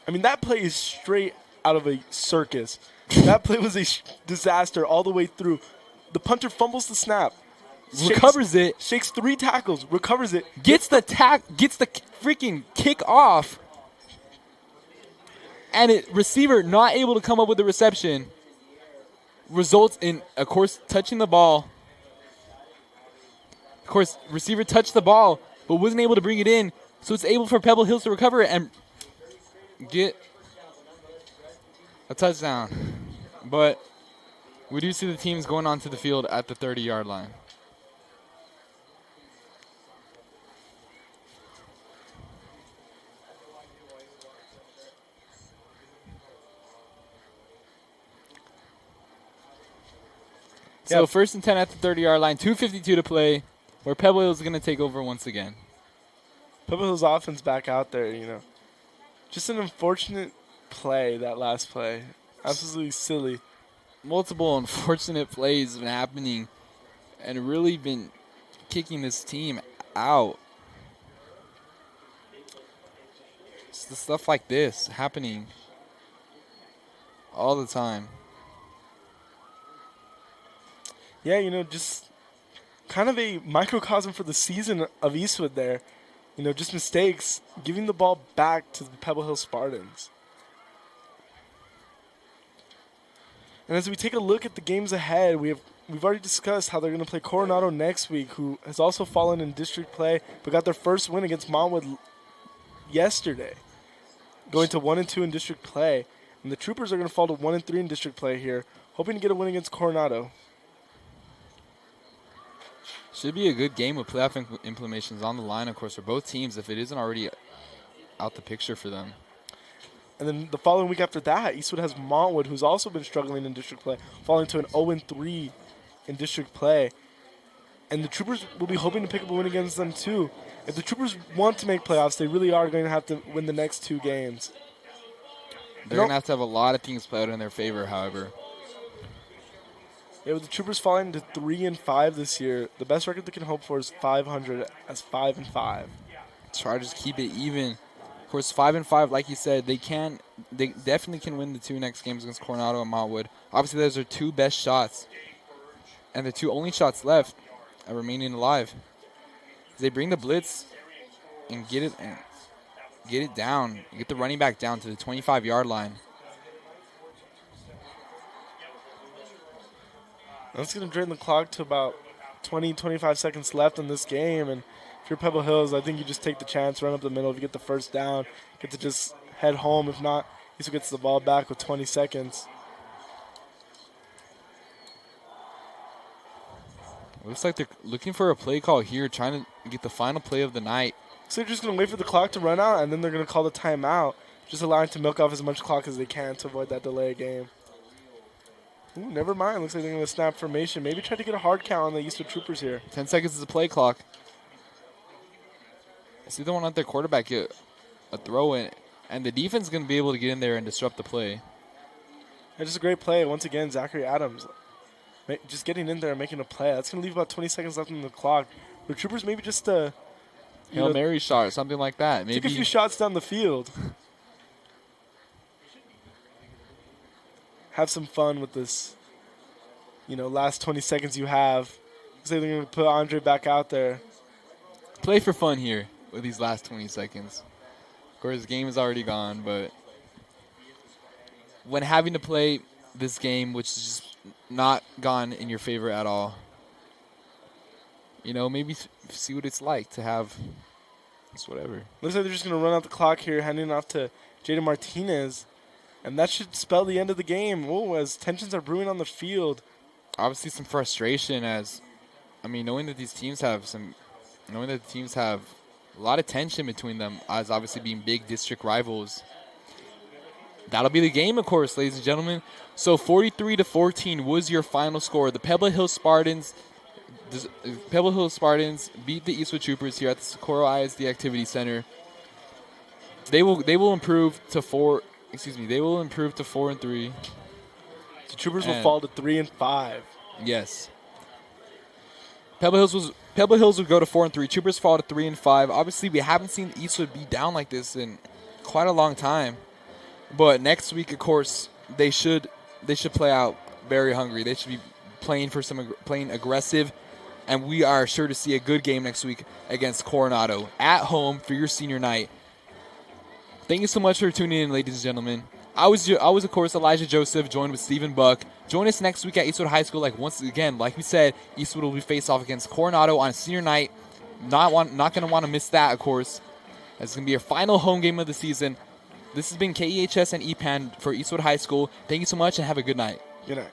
I mean, that play is straight out of a circus. That play was a disaster all the way through. The punter fumbles the snap. Recovers it. Shakes 3 tackles. Recovers it. Gets the freaking kick off. And receiver not able to come up with the reception. Results in, of course, touching the ball. Of course, receiver touched the ball, but wasn't able to bring it in. So it's able for Pebble Hills to recover it and get a touchdown. But we do see the teams going onto the field at the 30-yard line. So first and 10 at the 30-yard line, 2:52 to play, where Pebble Hills is going to take over once again. Pebble Hills offense back out there, you know. Just an unfortunate play, that last play. Absolutely silly. Multiple unfortunate plays have been happening and really been kicking this team out. It's the stuff like this happening all the time. Yeah, you know, just kind of a microcosm for the season of Eastwood there. You know, just mistakes, giving the ball back to the Pebble Hill Spartans. And as we take a look at the games ahead, we've already discussed how they're going to play Coronado next week, who has also fallen in district play, but got their first win against Monwood yesterday. going to 1-2 in district play. And the Troopers are going to fall to 1-3 in district play here, hoping to get a win against Coronado. Should be a good game with playoff implementations on the line, of course, for both teams if it isn't already out the picture for them. And then the following week after that, Eastwood has Montwood, who's also been struggling in district play, falling to an 0-3 in district play. And the Troopers will be hoping to pick up a win against them too. If the Troopers want to make playoffs, they really are going to have to win the next 2 games. They're going to have a lot of things play out in their favor, however. Yeah, with the Troopers falling to 3-5 this year, the best record they can hope for is 500 as 5-5. Try to just keep it even. Of course, 5-5, like you said, they definitely can win the 2 next games against Coronado and Montwood. Obviously, those are 2 best shots, and the 2 only shots left are remaining alive. They bring the blitz and get it down, get the running back down to the 25-yard line. That's going to drain the clock to about 20-25 seconds left in this game. And if you're Pebble Hills, I think you just take the chance, run up the middle. If you get the first down, get to just head home. If not, Eastwood gets the ball back with 20 seconds. Looks like they're looking for a play call here, trying to get the final play of the night. So they're just going to wait for the clock to run out, and then they're going to call the timeout, just allowing to milk off as much clock as they can to avoid that delay game. Ooh, never mind. Looks like they're going to snap formation. Maybe try to get a hard count on the Eastwood Troopers here. 10 seconds is the play clock. See, they won't let their quarterback get a throw in, and the defense is going to be able to get in there and disrupt the play. It's just a great play. Once again, Zachary Adams just getting in there and making a play. That's going to leave about 20 seconds left on the clock. The Troopers maybe just Hail Mary shot or something like that. Maybe take a few shots down the field. Have some fun with this, last 20 seconds you have. Say they're going to put Andre back out there. Play for fun here with these last 20 seconds. Of course, the game is already gone, but when having to play this game, which is just not gone in your favor at all, maybe see what it's like to have just whatever. Looks like they're just going to run out the clock here, handing it off to Jaden Martinez. And that should spell the end of the game. Oh, as tensions are brewing on the field. Obviously some frustration knowing that the teams have a lot of tension between them as obviously being big district rivals. That'll be the game, of course, ladies and gentlemen. So 43-14 was your final score. The Pebble Hills Spartans beat the Eastwood Troopers here at the Socorro ISD Activity Center. They will improve to 4-3. The Troopers will fall to 3-5. Yes. Pebble Hills would go to 4-3. Troopers fall to 3-5. Obviously, we haven't seen Eastwood be down like this in quite a long time. But next week, of course, they should play out very hungry. They should be playing aggressive, and we are sure to see a good game next week against Coronado at home for your senior night. Thank you so much for tuning in, ladies and gentlemen. I was of course Elijah Joseph, joined with Stephen Buck. Join us next week at Eastwood High School. Like we said, Eastwood will be face off against Coronado on senior night. Not going to want to miss that, of course. It's going to be our final home game of the season. This has been KEHS and EPAN for Eastwood High School. Thank you so much and have a good night. Good night.